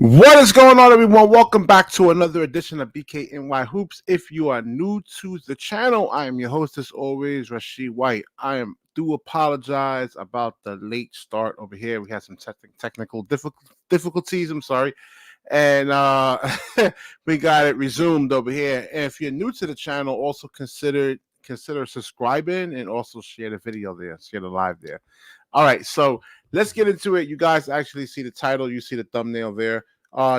What is going on, everyone? Welcome back to another edition of BKNY Hoops. If you are new to the channel, I am your host, as always, Rashid White. Do apologize about the late start over here. We had some technical difficulties. I'm sorry, and we got it resumed over here. And if you're new to the channel, also consider subscribing and also share the video there, share the live there. All right, so let's get into it. You guys actually see the title, you see the thumbnail there.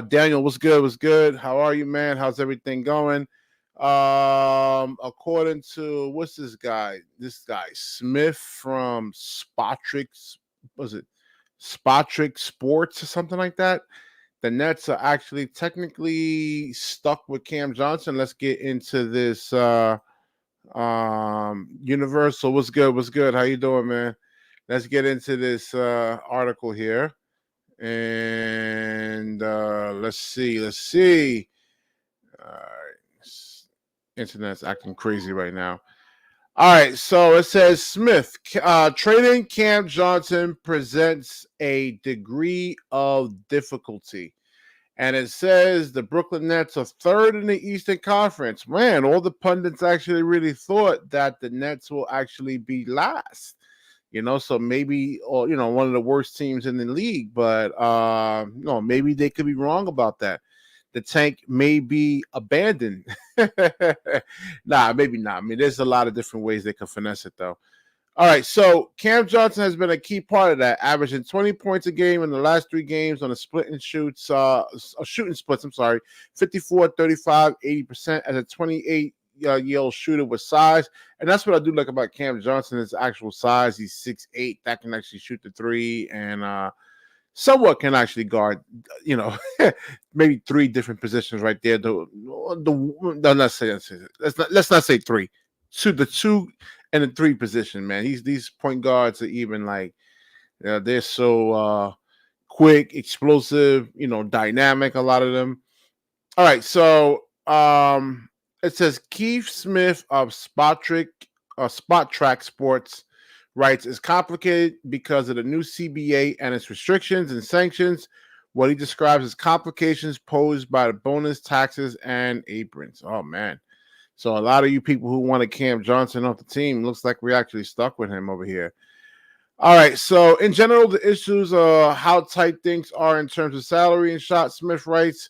Daniel, what's good? What's good? How are you, man? How's everything going? According to what's this guy? This guy Smith from Spotrix, was it Spotrix Sports or something like that? The Nets are actually technically stuck with Cam Johnson. Let's get into this Universal. What's good? What's good? How you doing, man? Let's get into this article here. And let's see. All right. Internet's acting crazy right now. All right, so it says Smith, trading Cam Johnson presents a degree of difficulty. And it says the Brooklyn Nets are third in the Eastern Conference. Man, all the pundits actually really thought that the Nets will actually be last. So maybe, or one of the worst teams in the league, but maybe they could be wrong about that. The tank may be abandoned. Nah, maybe not. I mean, there's a lot of different ways they could finesse it, though. All right, so Cam Johnson has been a key part of that, averaging 20 points a game in the last 3 games on a shooting splits. 54, 35, 80% as a 28-year-old shooter with size. And that's what I do like about Cam Johnson, his actual size. He's 6'8", that can actually shoot the 3 and somewhat can actually guard, maybe 3 different positions right there. Let's not say 3. The 2 and the 3 position, man. These point guards are even like they're so quick, explosive, dynamic, a lot of them. All right, so it says Keith Smith of Spot Track Sports writes, it's complicated because of the new CBA and its restrictions and sanctions, what he describes as complications posed by the bonus, taxes, and aprons. Oh, man. So a lot of you people who wanted Cam Johnson off the team, looks like we're actually stuck with him over here. All right, so in general, the issues are how tight things are in terms of salary and shot. Smith writes,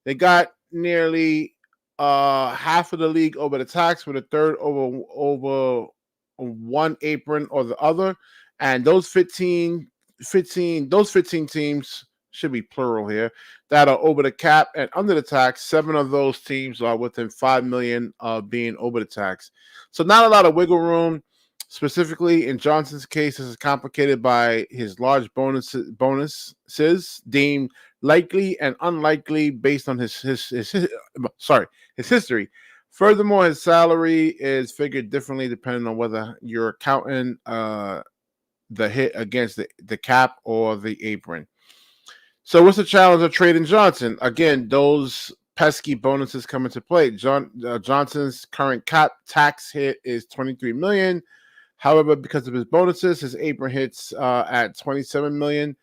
they got nearly half of the league over the tax, with a third over one apron or the other, and those 15 teams should be plural here that are over the cap and under the tax. 7 of those teams are within $5 million of being over the tax, so not a lot of wiggle room. Specifically in Johnson's case, this is complicated by his large bonuses deemed likely and unlikely based on his history. Furthermore, his salary is figured differently depending on whether you're counting the hit against the cap or the apron. So what's the challenge of trading Johnson? Again, those pesky bonuses come into play. Johnson's current cap tax hit is $23 million. However, because of his bonuses, his apron hits at $27 million.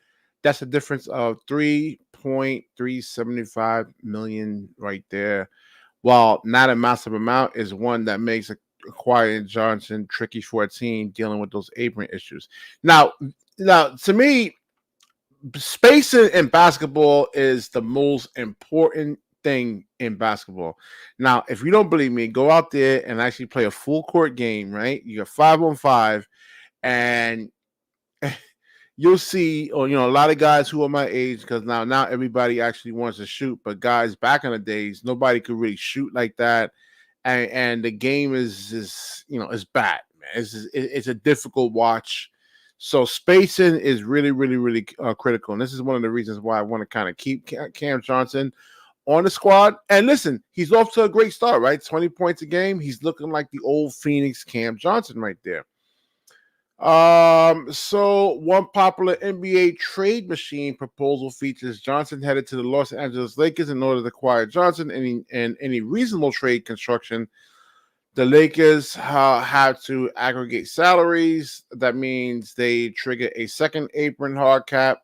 That's a difference of $3.375 million right there. While not a massive amount, is one that makes acquiring Johnson tricky for a team dealing with those apron issues. Now, to me, spacing in basketball is the most important thing in basketball. Now, if you don't believe me, go out there and actually play a full court game, right? You got 5-on-5, and you'll see, or a lot of guys who are my age, because now everybody actually wants to shoot, but guys back in the days, nobody could really shoot like that, and the game is bad, man. It's a difficult watch. So spacing is really, really, really critical, and this is one of the reasons why I want to kind of keep Cam Johnson on the squad. And listen, he's off to a great start, right? 20 points a game. He's looking like the old Phoenix Cam Johnson right there. So one popular NBA trade machine proposal features Johnson headed to the Los Angeles Lakers in order to acquire Johnson. Any reasonable trade construction, the Lakers have to aggregate salaries. That means they trigger a second apron hard cap.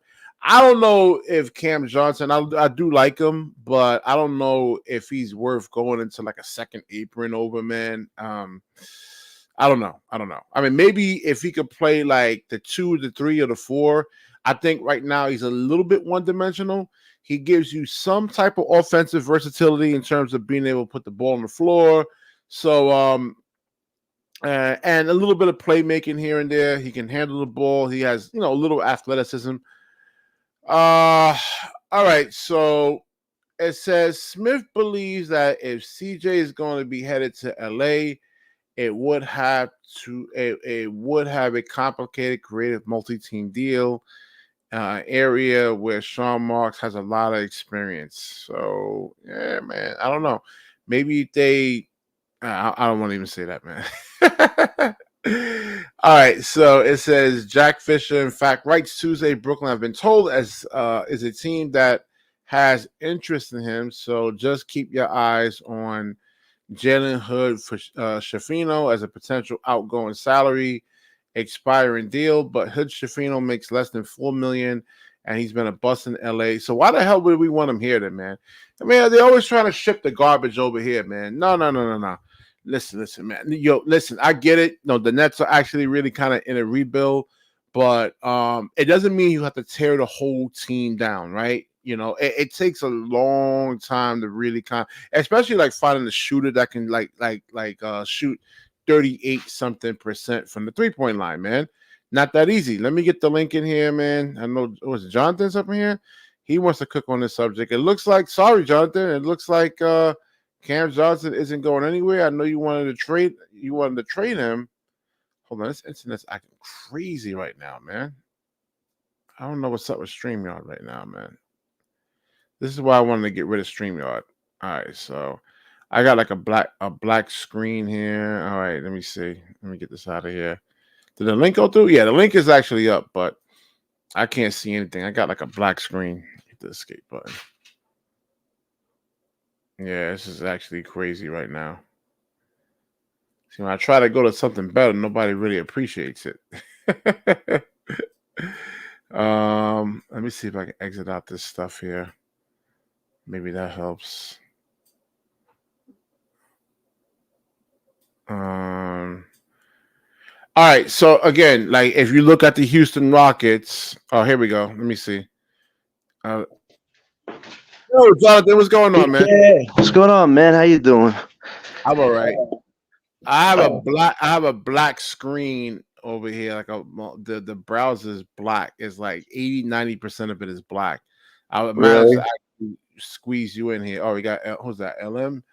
I don't know if Cam Johnson. I do like him, but I don't know if he's worth going into like a second apron over, man. I don't know. I mean, maybe if he could play like the 2, the 3, or the 4. I think right now he's a little bit one-dimensional. He gives you some type of offensive versatility in terms of being able to put the ball on the floor. So, and a little bit of playmaking here and there. He can handle the ball. He has, a little athleticism. All right. So it says Smith believes that if CJ is going to be headed to LA, it would have a complicated, creative multi-team deal area where Sean Marks has a lot of experience. So yeah, man, I don't know. Maybe they. I don't want to even say that, man. All right, so it says Jack Fisher, in fact, writes Tuesday, Brooklyn, I've been told, is a team that has interest in him. So just keep your eyes on Jaylen Hood for Shafino as a potential outgoing salary expiring deal. But Hood Shafino makes less than $4 million, and he's been a bust in LA. So why the hell would we want him here then, man? I mean, they're always trying to ship the garbage over here, man. No. Listen, man. Listen, I get it. No, the Nets are actually really kind of in a rebuild, but it doesn't mean you have to tear the whole team down, right? It takes a long time to really especially like finding a shooter that can shoot 38% from the 3-point line, man. Not that easy. Let me get the link in here, man. I know it was Jonathan's up in here. He wants to cook on this subject. It looks like, sorry, Jonathan. It looks like Cam Johnson isn't going anywhere. I know you wanted to trade. You wanted to trade him. Hold on, this internet's acting crazy right now, man. I don't know what's up with StreamYard right now, man. This is why I wanted to get rid of StreamYard. All right, so I got like a black screen here. All right, let me see. Let me get this out of here. Did the link go through? Yeah, the link is actually up, but I can't see anything. I got like a black screen. Hit the escape button. Yeah, this is actually crazy right now. See, when I try to go to something better, nobody really appreciates it. Let me see if I can exit out this stuff here. Maybe that helps. All right. So again, like if you look at the Houston Rockets, here we go. Let me see. Yo, Jonathan, what's going on, man? Yeah, what's going on, man? How you doing? I'm all right. I have a black screen over here. Like the browser is black. It's like 80-90% of it is black. I managed to actually squeeze you in here. Oh, we got who's that? LM.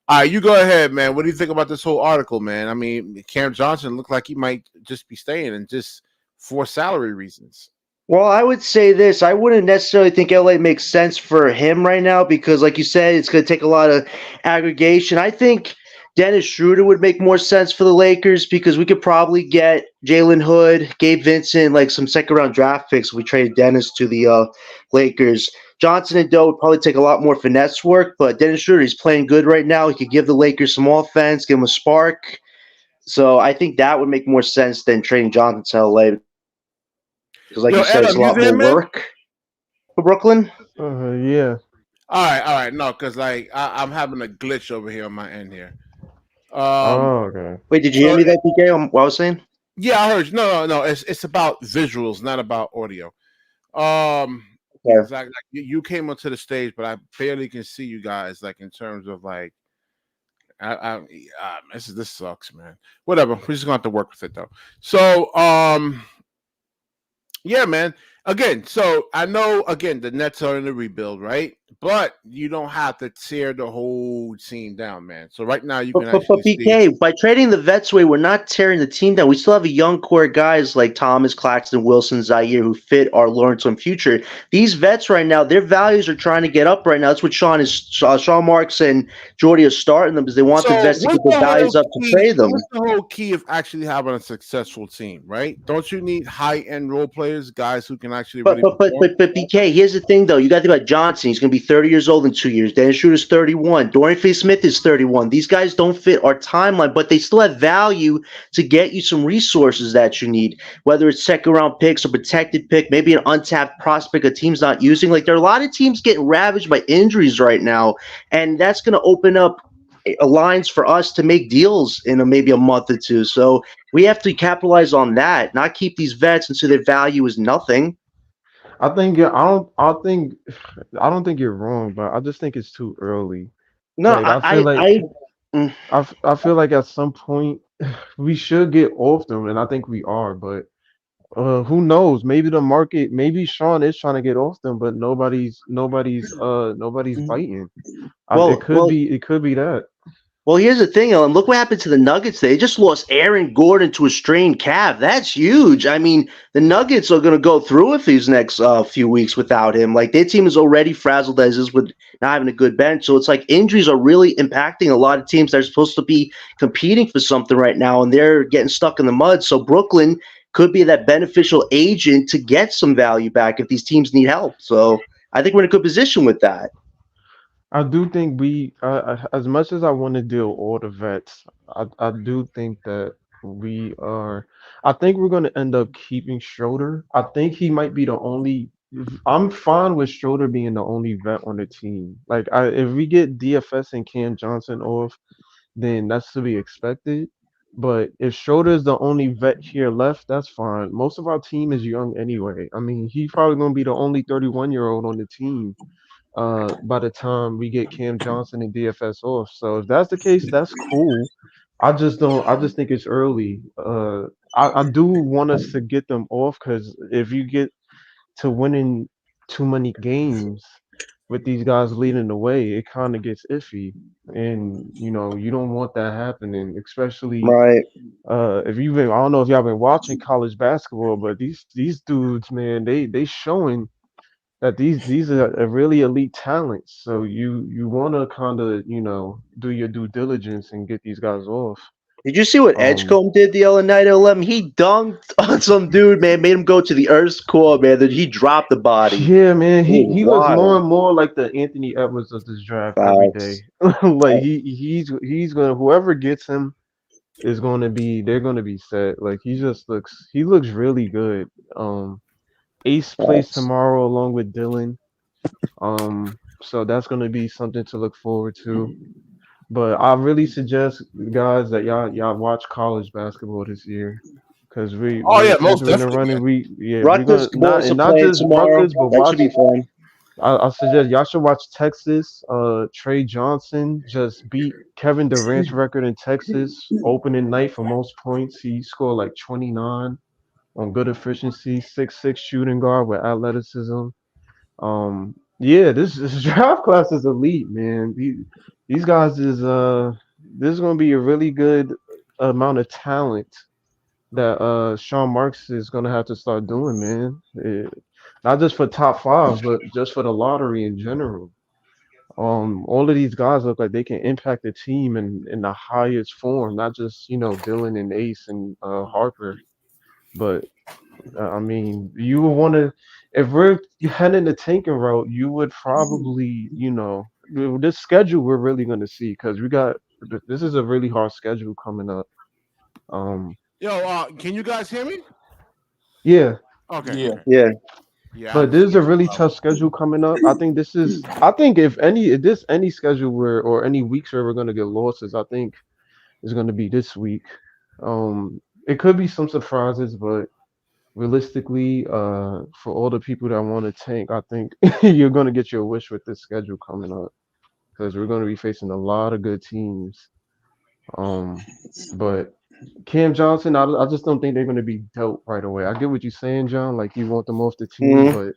All right, you go ahead, man. What do you think about this whole article, man? I mean, Cam Johnson looked like he might just be staying and just for salary reasons. Well, I would say this. I wouldn't necessarily think LA makes sense for him right now because, like you said, it's going to take a lot of aggregation. I think Dennis Schroeder would make more sense for the Lakers because we could probably get Jaylen Hood, Gabe Vincent, like some second-round draft picks if we traded Dennis to the Lakers. Johnson and Doe would probably take a lot more finesse work, but Dennis Schroeder, he's playing good right now. He could give the Lakers some offense, give them a spark. So I think that would make more sense than trading Johnson to LA. Because, like you said, it's a lot more work for Brooklyn. Yeah. All right. No, because like I'm having a glitch over here on my end here. Okay. Wait, did you hear me that, PK? What I was saying? Yeah, I heard you. No. It's about visuals, not about audio. Okay. You came onto the stage, but I barely can see you guys. Like in terms of like, this sucks, man. Whatever. We're just gonna have to work with it though. So, yeah, man. Again, so I know the Nets are in the rebuild, right? But you don't have to tear the whole team down, man. So right now you can But BK, by trading the vets away, we're not tearing the team down. We still have a young core of guys like Thomas, Claxton, Wilson, Zaire who fit our long-term future. These vets right now, their values are trying to get up right now. That's what Sean Marks and Jordy are starting them because they want the vets to get their values up to trade them. What's the whole key of actually having a successful team, right? Don't you need high-end role players, guys who can actually But BK, here's the thing though. You got to think about Johnson. He's going to be be 30 years old in 2 years. Dennis Schroeder's 31. Dorian Finney-Smith is 31. These guys don't fit our timeline, but they still have value to get you some resources that you need, whether it's second-round picks or protected pick, maybe an untapped prospect a team's not using. Like, there are a lot of teams getting ravaged by injuries right now, and that's going to open up lines for us to make deals in maybe a month or two. So we have to capitalize on that, not keep these vets and so their value is nothing. I think yeah, I don't think you're wrong, but I just think it's too early. No, Like I feel like mm, I feel like at some point we should get off them, and I think we are. But who knows? Maybe the market, maybe Sean is trying to get off them, but nobody's biting. It well, could well, be that. Well, here's the thing, Ellen. Look what happened to the Nuggets. They just lost Aaron Gordon to a strained calf. That's huge. I mean, the Nuggets are going to go through with these next few weeks without him. Like, their team is already frazzled as is with not having a good bench. So it's like injuries are really impacting a lot of teams that are supposed to be competing for something right now, and they're getting stuck in the mud. So Brooklyn could be that beneficial agent to get some value back if these teams need help. So I think we're in a good position with that. I do think as much as I want to deal all the vets, I do think that we are. I think we're going to end up keeping Schroeder. I think he might be the only. I'm fine with Schroeder being the only vet on the team. Like, if we get DFS and Cam Johnson off, then that's to be expected. But if Schroeder is the only vet here left, that's fine. Most of our team is young anyway. I mean, he's probably going to be the only 31-year-old on the team by the time we get Cam Johnson and DFS off. So if that's the case, that's cool. I just don't. I just think it's early. I do want us to get them off because if you get to winning too many games with these guys leading the way, it kind of gets iffy, and you don't want that happening, especially Right. if you've been. I don't know if y'all been watching college basketball, but these dudes, man, they showing that these are really elite talents. So you want to kind of do your due diligence and get these guys off. Did you see what Um, Edgecombe did the other night at 11? He dunked on some dude, man, made him go to the Earth's core, man. Then he dropped the body. yeah, man, It he was he looks more wild. and more like the Anthony Edwards of this draft every day. Facts. Like he's gonna whoever gets him is gonna be they're gonna be set. Like he looks really good. Ace plays Facts. tomorrow along with Dylan. So that's gonna be something to look forward to. But I really suggest guys that y'all watch college basketball this year because we Oh we're yeah, we're most doing a definitely, run man. and we're Rutgers gonna boys are not playing just tomorrow. Rutgers but That should watch. be fun. I suggest y'all should watch Texas. Trey Johnson just beat Kevin Durant's record in Texas opening night for most points. He scored like 29 on good efficiency, 6'6" shooting guard with athleticism. Yeah, this draft class is elite, man. These guys this is gonna be a really good amount of talent that Sean Marks is gonna have to start doing, man. Not just for top five, but just for the lottery in general. All of these guys look like they can impact the team in the highest form, not just Dylan and Ace and Harper, but I mean, you would want to, if we're heading the tanking route, you would probably, this schedule we're really going to see because this is a really hard schedule coming up. Um, Yo, can you guys hear me? yeah, Okay, Yeah. okay. Yeah. Yeah, I but was this is a getting really tough schedule coming up. I think if this any schedule where or any weeks where we're going to get losses, I think is going to be this week. It could be some surprises, but realistically, for all the people that want to tank, I think you're going to get your wish with this schedule coming up because we're going to be facing a lot of good teams. But Cam Johnson, I just don't think they're going to be dealt right away. I get what you're saying, John. Like you want them off the team, Mhm. but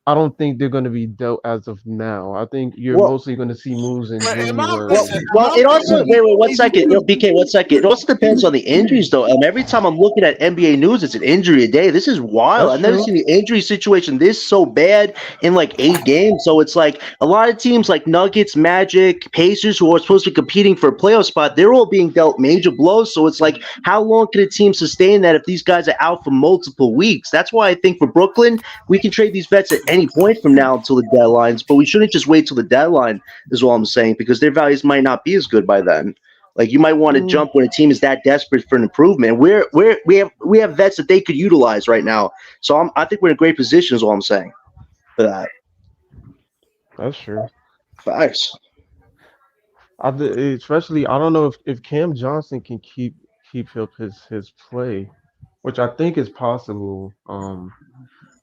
I don't think they're going to be dealt as of now. I think you're Well, mostly going to see moves in Wait, am I Well, listen? January. Am well, I it also thinking wait, one crazy? second, BK, 1 second. It also depends on the injuries, though. Every time I'm looking at NBA news, it's an injury a day. This is wild. That's I've never true. seen the injury situation this so bad in like 8 games. So it's like a lot of teams like Nuggets, Magic, Pacers, who are supposed to be competing for a playoff spot, they're all being dealt major blows. So it's like, how long can a team sustain that if these guys are out for multiple weeks? That's why I think for Brooklyn, we can trade these vets at any point from now until the deadlines, but we shouldn't just wait till the deadline, is all I'm saying, because their values might not be as good by then. Like, you might want to jump when a team is that desperate for an improvement. We have vets that they could utilize right now. So I think we're in a great position, is all I'm saying for that. That's true. Facts. Especially, I don't know if Cam Johnson can keep up his play, which I think is possible.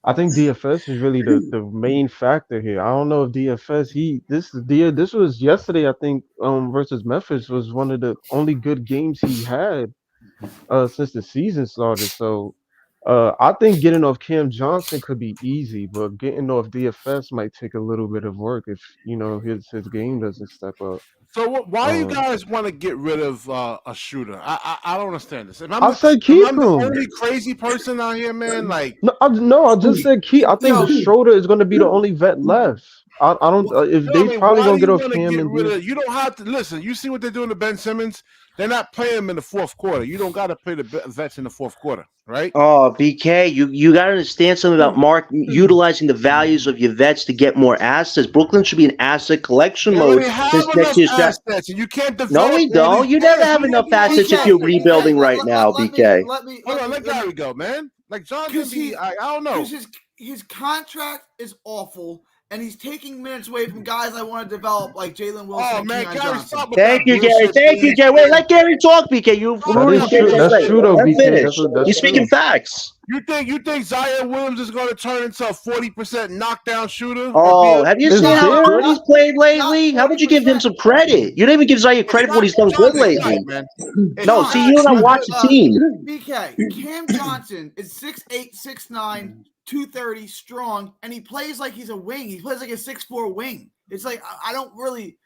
I think DFS is really the main factor here. I don't know if this was yesterday. I think versus Memphis was one of the only good games he had since the season started. So I think getting off Cam Johnson could be easy, but getting off DFS might take a little bit of work if his game doesn't step up. So why you guys want to get rid of a shooter? I don't understand this. I said keep him. I'm the only crazy person out here, man. Like I just said keep. I think Schroeder is going to be the only vet left. I don't. If they probably gonna get off Cam and you don't have to listen. You see what they're doing to Ben Simmons? They're not playing him in the fourth quarter. You don't got to play the vets in the fourth quarter, right? Oh, BK, you got to understand something about utilizing the values of your vets to get more assets. Brooklyn should be in asset collection mode. They have enough assets, and you can't develop. No, we don't. You never have enough assets if you're rebuilding right now, BK. Hold on, let Gary go, man. Like Johnson, I don't know. His contract is awful. And he's taking minutes away from guys I want to develop, like Jaylen Wilson. Oh man, Gary, stop with Thank you, Gary. Thank you, Gary. Wait, let Gary talk, BK. That's true, though, BK. You're speaking facts. You think Zion Williams is going to turn into a 40% knockdown shooter? Oh, have you seen how good he's played lately? How would you give him some credit? You don't even give Zion credit for what he's done good lately. No, see, you don't watch the team. BK, Cam Johnson is 6'8", 6'9", 230 strong, and he plays like he's a wing. He plays like a 6'4" wing. It's like I don't really.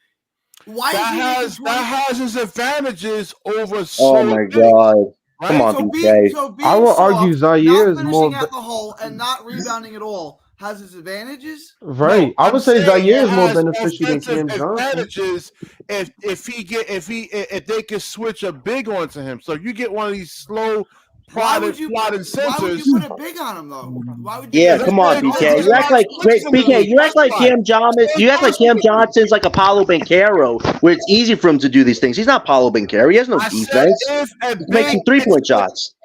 Why that has his advantages over. Oh my god! Right? Come on, BK. I will argue Zaire is more at the hole and not rebounding at all has its advantages. Right, no, I would say Zaire is more beneficial than Cam Johnson. Advantages if they can switch a big onto him. So if you get one of these slow. Plotting sensors. Why would you put a big on him though? Why would you come on, BK. You act like BK. You act like Cam Johnson. You act like Cam Johnson's like Apollo Banchero, where it's easy for him to do these things. He's not Apollo Banchero. He has no defense. He makes some 3-point shots.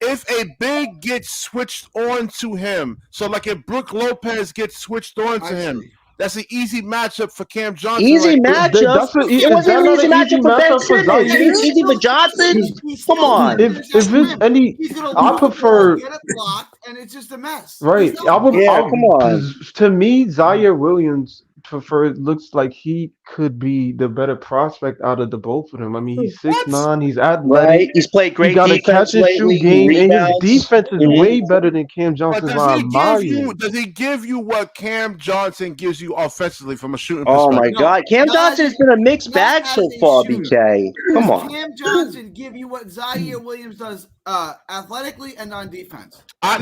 If a big gets switched on to him, so like if Brook Lopez gets switched on to him. That's an easy matchup for Cam Johnson. Easy matchup? It wasn't an easy matchup for Ben Simmons. It's easy for Johnson? Come on. If it's any, I prefer. Get it blocked, and it's just a mess. Right. Come on. To me, Zaire Williams looks like he could be the better prospect out of the both of them. I mean, he's 6'9", he's athletic. Right. He's played great defense. He got a catch and shoot game, and his defense is way better than Cam Johnson's. Does he give you what Cam Johnson gives you offensively from a shooting perspective? Oh my God, Cam Johnson has been a mixed bag so far, BK. Come on. Cam Johnson give you what Zaire Williams does athletically and on defense? I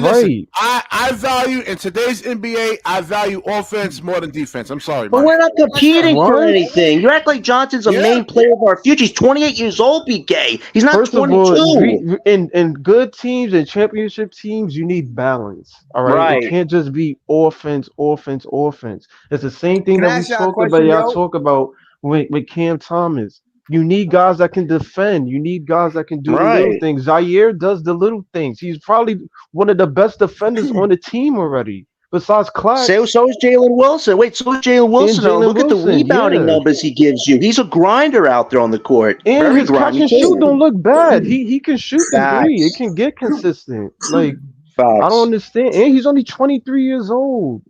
value in today's NBA. I value offense more than defense. I'm sorry, but we're not competing for anything. You act like Johnson's a main player of our future. He's 28 years old, BK. He's not 22. In good teams and championship teams, you need balance. All right, it can't just be offense. It's the same thing that we talk about. Y'all talk about with Cam Thomas. You need guys that can defend. You need guys that can do the little things. Zaire does the little things. He's probably one of the best defenders on the team already, besides Clark. So is Jaylen Wilson. Wait, so is Jaylen Wilson. Look at the rebounding numbers he gives you. He's a grinder out there on the court. And his catch and shoot don't look bad. He can shoot the three. It can get consistent. Like I don't understand. And he's only 23 years old.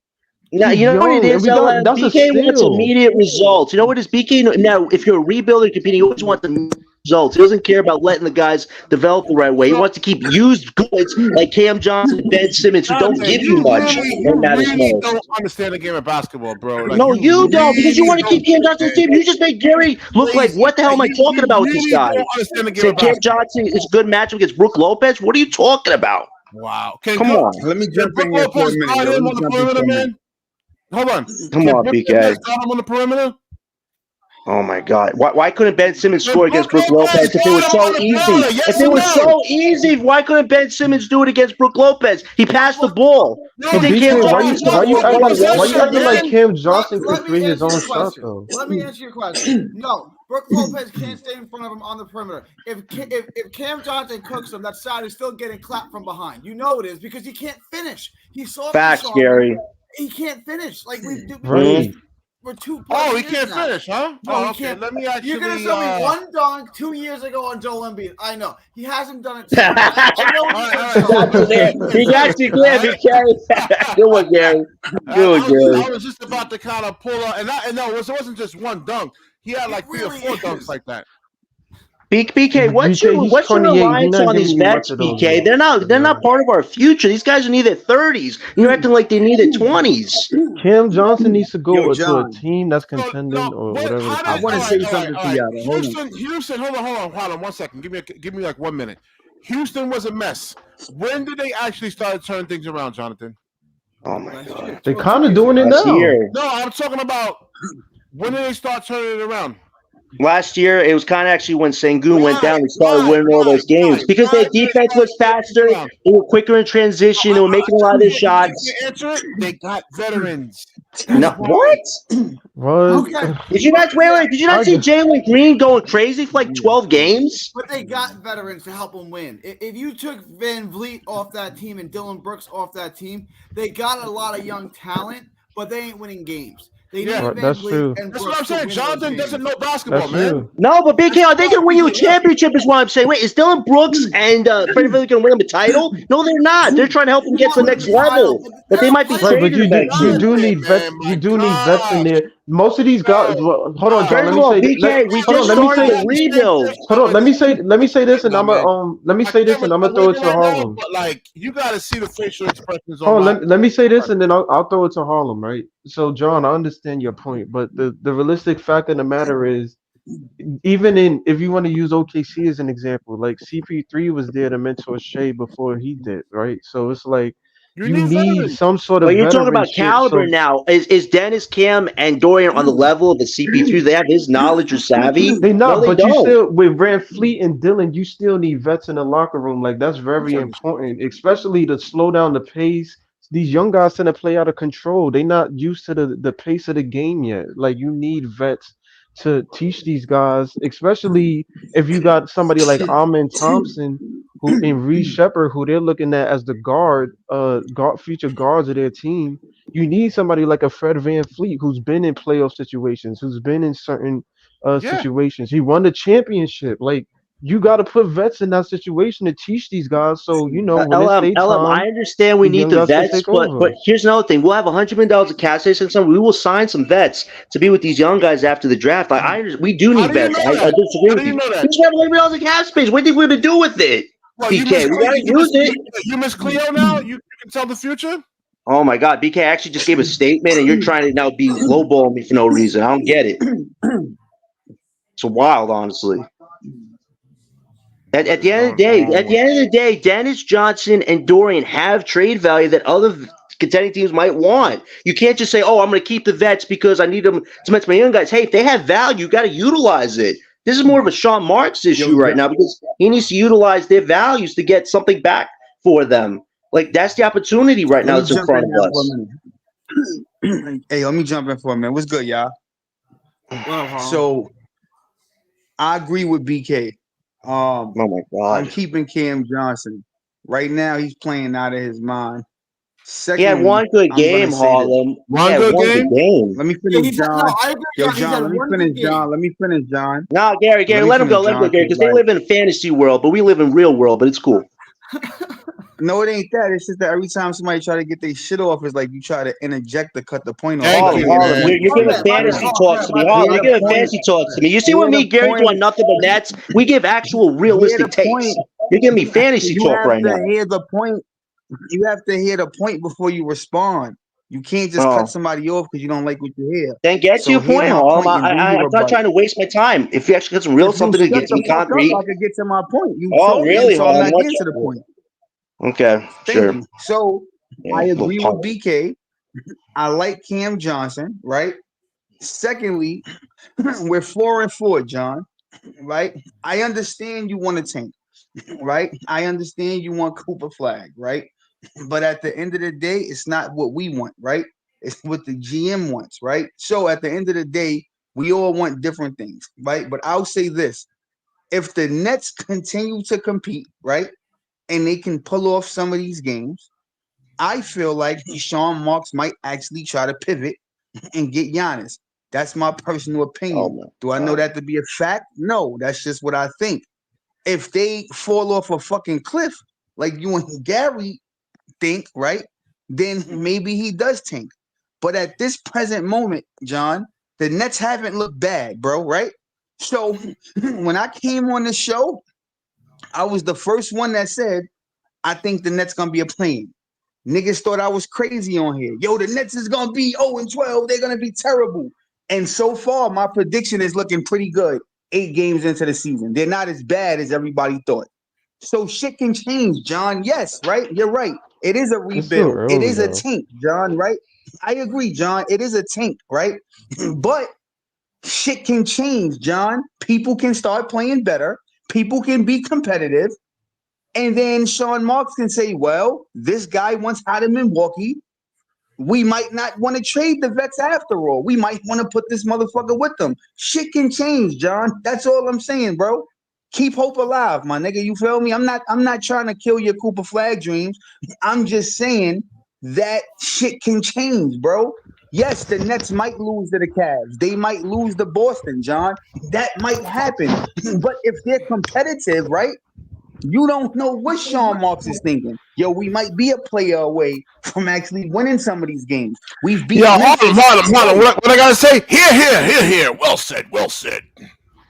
Now, you know what it is, BK wants immediate results. You know what it is, BK? Now, if you're a rebuilder competing, you always want the results. He doesn't care about letting the guys develop the right way. He wants to keep used goods like Cam Johnson, Ben Simmons, who don't give you much. You don't understand the game of basketball, bro. Like, no, you don't, because you want to keep Cam Johnson's team. You just make Gary look like, what the hell am I talking about with this guy? Say Cam Johnson is a good matchup against Brook Lopez? What are you talking about? Wow. Come on. Let me jump in here for a minute. Hold on. Come on, BK. On the perimeter? Oh my God! Why couldn't Ben Simmons And score against Brook Brook Lopez if it was got him so on the easy? floor. Yes If it or was no? so easy, why couldn't Ben Simmons do it against Brook Lopez? He passed the ball. No, You But think he Cam BK, scored. why He you Johnson's why gonna scored you score one acting one why you possession, acting one? like man. Cam Johnson could Let me create his answer own your shot question. though? Let me answer your question. No, Brook Lopez can't stay in front of him on the perimeter. If Cam Johnson cooks him, that side is still getting clapped from behind. You know it is because he can't finish. He's soft and Facts, sorry. Gary. He can't finish. Like we do. Right. We're 2+ Oh, he years can't now. finish, huh? No, Oh, he okay. can't. Let me You're gonna actually. show me one dunk 2 years ago on Joel Embiid. I know he hasn't done it since. I know All he's right, He all got you there. He got you there, BK. Good one, Gary. Good one, Gary. I was just about to kind of pull up, and no, it wasn't just one dunk. He had like 3 or 4 dunks like that. BK, what's BK, he's your 28. He's reliance not on these giving you much vets, of those BK? They're looks. not part of our future. These guys are in their 30s. You're acting like they need their 20s. Cam Johnson needs to Yo, go to a John, team that's No, contending or what? whatever the How I did? case want to is. say All something right. to y'all. Hold on. Houston. Hold on. 1 second. Give me like 1 minute. Houston was a mess. When did they actually start turning things around, Jonathan? Oh my Last God. year, They 2 kind of years doing ago. it Last now. year. No, I'm talking about when did they start turning it around? Last year, it was kind of actually when Sengun went down and started Right, winning all those games because their They defense started was turning things faster. around. They were quicker in transition. They were making a lot of their shots. You answer it. They got veterans. No, That's why. what? What? Okay. Did you not wait? Did you not I see just- Jalen Green going crazy for like 12 games? But they got veterans to help them win. If you took Van Vliet off that team and Dylan Brooks off that team, they got a lot of young talent, but they ain't winning games. They Yeah. need Right, Van that's Vliet true. and That's Brooks what I'm saying. to win Jonathan those doesn't games. know basketball, That's man. true. No, but BK, are they going to win you a championship? Is what I'm saying. Wait, is Dylan Brooks and Freddie Vliet going to win them a title? No, they're not. They're trying to help them get to the next level, but they might be Right, but traded you do eventually. need vets. Man, You my do need vets in gosh. there. Most of these guys. Well, hold on, John. First Let of me all, say. BK, we Hold on. just Let me started say. the rebuild. Hold on. Let me say this, and I'm man. let me My say this, and I'm camera's gonna not throw it working to right now, Harlem. but like you got to see the facial expressions on Hold my. on, let me say this, and then I'll throw it to Harlem. Right. So, John, I understand your point, but the realistic fact of the matter is, even in if you want to use OKC as an example, like CP3 was there to mentor Shea before he did, right? So it's like You you need need veterans. some sort But of you're talking about veteranship. caliber So now. Is Dennis, Cam, and Dorian on the level of the CP3? Do they have his knowledge or savvy? they No, not, they but you don't. still with Van Fleet and Dylan, you still need vets in the locker room. Like that's very important, especially to slow down the pace. These young guys tend to play out of control. They're not used to the pace of the game yet. Like you need vets to teach these guys, especially if you got somebody like Amin Thompson who in Reed Shepard, who they're looking at as the future guards of their team. You need somebody like a Fred Van Fleet who's been in playoff situations, who's been in certain Yeah. situations. He won the championship. Like you got to put vets in that situation to teach these guys. So you know when it's their LM, I time, understand we the need young the guys can vets, take but over. here's another thing: we'll have $100 million of cash space and something. We will sign some vets to be with these young guys after the draft. We do How need do you vets. know I that? disagree How with do you you. know We that? just have $100 million of cash space. What do you think we're gonna do with it? Well, you BK, miss we Cleo. gotta use it. You miss Cleo now. You can tell the future. Oh my God, BK actually just gave a statement, and you're trying to now be lowballing me for no reason. I don't get it. It's wild, honestly. At the end of the day, Dennis Johnson and Dorian have trade value that other contending teams might want. You can't just say, "Oh, I'm going to keep the vets because I need them to match my young guys." Hey, if they have value, you got to utilize it. This is more of a Sean Marks issue right now because he needs to utilize their values to get something back for them. Like that's the opportunity right now Let me that's in jump front in of there for us. a minute. Hey, let me jump in for a minute. What's good, y'all? So I agree with BK. Oh my I'm God. keeping Cam Johnson. Right now, he's playing out of his mind. He had Secondly, one good I'm gonna game, say this. Harlem. One He had good one game? good game. Let me Yeah, finish, he's had, John. no, I agree. Yo, John. He's John, had let me one finish, good game. John. Let me finish, John. No, Gary, Let me let him go, finish, John, because they like, live in a fantasy world, but we live in real world. But it's cool. no, it ain't that. It's just that every time somebody try to get their shit off, it's like you try to interject to cut the point off. Thank Like, you, hear the Harlem, man. point you're before giving you respond. fantasy talks to me. Harlem, Hear you're the giving point. fantasy talks to me. You see Hear what me, the Gary, point. doing nothing but nets? We give actual Hear realistic the takes. point. You're giving me fantasy You talk have right now. to hear the point. You have to hear the point before you respond. You can't just cut Oh, somebody off because you don't like what you hear. then get to So your hear point, my Harlem. point and then you I'm not rebut. trying to waste my time. If you actually got some real If you something to shut get to the be fuck up, concrete. I could get to my point. You Oh, talking, really, so I'm Harlem? not getting to the point. Okay, Thank sure. you. So Yeah, I little agree punk. with BK. I like Cam Johnson, right? Secondly, we're 4-4, John. Right? I understand you want to tank. Right? I understand you want Cooper Flag. Right? But at the end of the day, it's not what we want. Right? It's what the GM wants. Right? So at the end of the day, we all want different things. Right? But I'll say this: if the Nets continue to compete, right, and they can pull off some of these games, I feel like Sean Marks might actually try to pivot and get Giannis. That's my personal opinion. Do I know that to be a fact? No, that's just what I think. If they fall off a fucking cliff, like you and Gary think, right, then maybe he does tank. But at this present moment, John, the Nets haven't looked bad, bro, right? So when I came on the show, I was the first one that said, I think the Nets gonna be a play-in. Niggas thought I was crazy on here. Yo, the Nets is gonna be 0-12. They're gonna be terrible. And so far, my prediction is looking pretty good. 8 games into the season, they're not as bad as everybody thought. So shit can change, John. Yes, right. You're right. It is a rebuild. early, It is a though. tank, John. Right. I agree, John. It is a tank, right? But shit can change, John. People can start playing better. People can be competitive. And then Sean Marks can say, well, this guy wants out of Milwaukee. We might not want to trade the vets after all. We might want to put this motherfucker with them. Shit can change, John. That's all I'm saying, bro. Keep hope alive, my nigga. You feel me? I'm not trying to kill your Cooper Flag dreams. I'm just saying that shit can change, bro. Yes, the Nets might lose to the Cavs. They might lose to Boston, John. That might happen. But if they're competitive, right? You don't know what Sean Marks is thinking. Yo, we might be a player away from actually winning some of these games. We've beat. Yo, hold on. What I gotta say? Here. Well said.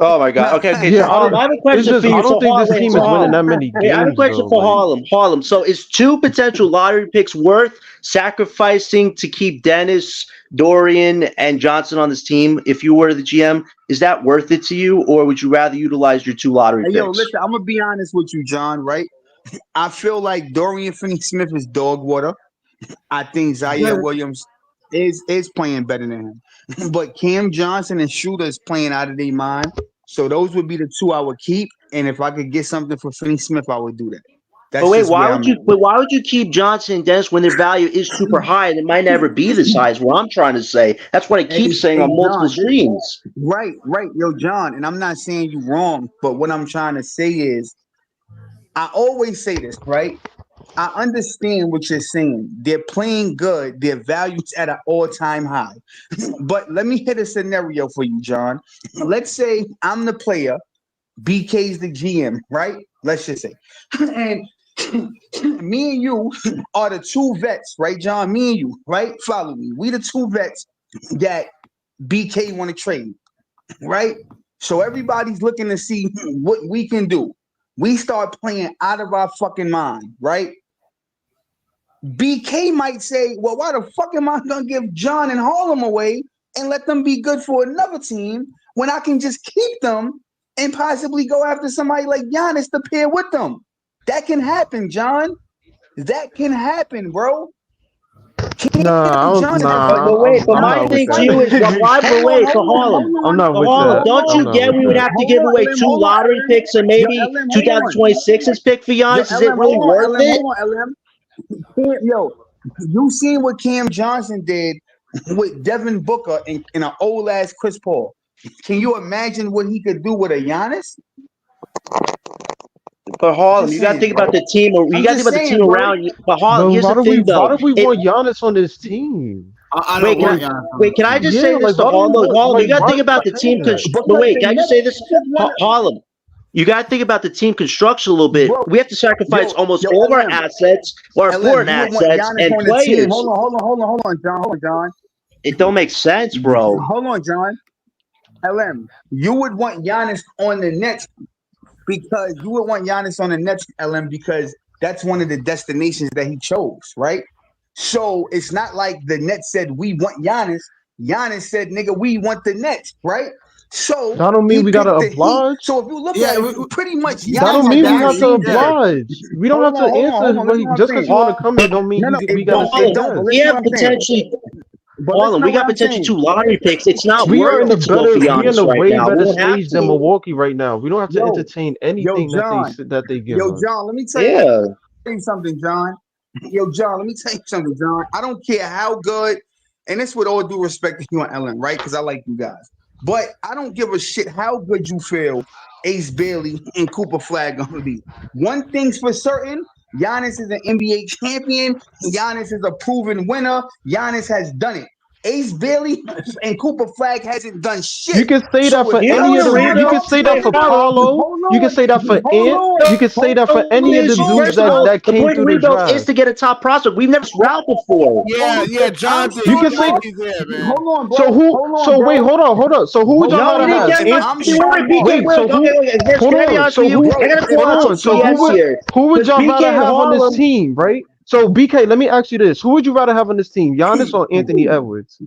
Oh my God. Okay. Yeah, So Harlem, I have a question for you. I don't think this team is winning that many games. I have a question for Harlem. Harlem. So is 2 potential lottery picks worth sacrificing to keep Dennis, Dorian, and Johnson on this team? If you were the GM, is that worth it to you, or would you rather utilize your 2 lottery picks? Yo, listen, I'm gonna be honest with you, John. Right? I feel like Dorian Finney-Smith is dog water. I think Zaire Williams is playing better than him, but Cam Johnson and Shooter is playing out of their mind. So those would be the 2 I would keep, and if I could get something for Finney-Smith, I would do that. That's But wait, why would you keep Johnson and Dennis when their value is super high and it might never be this high? Is what I'm trying to say. That's what I keep saying on multiple streams. Right, yo, John. And I'm not saying you wrong, but what I'm trying to say is, I always say this, right? I understand what you're saying. They're playing good. Their value's at an all-time high. But let me hit a scenario for you, John. Let's say I'm the player, BK's the GM, right? Let's just say. And me and you are the 2 vets, right, John? Me and you, right? Follow me. We the 2 vets that BK want to trade, right? So everybody's looking to see what we can do. We start playing out of our fucking mind, right? BK might say, well, why the fuck am I going to give John and Harlem away and let them be good for another team when I can just keep them and possibly go after somebody like Giannis to pair with them? That can happen, John. That can happen, bro. Nah, but my thing to you is, why wait for Harlem? I'm not with Harlem, that. don't you get we would have to give away 2 lottery picks and maybe 2026's pick for Giannis? Is it really worth it? Yo, you seen what Cam Johnson did with Devin Booker in an old ass Chris Paul. Can you imagine what he could do with a Giannis? But Harlem, you got to think about the team. You got to think about the team around you. But Harlem, here's the thing, though. Why do we want Giannis on this team? Wait, can I just say this to Harlem? Harlem, you got to think about the team. Can I just say this? Harlem, you got to think about the team construction a little bit. We have to sacrifice almost all of our assets, or important assets, and players. Hold on, John. It don't make sense, bro. Hold on, John. LM, you would want Giannis on the Nets because LM, because that's one of the destinations that he chose, right? So it's not like the Nets said we want Giannis. Giannis said, nigga, we want the Nets, right? So that don't mean we gotta oblige. So if you look at it, pretty much Giannis, that don't mean we have to oblige. We don't have to answer just because you want to come here. Don't mean we gotta say yes. But Hold listen on, to we what got I'm potential saying. 2 lottery picks. It's not We are worth in a it to go better, for we in Giannis a right way now. We better don't have stage than to. Milwaukee right now. We don't have to Yo, entertain yo, anything John. that they give Yo, us. John, let me tell Yeah. you something, John. Yo, John, let me tell you something, John. I don't care how good, and this with all due respect to you and Ellen, right? Because I like you guys. But I don't give a shit how good you feel Ace Bailey and Cooper Flag gonna be. One thing's for certain, Giannis is an NBA champion. Giannis is a proven winner. Giannis has done it. Ace Bailey and Cooper Flag hasn't done shit. You can say that So for if You any know of the the. You real. can say that Wait, for hold on. Paolo. hold You can on, say that for hold Ant. on, You can say that for hold any of the on. dudes First of all, that the came point through of the rebuild is draft. to get a top prospect. We've never route before. Yeah, John I'm did. You He can Sean say. got Marks. these there, man. Hold on, bro. So who? Hold on, So bro. wait, hold on. So who would y'all No, rather you didn't have? get my If I'm you Sean wait, BK, Marks, Wait. So wait, who? okay, okay. Hold Can I be on. honest So with you? who? bro, I gotta if call Hold out I'm some on. So Sean who BS would? Marks, here. Who would Because y'all BK rather and have on this Harlem, team? Right. So BK, let me ask you this: who would you rather have on this team, Giannis or Anthony Edwards?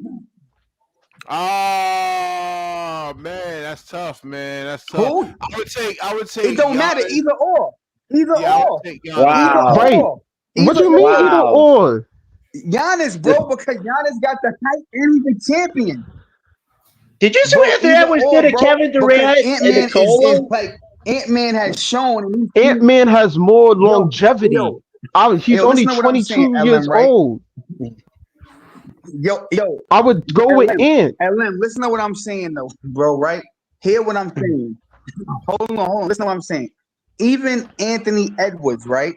Oh man, that's tough, man. That's tough. who? I would It take don't matter. Giannis. Either or. Either Yeah, I would or. take Giannis. Either wow, Right. or. What Either you mean or. either wow. or? Giannis, bro, because Giannis got the hype and he's the champion. Did you see what Bro, Anthony either Edwards did or, to bro. Kevin Because Durant and Ant-Man is Nicolo? like Ant-Man has shown and Ant-Man has more longevity. yo, He's only listen to what I'm saying, 22 years LM, right? old. Yo, I would go with LM, Ant. LM, listen to what I'm saying though, bro, right? Hear what I'm saying. Hold on. Listen to what I'm saying. Even Anthony Edwards, right?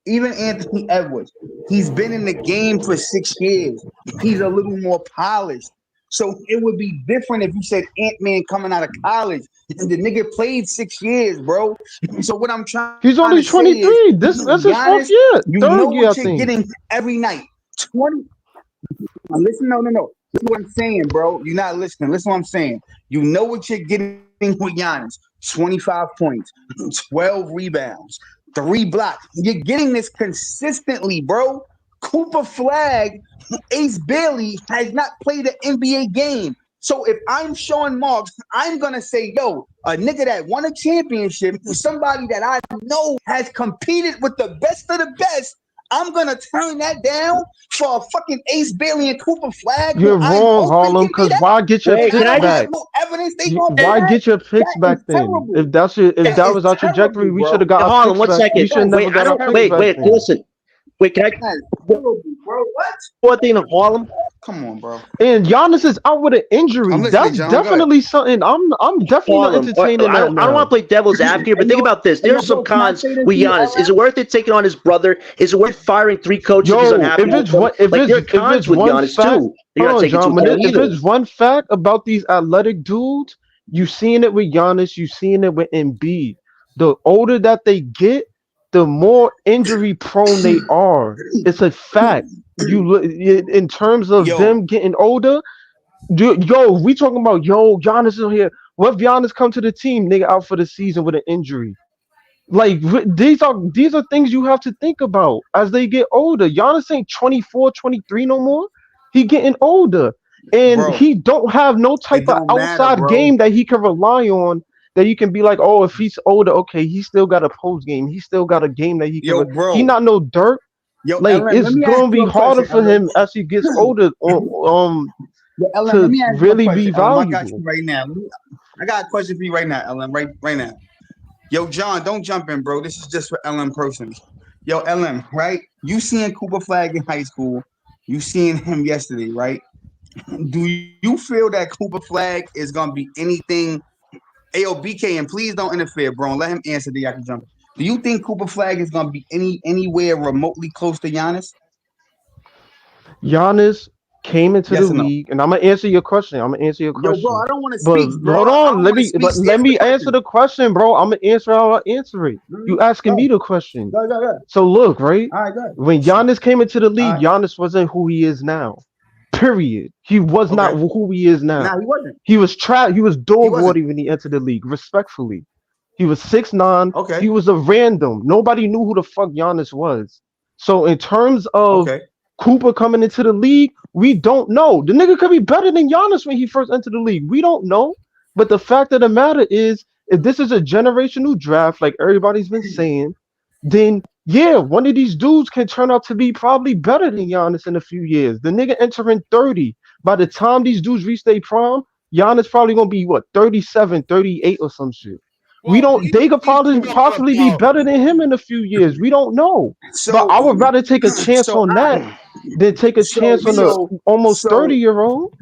Even Anthony Edwards, he's been in the game for 6 years. He's a little more polished. So it would be different if you said Ant-Man coming out of college. The nigga played 6 years, bro. So what I'm trying He's only to say is, 23. That's his fourth Giannis, year. you know Third year, I what you're think. getting every night. 20. Listen, no. Listen to what I'm saying, bro. You're not listening. Listen to what I'm saying. You know what you're getting with Giannis. 25 points, 12 rebounds, 3 blocks. You're getting this consistently, bro. Cooper Flag, Ace Bailey has not played an NBA game. So if I'm Sean Marks, I'm going to say, yo, a nigga that won a championship, somebody that I know has competed with the best of the best, I'm going to turn that down for a fucking Ace Bailey and Cooper Flag who You're I'm wrong, hoping Harlem, can be because that. why get your Wait, And can picks I I don't just have back? no evidence they going to be Why that. get your picks That back is then? terrible. If that That was is our trajectory, terrible, we bro. should have got our Harlem, picks 1 back. We second. should have That is never Wait, I got our don't picks wait, back wait, then. listen. Wait, can I That is terrible, bro. What? one thing to Harlem? Come on, bro. And Giannis is out with an injury. I'm listening, That's John. Go ahead. definitely something. I'm definitely not Harlem. entertaining I that don't want now. to play devil's advocate, but Hey, think about this. hey, There's some bro, can I cons say this with to you, Giannis. Is LM? it worth it taking on his brother? Is it worth firing 3 coaches if he's Yo, unhappy with them? if Like, there are if cons it's with one Giannis fact, too. You're hold not on, taking too John. But far if either. it's one fact about these athletic dudes, you seeing it with Giannis, you seeing it with Embiid. The older that they get, the more injury prone they are. It's a fact. You look in terms of Yo, them getting older. We talking about Giannis is here. What if Giannis come to the team, nigga, out for the season with an injury? Like these are things you have to think about as they get older. Giannis ain't 24, 23 no more. He getting older. And bro, he don't have no type it of don't matter, outside bro. game that he can rely on that you can be like, oh, if he's older, okay, he still got a post game. He still got a game that he can Yo, he bro. not no dirt. Yo, Like LM, let it's me ask gonna you be a harder question, for LM. him as he gets older Yo, LM, let to me ask you a really be question, LM. I got valuable. you right now. I got a question for you right now, LM. Right now. Yo, John, don't jump in, bro. This is just for LM personally. Yo, LM, right? You seeing Cooper Flag in high school. You seeing him yesterday, right? Do you feel that Cooper Flag is gonna be anything? Ayo, BK, and please don't interfere, bro. Let him answer. Then I can jump. Do you think Cooper Flag is gonna be anywhere remotely close to Giannis? Giannis came into the Yes or no? league, and I'm gonna answer your question. I'm gonna answer your Yo, bro, question. I don't want to But speak, bro. hold I on, don't want to speak. let Answer the me answer question. the question, bro. I'm gonna answer how I answer it. You asking Go, me the question. go. So look, right? All right, go. When Giannis came into the All league, right. Giannis wasn't who he is now. Period. He was not Okay. who he is now. Nah, he wasn't. He was He was He dog wasn't. water when he entered the league. Respectfully, he was 6'9". Okay. He was a random. Nobody knew who the fuck Giannis was. So in terms of Okay. Cooper coming into the league, we don't know. The nigga could be better than Giannis when he first entered the league. We don't know. But the fact of the matter is, if this is a generational draft, like everybody's been saying, then yeah, one of these dudes can turn out to be probably better than Giannis in a few years. The nigga entering 30. By the time these dudes reach their prime, Giannis probably gonna be what 37, 38 or some shit. We Well, don't. They could he's probably talking possibly be about. better than him in a few years. We don't know. But So I would rather take a chance so on I that than take a so chance on the so almost so 30-year-old.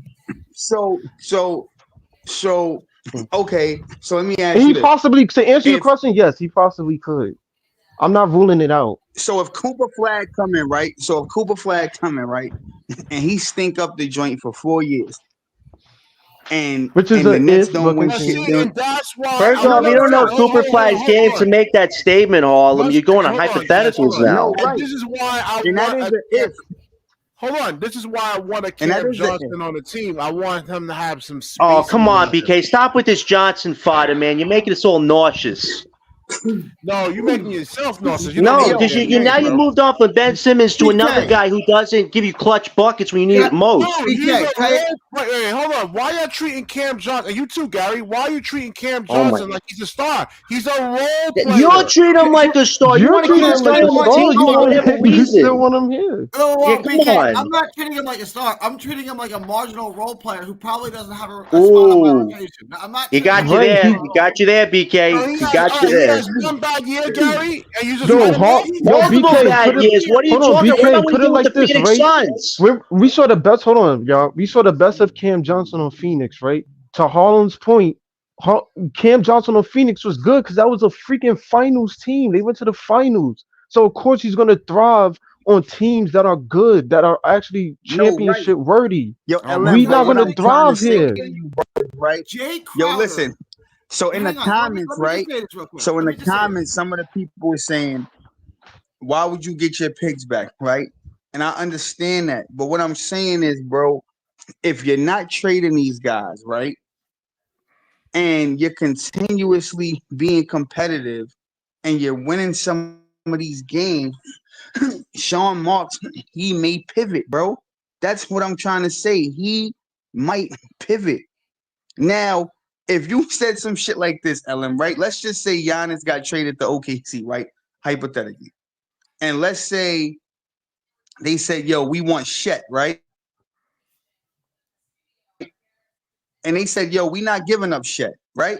so so so okay. So let me And ask he you this: possibly, to answer your if question, yes, he possibly could. I'm not ruling it out. if Cooper Flag come in, right? So if Cooper Flag come in, right, and he stink up the joint for 4 years, Which is and the a Nets if, don't but win But shit, see, continue. then and that's why First I'm off, no, you no, don't no, know hold Cooper on, hold on, Flag's hold game to on. make that statement, Harlem. You're going to Hold on, yes, hold hypotheticals on. now. no, And right? this is why I And that want is a the if, Hold on. This is why I want a and that Cam is the if. Johnson on the team. I want him to have some Oh, space come on, around him. BK. Stop with this Johnson fodder, man. You're making us all nauseous. No, you're making yourself nauseous. You're not No, Hey, doing a yo, because damn you thing, now you bro. moved on from Ben Simmons to another BK, guy who doesn't give you clutch buckets when you need Yeah. it most. Dude, he's a BK, can role. Wait, hold on. Why y'all treating Cam Johnson? And you too, Gary. Why are you treating Cam Oh my! Johnson like he's a star? He's a role You player. treat him like a star. You You're want to keep treating this him like guy a on your star. team You for want whatever you still reason. want him here. Yeah, Well, come BK, on. I'm not treating him like a star. I'm treating him like a marginal role player who probably doesn't have a spot on my Ooh, rotation. I'm not he treating got him you like a Right? there. star He at He all. got you there, No, BK. he He has. got All you right, he there. has one bad year, Gary, and you just yo, write him off. Multiple BK, bad put it. years. What are you Hold on, talking about? What BK, about when he put it did with like the this, Phoenix right? Suns? We saw the best. Hold on, y'all. We saw the best of Cam Johnson on Phoenix, right? To Harlem's point, Cam Johnson on Phoenix was good because that was a freaking finals team. They went to the finals, so of course he's gonna thrive on teams that are good, that are actually no, right? championship worthy. Yo, Oh my LM, We but not what God. gonna I'm trying to thrive say to here. you, right? Jay Yo, Crowder. listen. So in the Hang on. comments, Let me right? just say this real quick. So in Let the me just say this. comments, some of the people were saying, "Why would you get your picks back?" Right? And I understand that, but what I'm saying is, bro, if you're not trading these guys, right, and you're continuously being competitive, and you're winning some of these games, Sean Marks, he may pivot, bro. That's what I'm trying to say. He might pivot. Now, if you said some shit like this, Ellen, right? Let's just say Giannis got traded to OKC, right? Hypothetically. And let's say they said, yo, we want Shet, right? And they said, yo, we not giving up Shet, right?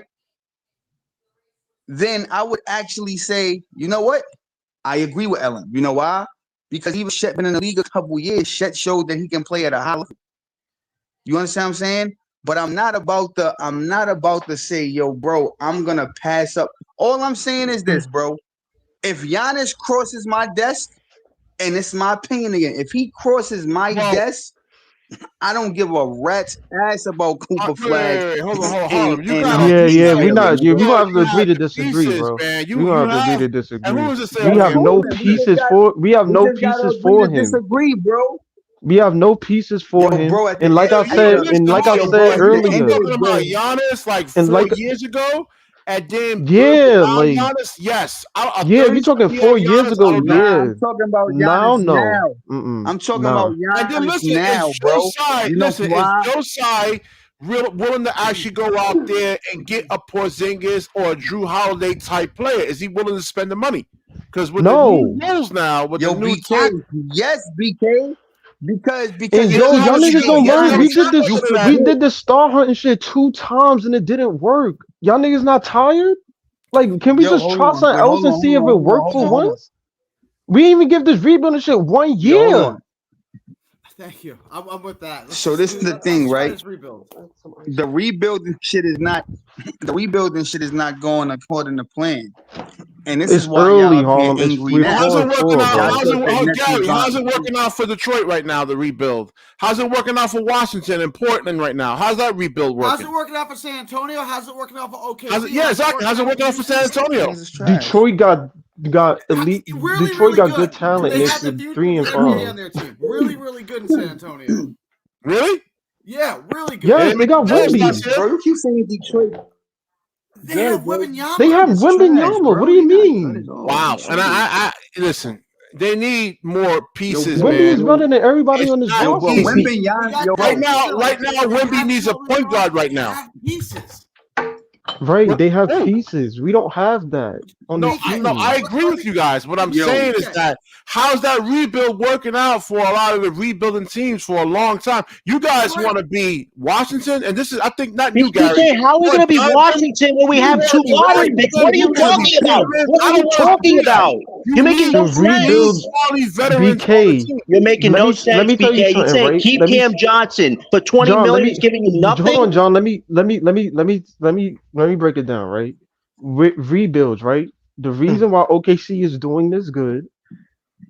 Then I would actually say, you know what? I agree with Ellen. You know why? Because even Shet been in the league a couple years. Shet showed that he can play at a high level. You understand what I'm saying? But I'm not about to say, yo, bro, I'm gonna pass up. All I'm saying is this, bro. If Giannis crosses my desk, and it's my opinion again, if he crosses my Well, desk, I don't give a rat's ass about Cooper Flag wait. Hold on, and You and gotta, Yeah, you yeah, gotta we make not. Yeah, we sure gonna have to you agree have to the disagree, pieces, bro. man. We gonna You have to agree have, to and who disagree. was it say We that's over have here? cool. no Then pieces for. We have we no just gotta pieces agree for to him. disagree, bro. We have no pieces for Yo, him. bro, at the And like I Hey, said, listen, and like I Harlem, bro, said at the I'm end earlier, of talking the about day, Giannis like and 4 like years ago, and then yeah, without like Giannis, yes, a yeah, if you're 30 talking year 4 years Giannis, ago, I'll do it. nah, yeah. I'm talking about Now, Giannis no, now. I'm talking about nah. And then Giannis listen, now, is bro. Josiah, You know why? willing to actually go out there and get a Porzingis or a Drew Holiday type player? Is he willing to spend the money? Because with the new No. rules now, with the Yo, new BK, tax, yes, BK, because And he if yo, doesn't you have y'all a niggas track. don't He doesn't learn. have a We forget, did track this. you record of that. We forget. did the star hunting shit 2 times and it didn't work. Y'all niggas not tired? Like, can we Yo, just hold try on, something wait, else and see if it worked for hold on. once? We didn't even give this rebuilding shit 1 Yo, hold year. on. Thank you. I'm with that. So this is the thing, Let's try right? this rebuild. The rebuilding shit is not going according to plan. And this is It's why y'all early, up here Harlem. angry We're Well, now. how's it 4-4, working out? Y'all bro. thought the Nets was Gary, how's gonna it working out for Detroit right now, the rebuild? How's it working out for Washington and Portland right now? How's that rebuild How's working? it working out for San Antonio? How's it working out for OKC? Exactly. How's it working out for San Antonio? niggas is trash. Detroit got elite. Really, Detroit really got good good. talent, They and have the it's future 3 of and the NBA 5. on their team. Really, really good in San Antonio. Really? Yeah, really good. They Yes, didn't they make the got playoffs last Wimby. year. Bro, you keep saying Detroit. They have They Wembanyama. have It's trash, Wimbenyama. What bro. do They you not good at mean? all. Wow. And Detroit. I listen. They need more Yo, pieces, bro, Wimby man. is better than everybody It's on this not bro, roster. easy. Wembenyama, They got yo, Right bro. now, Dylan. They Wimby have needs a Dylan point guard Brooks. right They now. have pieces. Right, What- they have who? pieces. We don't have that on No, this I, team. no, I agree with you guys. What I'm saying is that how's that rebuild working out for a lot of the rebuilding teams for a long time? You guys Right. want to be Washington, and this is, I think, not you, Gary. BK, how are we You going to be want Washington when we you have want 2 lottery Giannis, picks? What are you you want to talking be about? veterans. What I are don't you want to talking do that. about? You're making need- no To sense. rebuild quality veterans on the BK. team. You're making Let no me sense, tell you BK. You're something, saying right? keep Let me Cam Johnson for 20 John, million. He's giving you hold nothing. on, John. Let me break it down, right? Rebuilds, right? The reason why OKC is doing this good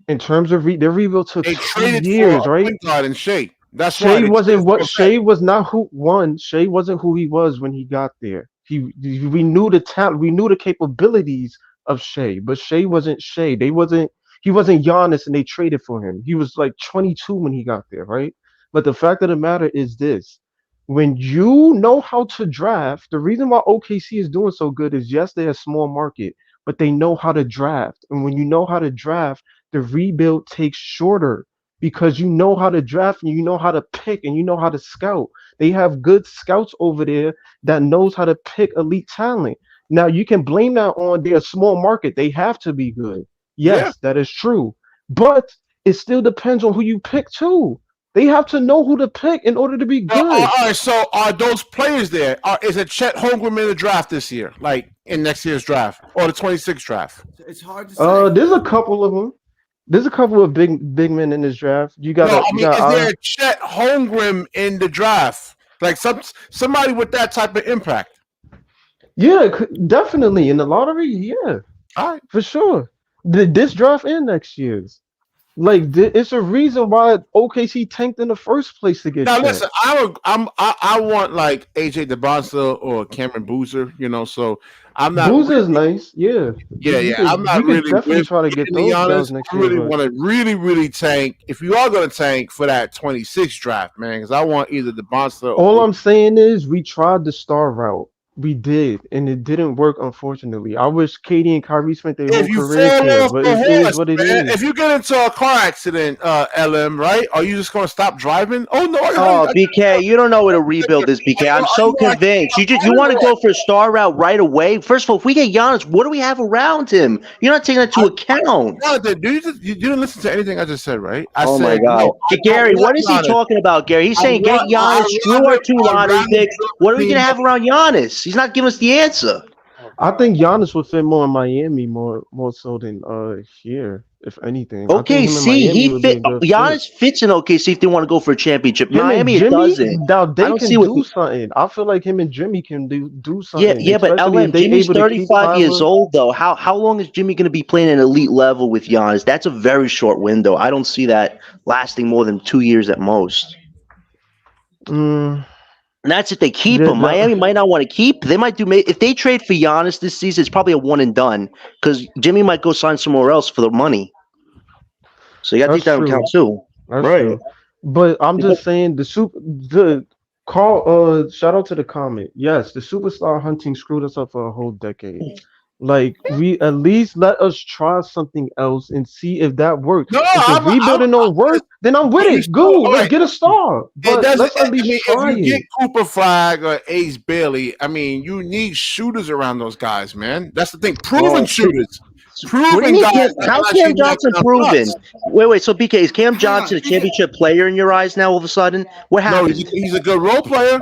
in terms of their rebuild took They 2 years, a right? point guard in Shea. That's why Shea they wasn't traded for what a vet. Shea was not who one. Shea wasn't who he was when he got there. We knew the talent, we knew the capabilities of Shea, but Shea wasn't Shea. He wasn't Giannis, and they traded for him. He was like 22 when he got there, right? But the fact of the matter is this: when you know how to draft, the reason why OKC is doing so good is yes, they're a small market, but they know how to draft, and when you know how to draft, the rebuild takes shorter because you know how to draft and you know how to pick and you know how to scout. They have good scouts over there that knows how to pick elite talent. Now you can blame that on their small market. They have to be good. Yeah. Yes, that is true. But it still depends on who you pick too. They have to know who to pick in order to be Well, good. all right. So are those players there? Is it Chet Holmgren in the draft this year, like in next year's draft or the 26th draft? It's hard to say. There's a couple of them. There's a couple of big men in this draft. You No, gotta I you mean, is got there a Chet Holmgren in the draft? Like somebody with that type of impact? yeah, definitely in the lottery. Yeah, All right. for sure. This draft and next year's. Like it's a reason why OKC tanked in the first place to get Now Chet. listen, I want like AJ DeBonsa or Cameron Boozer, so I'm not Boozer really, is nice. Yeah, I'm not we could really definitely with try to get getting those honest. guys next I year. really But want to really tank. If you are going to tank for that 26 draft, man, because I want either DeBonsa or all Boozer. I'm saying is we tried the star route. We did, and it didn't work, unfortunately. I wish Katie and Kyrie spent their whole If you careers fall there, off but the it is horse, what it man, is. if you get into a car accident, LM, right? Are you just going to stop driving? Oh no! Oh, BK, you don't know what a rebuild is, BK. I'm so convinced. You want to go for a star route right away. First of all, if we get Giannis, what do we have around him? You're not taking that into account. You didn't listen to anything I just said, right? I Oh my said, God, no, I Gary, don't what want is he Giannis. talking about, Gary? He's saying get Giannis, screw our 2 lottery picks. What are we gonna have around Giannis? He's not giving us the answer. I think Giannis would fit more in Miami, more so than here, if anything. I think him in OKC, Miami he would be a fit. good fit. Giannis fits in OKC if they want to go for a championship. Him and Miami, it Jimmy, doesn't. now I they don't can see what. do something. I feel like him and Jimmy can do Yeah, something, yeah, but especially if LM, they Jimmy's able to keep 35 years Kyler. old though. How long is Jimmy going to be playing an elite level with Giannis? That's a very short window. I don't see that lasting more than 2 years at most. Mm, And that's if they keep yeah, him. Miami might not want to keep. They might do. If they trade for Giannis this season, it's probably a one and done because Jimmy might go sign somewhere else for the money. So you got to take that's that into account true. too. That's Right. true. But I'm just saying the shout out to the comment. Yes, the superstar hunting screwed us up for a whole decade. Like we at least let us try something else and see if that works. No, If the rebuilding don't work, then I'm with Are you it. sure? Go, All let's right. get a star. It But doesn't. let's at I least mean, try if you get it. Cooper Flag or Ace Bailey, I mean, you need shooters around those guys, man. That's the thing. Proven shooters, What do you proven mean? guys. that How's can actually Cam knock Johnson down proven? shots. Wait. So BK, is Cam Hang Johnson on, a championship player in your eyes now? All of a sudden, what No, happened? he's a good role player.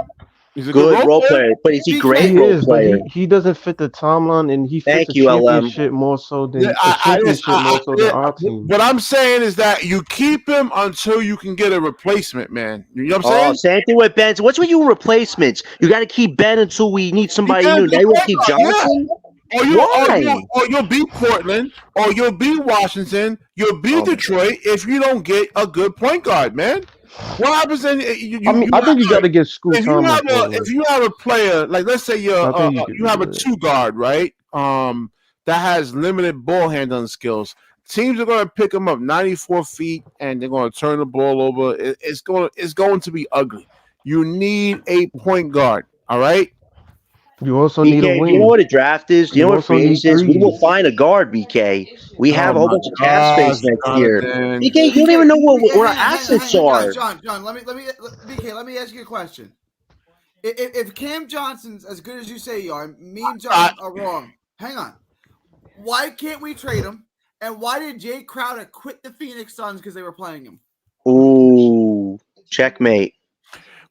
He's a good Good role role player. player, but is he BK. great He role is, but player? he doesn't fit the timeline, and he fits Thank a you, LM. championship more so Yeah, than a championship more so than our team. what I'm saying is that you keep him until you can get a replacement, man. You know what I'm Oh, saying? same thing with Ben. So what's with you replacements? You got to keep Ben until we need somebody can't new. be Now you want to point keep guard, yeah. Johnson? Or Why? you'll beat Portland, or you'll beat Washington, you'll beat Oh, Detroit if you don't get a good point guard, man. What happens then? I think you got to give Scoot If you time have up for if you have a player like, let's say I think you could you have a do it. 2 guard, right? That has limited ball handling skills. Teams are going to pick him up 94 feet and they're going to turn the ball over. It's going to be ugly. You need a point guard. All right. You also need a BK, wing. you know what a draft is? Do you You know what also free need agency is? We will threes. find a guard, BK. We have a whole my bunch of cap space gosh, next year. Jonathan. BK, you don't even know what our assets are. John, let me BK, let me ask you a question. If Cam Johnson's as good as you say you are, me and John are wrong. Hang on. Why can't we trade him? And why did Jay Crowder quit the Phoenix Suns because they were playing him? Ooh, checkmate.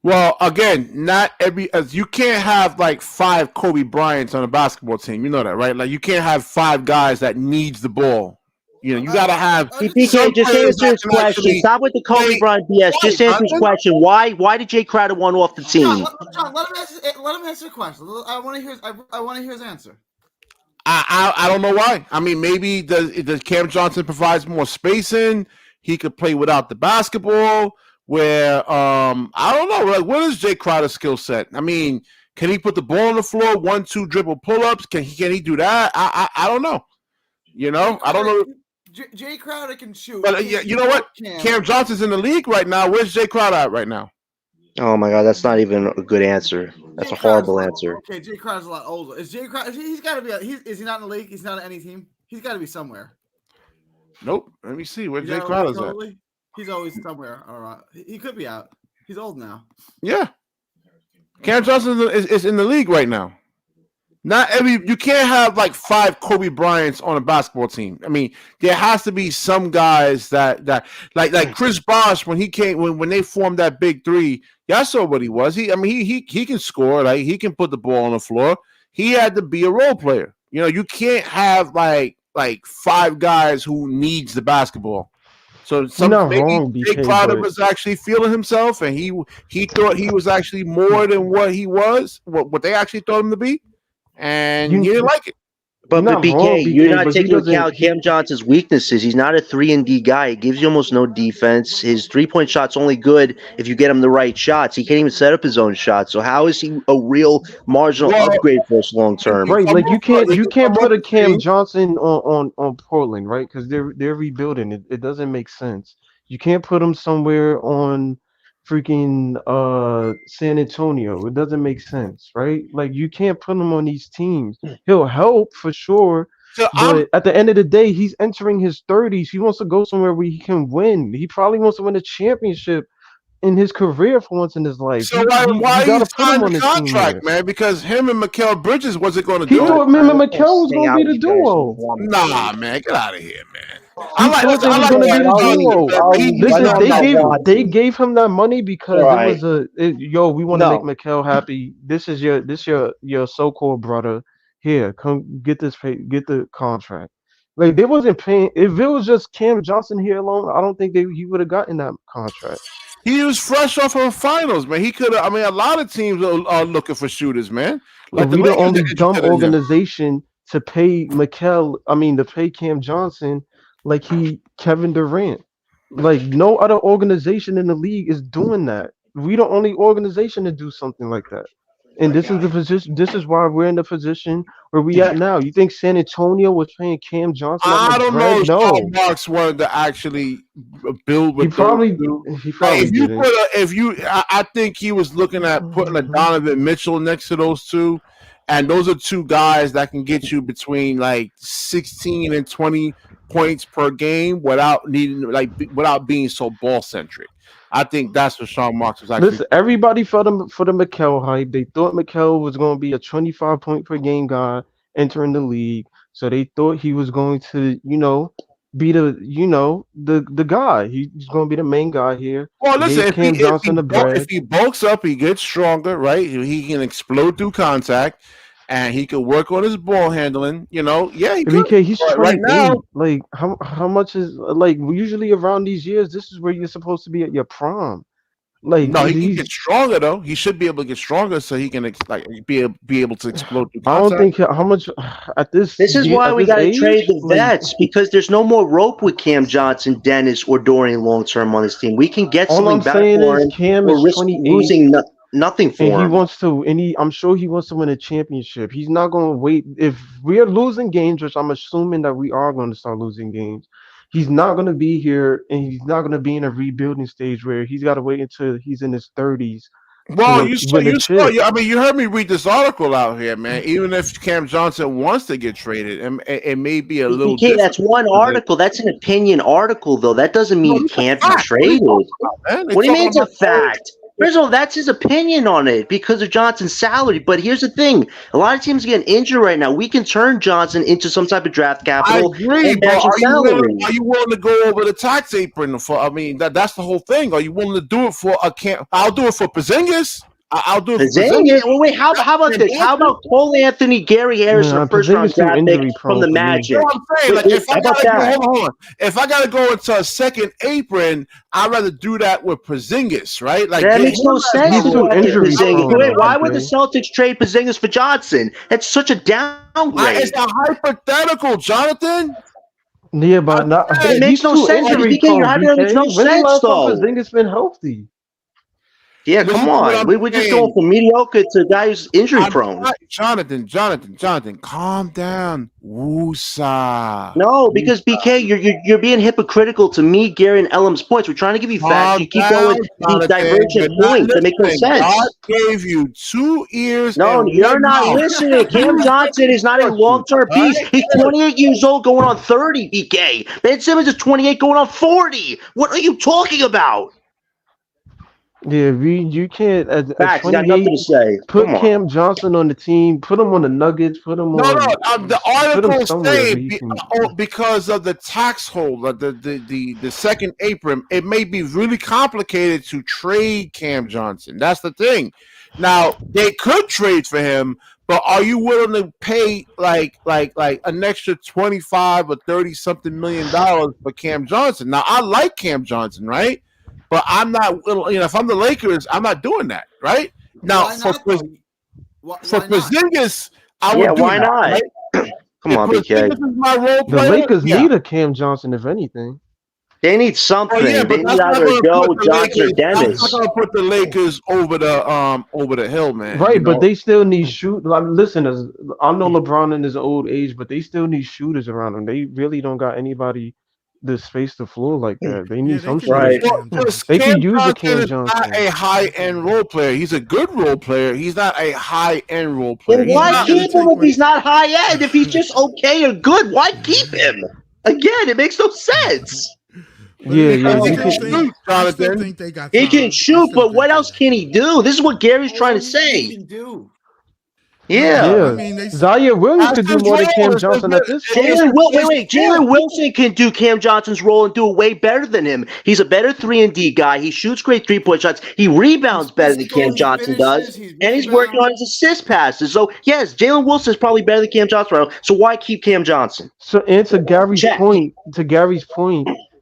Well, again, not every as you can't have like 5 Kobe Bryants on a basketball team. You know that, right? Like you can't have 5 guys that needs the ball. You know, you gotta have BK, just answer his question. Stop with the Kobe Bryant BS. Just answer his question. Why did Jay Crowder want off the team? John, let him answer the question. I want to hear his answer. I don't know why. I mean, maybe does Cam Johnson provides more spacing. He could play without the basketball. Where I don't know, like what is Jay Crowder's skill set? I mean, can he put the ball on the floor, 1-2 dribble pull-ups? Can he do that? I don't know. You know, I don't know. Jay Crowder can shoot. But you know what? Cam Johnson's in the league right now. Where's Jay Crowder at right now? Oh my God, that's not even a good answer. That's a horrible answer. Okay, Jay Crowder's a lot older. Is Jay Crowder? He's got to be. Is he not in the league? He's not on any team. He's got to be somewhere. Nope. Let me see where Jay Crowder's at. He's always somewhere. All right, he could be out. He's old now. Yeah, Cam Johnson is in the league right now. You can't have like 5 Kobe Bryants on a basketball team. I mean, there has to be some guys that like Chris Bosh when he came when they formed that big three. Y'all saw what he was. He can score. Like he can put the ball on the floor. He had to be a role player. You know, you can't have like 5 guys who needs the basketball. So maybe Jay Crowder was actually feeling himself, and he thought he was actually more than what he was, what they actually thought him to be, and he didn't like it. But BK, you're not taking into account Cam Johnson's weaknesses. He's not a 3-and-D guy. He gives you almost no defense. His 3-point shot's only good if you get him the right shots. He can't even set up his own shots. So how is he a real marginal upgrade for us long term? Right, like you can't put a Cam Johnson on Portland, right? Because they're rebuilding. It doesn't make sense. You can't put him somewhere on freaking San Antonio. It doesn't make sense, right? Like you can't put him on these teams. He'll help for sure, but at the end of the day, he's entering his 30s. He wants to go somewhere where he can win. He probably wants to win a championship in his career for once in his life. So why you signed the contract, man? Because him and Mikal Bridges wasn't going to do it. He thought him and Mikal was going to be the duo. Nah, man, get out of here, man. They gave him that money because we want to make Mikal happy. This is your so-called brother. Here, come get the contract. Like they wasn't paying. If it was just Cam Johnson here alone, I don't think he would have gotten that contract. He was fresh off of finals, man. He could have. I mean, a lot of teams are looking for shooters, man. Like we the only dumb organization to pay to pay Cam Johnson like Kevin Durant. Like no other organization in the league is doing that. We the only organization to do something like that. And this is the position. This is why we're in the position where we at now. You think San Antonio was paying Cam Johnson? I don't know if Sean Marks wanted to actually build with. He probably didn't. I think he was looking at putting a Donovan Mitchell next to those two, and those are 2 guys that can get you between like 16 and 20 points per game without without being so ball centric. I think that's what Sean Marks was actually. Listen, everybody for the Mikal hype. They thought Mikal was going to be a 25 point per game guy entering the league, so they thought he was going to, be the guy. He's going to be the main guy here. Well, listen, if he bulks up, he gets stronger, right? He can explode through contact. And he could work on his ball handling, He could. He's 28. Right now, like how much is like usually around these years? This is where you're supposed to be at your prime. Like no, he can get stronger though. He should be able to get stronger so he can be able to explode through contact. I don't think how much at this. This is why we got to trade the vets because there's no more rope with Cam Johnson, Dennis, or Dorian long term on this team. We can get something back for him. Cam is 28. Losing nothing for him. He wants to, I'm sure he wants to win a championship. He's not going to wait. If we are losing games, which I'm assuming that we are going to start losing games, he's not going to be here, and he's not going to be in a rebuilding stage where he's got to wait until he's in his 30s. Well, you heard me read this article out here, man. Even if Cam Johnson wants to get traded, it may be a little. Okay, that's one article. That's an opinion article, though. That doesn't mean he can't be traded. What do you mean it's a fact? First of all, that's his opinion on it because of Johnson's salary. But here's the thing: a lot of teams are getting injured right now. We can turn Johnson into some type of draft I capital agree, and but match his salary. are you willing to go over the tax apron for? I mean, that's the whole thing. Are you willing to do it for a camp? I'll do it for Porzingis. I'll do it for Porzingis. Well, wait, how about this? How about Cole Anthony, Gary Harris, Nah, or first round Porzingis too draft pick injury from the prone for me. Magic? You know what I'm saying? Like, if How I about gotta go, that? hold on. If I gotta go into a second apron, I'd rather do that with Porzingis, right? Like That get makes him no as sense. He's to my too go role after injury player. Porzingis. prone, Wait, why would the BK. Celtics trade Porzingis for Johnson? That's such a downgrade. It's a hypothetical, Jonathan. Yeah, but not, But it he's makes no too sense. injury BK, you're prone, having makes no BK. When's the sense, last time though. Porzingis been healthy? Yeah, Listen come to what on. I'm We're just saying. going from mediocre to a guy who's injury prone. Jonathan, calm down. Woosa. No, because BK, you're being hypocritical to me, Gary, and Elam's points. We're trying to give you facts. Calm You keep down, going these Jonathan. divergent You're not points that make no listening. sense. God gave you 2 ears No, and you're 1 not mouth. listening. Cam Johnson is not a long-term All piece. right? He's 28 years old going on 30, BK. Ben Simmons is 28 going on 40. What are you talking about? Yeah, you can't at Facts. You got 28 nothing to say. put Come on. Cam Johnson on the team, put him on the Nuggets, put him No, on, the put him article somewhere where saying he can. because of the tax hold, the second apron, it may be really complicated to trade Cam Johnson. That's the thing. Now they could trade for him, but are you willing to pay like an extra 25 or 30 something $million for Cam Johnson? Now I like Cam Johnson, right? But I'm not. If I'm the Lakers, I'm not doing that, right? Now Why not, though? Why not? Porzingis, I Yeah, would do why that, not? right? Come If on, BK. Porzingis is my role The player, Lakers yeah. need a Cam Johnson, if anything. They need something. Oh yeah, They but need that's not either going to Joe, put the Johnson, or Lakers. That's not Dennis. going to put the Lakers over the hill, man. Right, You but know? they still need shoot. Like, listen, I know LeBron in his old age, but they still need shooters around them. They really don't got anybody to space the floor like that. They need Yeah, they some can use shooters. Right. Cam Johnson. They Cam could use a Johnson Cam is not Johnson. a high end role player. He's a good role player. He's not a high end role player. Then He's why not. gotta keep him take if he's what- not high end? If he's just okay or good, why keep him? Again, it makes no sense. But Yeah, I yeah, He you still can could. shoot, I still Jonathan. think they got He time. can shoot, but what else can he do? This is what Gary's trying to He say. can do. Yeah. Yeah, I mean, they Zaire Williams That's could do his more than role. Cam Johnson at this point. Jalen Wilson can do Cam Johnson's role and do it way better than him. He's a better 3-and-D guy. He shoots great 3-point shots. He rebounds better than Cam Johnson does. And he's working on his assist passes. So, yes, Jalen Wilson is probably better than Cam Johnson right now. So why keep Cam Johnson? So, and to Gary's Check. point,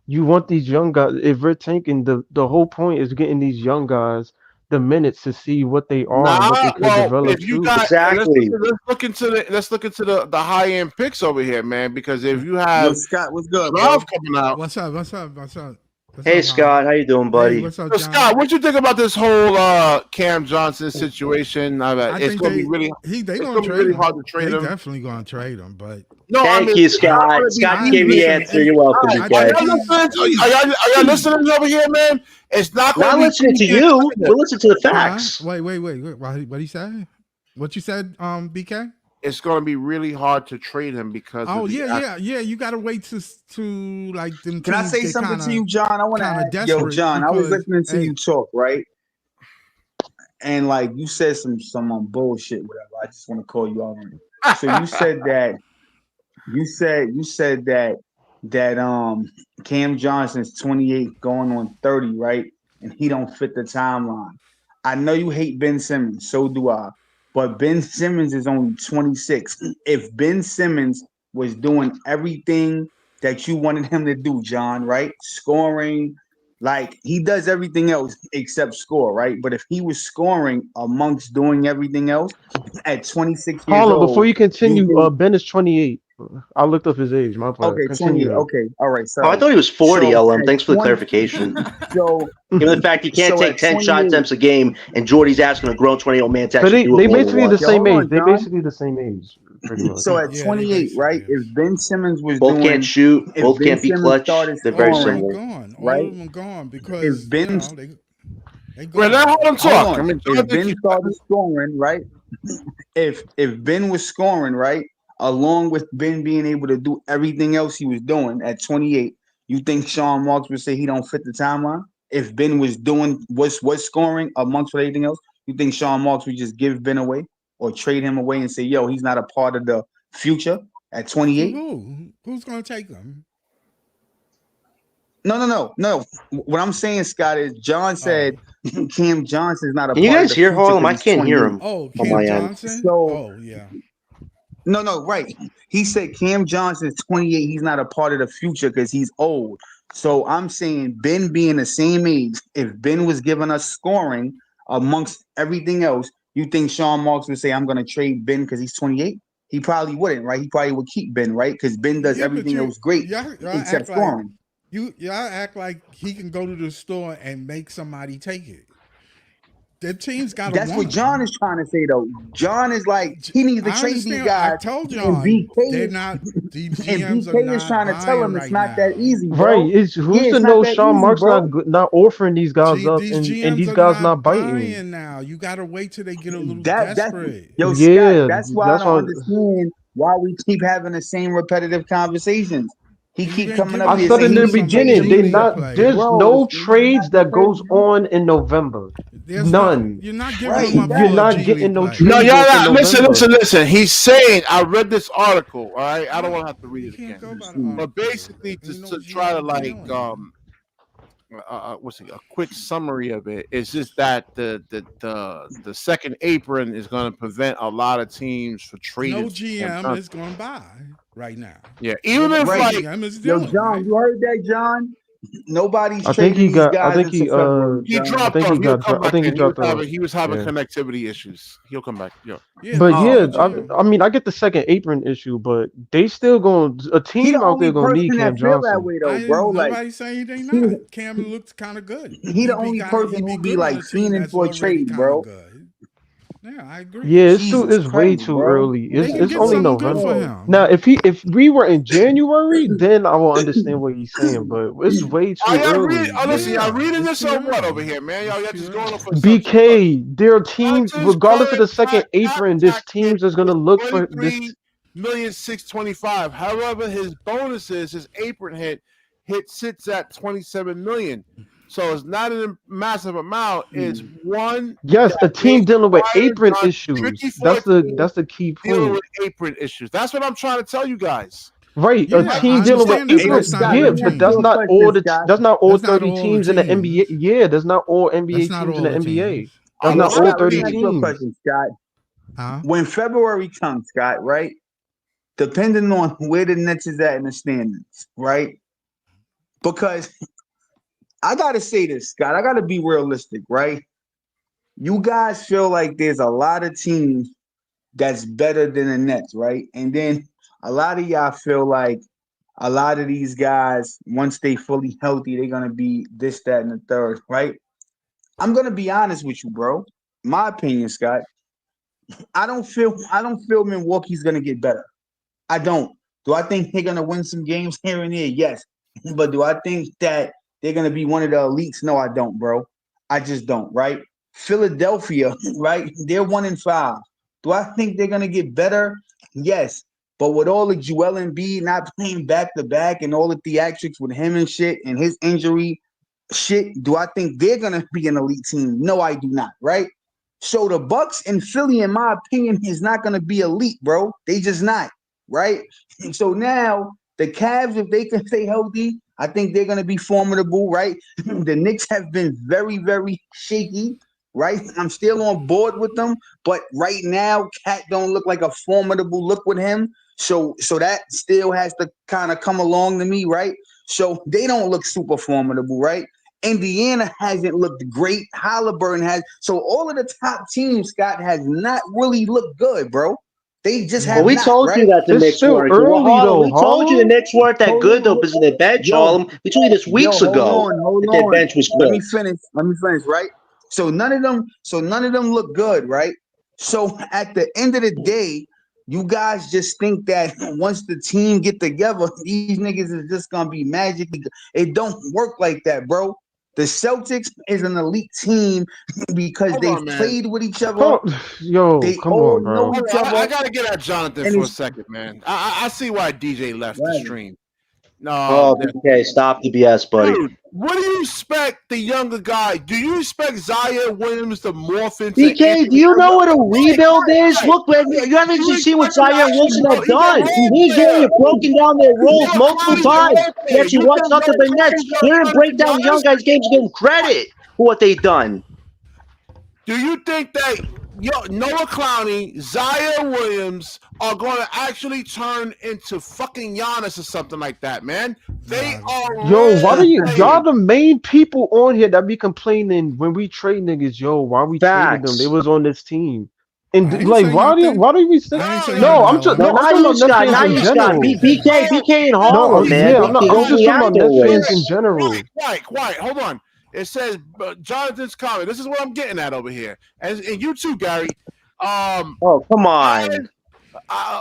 you want these young guys. If we're tanking, the whole point is getting these young guys the minutes to see what they are and what they could develop if you too. got Exactly. let's look into the high end picks over here, man. Because if you have Scott, what's good, bro? Ralph coming out, What's up? Hey, Scott. How you doing, buddy? Hey, what's up, so John? Scott, what you think about this whole Cam Johnson situation? I It's think going to be really, they it's gonna gonna be trade really him. hard to trade They him. definitely gonna trade him, but No, Thank you, Scott. Scott gave you the answer. You're welcome, I Are BK. y'all listening over here, man? It's not going Not to be listening to easy you. trade him. We're listening to the facts. Wait. What he said? What you said, BK? It's going to be really hard to trade him because. Oh of the yeah. You gotta wait to like them. Can I teams say get something kinda- to you, John? I want to kinda ask, yo, desperate John. I was because, listening to hey. you talk, right? And like you said some bullshit, whatever. I just want to call you out on it. So you said that that Cam Johnson's 28 going on 30, right? And he don't fit the timeline. I know you hate Ben Simmons, so do I. But Ben Simmons is only 26. If Ben Simmons was doing everything that you wanted him to do, John, right? Scoring, like he does everything else except score, right? But if he was scoring amongst doing everything else at 26 years Hold on, old, before you continue, think- Ben is 28. I looked up his age. My bad. okay, Continue 28. though. Okay, all right. Oh, I thought he was 40, So, LM. Thanks for the 20 clarification. So Given the fact you can't So take at 10 shot 28 attempts a game, and Jordy's asking a grown 20-year-old man to But actually they do it more basically than the once. same Hold on, age. They John. basically the same age, pretty much. So at Yeah, 28, they right? basically If Ben Simmons was Both doing, can't shoot. if Both Ben can't be Simmons clutch. started They're very scoring, All similar. gone. All right? of them gone because If Ben- they Well, gone. let him hold talk. I on. mean, If Ben started scoring, right? If Ben was scoring, right, along with Ben being able to do everything else he was doing at 28, you think Sean Marks would say he don't fit the timeline? if Ben was scoring amongst everything else, you think Sean Marks would just give Ben away or trade him away and say, yo, he's not a part of the future at 28? Who's going to take him? No. What I'm saying, Scott, is John said Cam Johnson is not a Can you part of guys the hear future Harlem? I 'cause he's can't hear 28. him. Oh, on Cam my end. Johnson? So yeah. No, right. He said Cam Johnson is 28. He's not a part of the future because he's old. So I'm saying Ben being the same age, if Ben was giving us scoring amongst everything else, you think Sean Marks would say, I'm going to trade Ben because he's 28? He probably wouldn't, right? He probably would keep Ben, right? Because Ben does everything else great y'all except act like scoring. y'all act like he can go to the store and make somebody take it. The team's got to That's what John is trying to say, though. John is like, he needs to trade these guys. I told and John, BK, these and GMs are BK not is trying to tell him right it's not now. that easy, bro. Right? Who's to not know that Sean easy, Marks bro. not offering these guys up, These and GMs these are guys not biting. buying now. You got to wait till they get a little That's desperate. yo, Yeah, Scott. That's why I that's don't why. understand why we keep having the same repetitive conversations. He You keep ain't coming giving up I here said saying in he the should trade beginning, they him. not. There's Bro, no it's trades not that goes on in November. None. You're not giving Right, them up You're for a not G getting League no player. trade. No, y'all Trade not. in Listen. November. He's saying, I read this article. All right, I don't want to have to read it You can't again. go by the article. But basically, You know to what try to GM's doing. a quick summary of it is just that the second apron is going to prevent a lot of teams for trading. No GM is going to buy right now. Yeah, even if right. GM is Yo, doing, John, right? you heard that, John? Nobody's I think trading he these got. I guys think until February. he John. dropped think off, he he'll got. come I back think he in. dropped off. He was having Yeah. connectivity issues. He'll come back. Yo. Yeah, But no, yeah, GM. I mean, I get the second apron issue, but they still going. A He the team out there only gonna need person that Cam feel that Johnson. way, though, bro. Like Nobody saying they he, not. Cam looks kind of good. he the only person He'd be who be good on like a team fiending that's for a already trade, kind of bro. good. Yeah, I agree. Yeah, it's Jesus way Christ, too bro. early. They can It's get only something good for November. him. Now, if we were in January, then I will understand what he's saying. But it's way Oh, too y'all early. read? Oh, listen, y'all reading It's this too or what early. over here, man? Y'all It's just too going early. on for assumptions. BK, there are teams, Hunters regardless of the current second apron, there's cap teams hit that's gonna is look for this. 23,625,000. However, his bonuses, his apron hit sits at 27 million. So it's not a massive amount. It's one. Yes, a team dealing with apron tricky issues. for a team That's the key dealing point. with apron issues. That's what I'm trying to tell you guys. Right, a Yeah, team I dealing with understand that, Hey, but yo, apron. it's not Scott, Yeah, let every me ask but you that's a team. not question, all the. Scott. That's not all That's not 30 all the teams in the NBA. teams. Yeah, that's not all NBA That's not teams in all the the NBA. teams. That's A not lot all of Scott, let me 30 ask you a teams. question, Scott. Huh? When February comes, Scott, right? Depending on where the Nets is at in the standings, right? Because I gotta say this, Scott. I gotta be realistic, right? You guys feel like there's a lot of teams that's better than the Nets, right? And then a lot of y'all feel like a lot of these guys, once they fully healthy, they're gonna be this, that, and the third, right? I'm gonna be honest with you, bro. My opinion, Scott. I don't feel Milwaukee's gonna get better. I don't. Do I think they're gonna win some games here and there? Yes. But do I think that they're gonna be one of the elites? No, I don't, bro. I just don't, right? Philadelphia, right? They're 1-5. Do I think they're gonna get better? Yes. But with all the Joel Embiid not playing back to back and all the theatrics with him and shit and his injury shit, do I think they're gonna be an elite team? No, I do not, right? So the Bucks and Philly, in my opinion, is not gonna be elite, bro. They just not, right? So now the Cavs, if they can stay healthy, I think they're gonna be formidable, right? The Knicks have been very, very shaky, right? I'm still on board with them, but right now, Cat don't look like a formidable look with him. So that still has to kind of come along to me, right? So they don't look super formidable, right? Indiana hasn't looked great. Halliburton has. So all of the top teams, Scott, has not really looked good, bro. They just have Well, we not, told right? you that the It's Knicks still weren't good. Well, early Harlem, though, we told you the Harlem. Knicks weren't that Hold good, though, on, because of their bench, yo, Harlem. We told you this weeks hold ago on. that their bench was Let me cooked. finish. Right? So none of them look good, right? So at the end of the day, you guys just think that once the team get together, these niggas is just gonna be magically good. It don't work like that, bro. The Celtics is an elite team because Hold they've on, man. played with each other. Yo, They come all on, know bro. each I other. gotta get at Jonathan And for a it's second, man. I see why DJ left the right. stream. Oh, BK, stop the BS, buddy. Dude, what do you expect the younger guy? Do you expect Zaire Williams to morph into BK, do you know what a rebuild is? Look, man, you haven't seen what Zaire Wilson has done. He's really broken down their roles multiple times. He actually watched nothing but nets. He didn't break down the young guys' games to give them credit for what they've done. Do you think that Noah Clowney, Zaire Williams are going to actually turn into fucking Giannis or something like that, man? They are. Yo, why do y'all the main people on here that be complaining when we trade niggas? Yo, why we traded them? They was on this team. And like, why do we say? No, I'm just not you, Scott. Not you, Scott. BK and Harlem, man. Yeah, I'm just talking about Nets fans in general. Quiet. Hold on. It says Jonathan's comment. This is what I'm getting at over here, and you too, Gary. Oh, come on.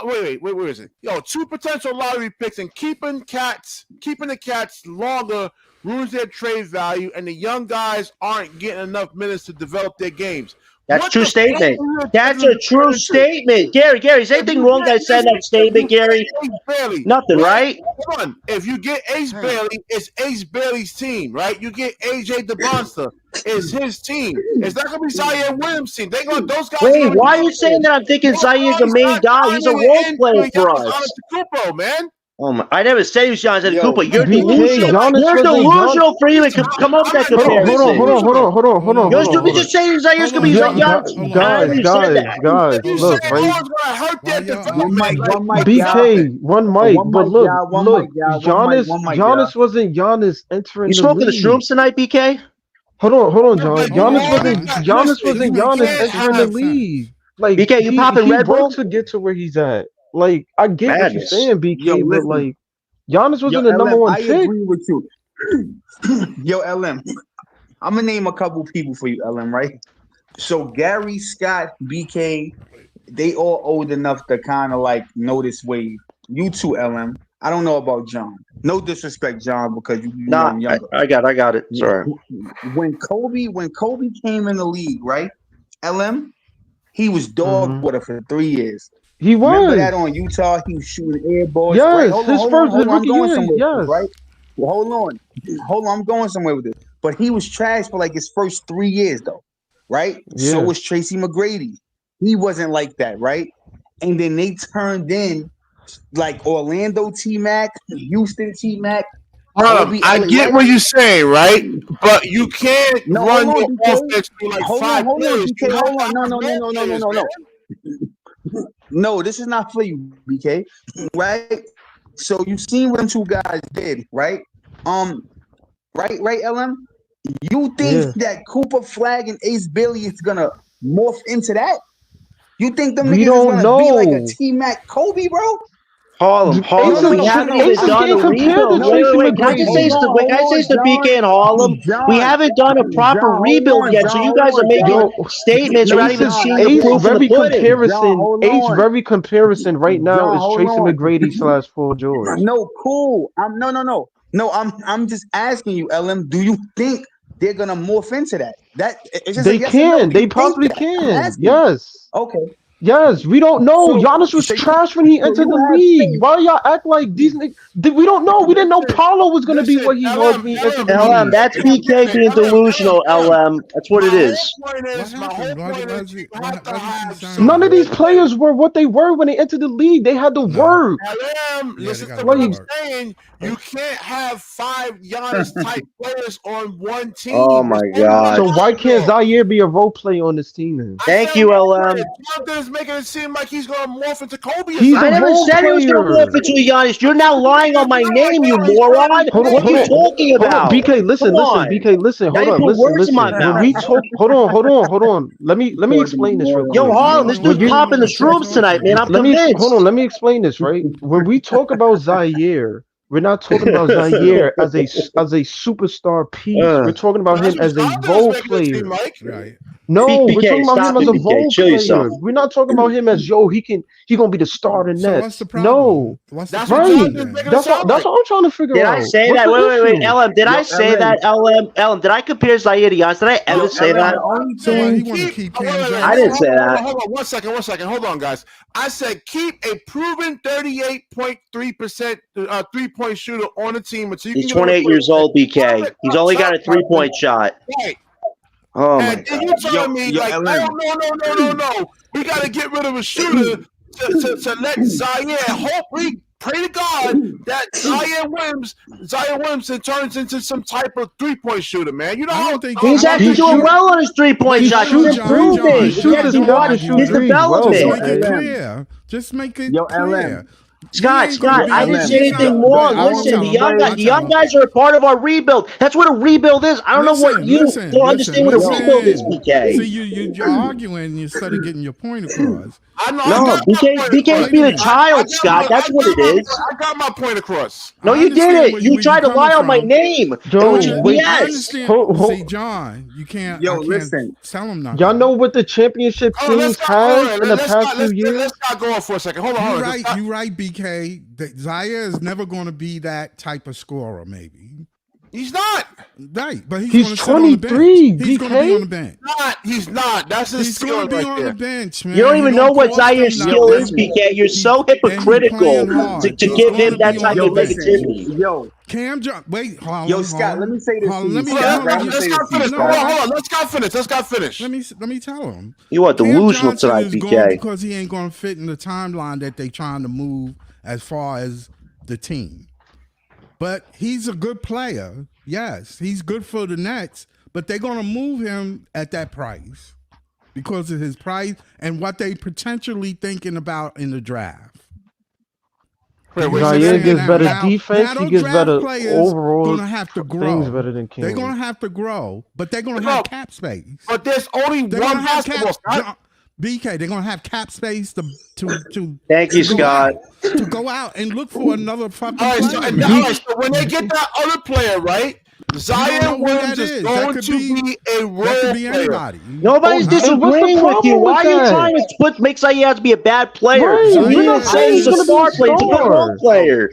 Wait, where is it? Yo, 2 potential lottery picks and keeping the Cats longer ruins their trade value, and the young guys aren't getting enough minutes to develop their games. That's a true statement. That's a true statement. Gary, is anything wrong that I said that statement, Gary? Nothing, right? Hold on. If you get Ace Bailey, it's Ace Bailey's team, right? You get AJ DeBonster, it's his team. It's not going to be Zaire Williams' team. Those guys. Wait, why are you saying that? I'm thinking Zaire's the main guy. He's a role player for us. Man. Oh my! I never said he was Giannis Antetokounmpo. You're delusional. You're delusional for even come up with that comparison. Hold on. You're just saying Zaire's gonna be Giannis. Guys, look, right? BK, one mic, but look, Giannis wasn't Giannis entering you the smoking league. the shrooms tonight, BK? Hold on, John. Giannis wasn't Giannis entering the league. Like, BK, you popping Red Bull to get to where he's at. Like, I get what you're saying, BK, Yo, but like, Giannis wasn't the number one pick. I agree with you. Yo, LM, I'm gonna name a couple people for you, LM, right? So Gary, Scott, BK, they all old enough to kind of like know this wave. You too, LM. I don't know about John. No disrespect, John, because you're younger. I got it. Sorry. When Kobe came in the league, right? LM, he was dog water for 3 years. He was. Remember that on Utah? He was shooting air balls. Yes, right? his first rookie year. Yes. Right? Well, hold on. I'm going somewhere with this. But he was trash for like his first 3 years, though. Right? Yeah. So was Tracy McGrady. He wasn't like that, right? And then they turned in like Orlando T-Mac, Houston T-Mac. I get what you're saying, right? But you can't run your offense through like 5 years. Hold on. No. No, this is not for you, BK. Right? So you've seen what them two guys did, right? Right, LM? You think that Cooper Flag and Ace Bailey is gonna morph into that? You think them niggas is gonna be like a T-Mac Kobe, bro? Harlem. We haven't even done a rebuild. Wait. Can I just say to BK and Harlem? We haven't done a proper rebuild yet, so you guys are making statements. We're not even seeing the proof in the pudding. Ace very comparison right now is Tracy McGrady / Paul George. No, cool. No, I'm just asking you, LM. Do you think they're gonna morph into that? They can. They possibly can. Yes. Okay. Yes, we don't know. Giannis was trash when he entered the league. Why y'all act like these niggas? We don't know. We didn't know Paolo was going to be what he was when he entered the league. LM, that's BK being delusional, LM. That's what it is. None of these players were what they were when they entered the league. They had to work. LM, listen to what I'm saying. You can't have 5 Giannis-type players on one team. Oh, my God. So why can't Zaire be a role player on this team then? Thank you, LM. Jonathan's making it seem like he's going to morph into Kobe. I never said he was going to morph into a Giannis. You're now lying on my name, you moron. What are you talking about? BK, listen. BK, listen. Hold on. Listen. When we talk, hold on. Let me explain this real quick. Yo, Harlem, this dude's popping the shrooms tonight, man. I'm convinced. Hold on. Let me explain this, right? When we talk about Zaire, we're not talking about Zaire as a superstar piece. We're talking about him as a role player. Right. No, BK, we're talking about him as a role player. Yourself. We're not talking about him as he gonna be the starter So net. what's the problem? No, That's right. That's what I'm trying to figure out. Did I say that? Wait, LM. Did I say that? LM. Did I compare Zaire to Giannis? Did I ever say that? So he want to keep Cam Johnson. I didn't say that. Hold on, 1 second. Hold on, guys. I said keep a proven 38.3% 3-point 3-point shooter on the team until you He's can get a 28 years old, BK. He's only got a 3-point shot. Right. Oh, my And then God. you telling me like, no. We got to get rid of a shooter to let Zaire hope. We pray to God that Zion Williamson turns into some type of 3-point shooter, man. You know how He's actually doing well on his 3-point shot. He's improving. Yes, you watch his development. Just make it Yo, clear. Scott, I didn't say anything wrong. Listen, the young guys are a part of our rebuild. That's what a rebuild is. I don't know what you don't understand what a rebuild is, BK. See, you're arguing instead of getting your point across. No, BK's being a child, Scott. That's what it is. I got my point across. No, you didn't. You tried to lie on my name. Yes. See, John, you can't. Yo, listen. Tell him not. Y'all know what the championship teams have in the past few years? Let's not go on for a second. Hold on. You're right, BK. Zaire is never going to be that type of scorer, maybe. He's not. Right, but he's 23, He's going to be on the bench. He's not. That's his skill going to be right on there. the bench, man. You don't even know what Zaire's skill is, BK. You're so hypocritical to give him that type of negativity. Yo, Cam Johnson. Wait, hold on. Yo, Scott, let me say this. Let's not finish. Let me tell him. You are delusional tonight, BK. Because he ain't going to fit in the timeline that they trying to move as far as the team. But he's a good player. Yes, he's good for the Nets. But they're going to move him at that price because of his price and what they potentially thinking about in the draft. Zaire gives better defense. He gives better overall. Going to have to grow. Things better than King. They're going to have to grow, but they're going to have cap space. But there's only one basketball. BK, they're gonna have cap space to Thank you, Scott. To go out and look for another fucking player. All right, so when they get that other player, right? Zion Williams is going to be a role player. Nobody's disagreeing with you. Why are you trying to make Zaire out to be a bad player? Right. You're not saying he's a star player. He's a good role player.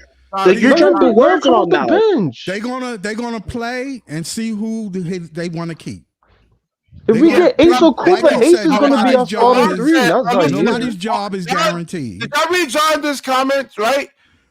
You're trying to put words on our mouth. They're gonna play and see who they want to keep. If we get Ace or Cooper, Ace is going to be our starting 3. Nobody's job is guaranteed. Did I read Jonathan's comments, right?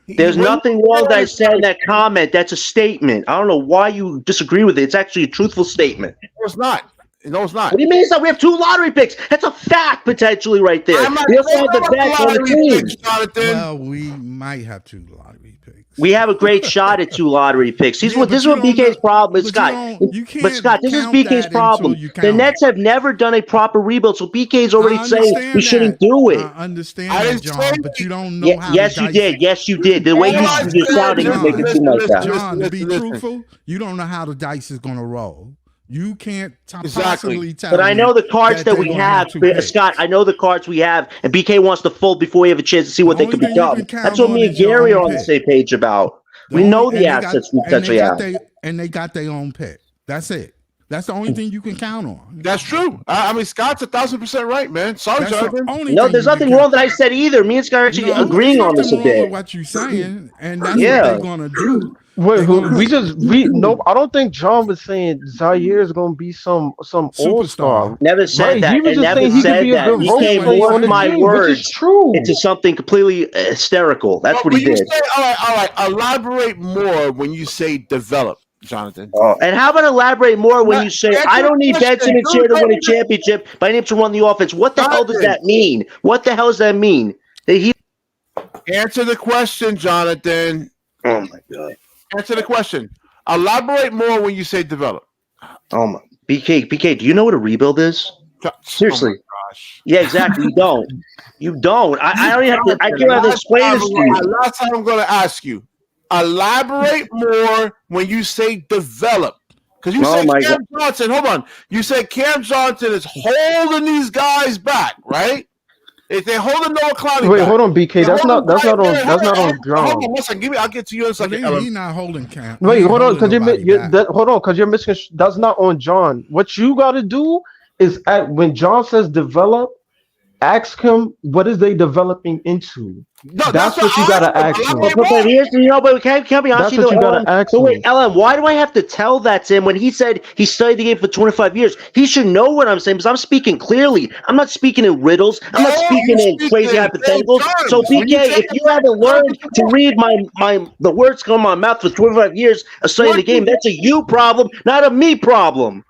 There's nothing wrong that I said in that comment. That's a statement. I don't know why you disagree with it. It's actually a truthful statement. No, it's not. No, it's not. What do you mean it's not? We have 2 lottery picks. That's a fact, potentially, right there. We also have the best on the team. Well, we might have 2 lottery picks. We have a great shot at 2 lottery picks. This is what BK's problem is, Scott. But Scott, this is BK's problem. The Nets have never done a proper rebuild, so BK's already saying we shouldn't do it. I understand that, John, but you don't know how. Yes, you did. Yes, you did. The way you're sounding is making it seem like that. John, to be truthful, you don't know how the dice is going to roll. You can't possibly tell. But I know the cards that we have, Scott. I know the cards we have, and BK wants to fold before we have a chance to see what they could become. That's what me and Gary are on the same page about. We know the assets we potentially have. And they got their own pick. That's it. That's the only thing you can count on. That's true. I mean, Scott's 1,000% right, man. Sorry, Jonathan. No, there's nothing wrong that I said either. Me and Scott are actually agreeing on this a bit. What you're saying, and that's what they're gonna do. Wait, I don't think John was saying Zaire is gonna be some all-star. Never said that. He was just saying he could be a good He came on with my words into something completely hysterical. That's what he did. All right. Elaborate more when you say develop, Jonathan. And how about elaborate more when you say, I don't need Ben Simmons here to win a championship, but I need him to run the offense. What the hell does that mean? What the hell does that mean? Answer the question, Jonathan. Oh, my God. Answer the question. Elaborate more when you say develop. Oh, my. BK, do you know what a rebuild is? Seriously. Oh my gosh. Yeah, exactly. You don't. You don't. I don't even have to. I can't have to explain this to you. Last time I'm going to ask you. Elaborate more when you say develop. Because you said Cam Johnson. Hold on. You said Cam Johnson is holding these guys back, right? If they're holding Noah Clowney Wait, back, hold on, BK. That's not on John. Hold on, listen. I'll get to you in a second. He's not holding Cam. Wait, hold on, because you're missing. That's not on John. What you got to do is when John says develop, Ask him what is they developing into. No, That's what you gotta ask him. But here's, but can be honest That's what you gotta ask So wait, him. Ellen, why do I have to tell that to him when he said he studied the game for 25 years? He should know what I'm saying because I'm speaking clearly. I'm not speaking in riddles. I'm not speaking in crazy hypotheticals. So BK, if you haven't learned to read the words come out of my mouth for 25 years of studying the game, that's a you problem, not a me problem.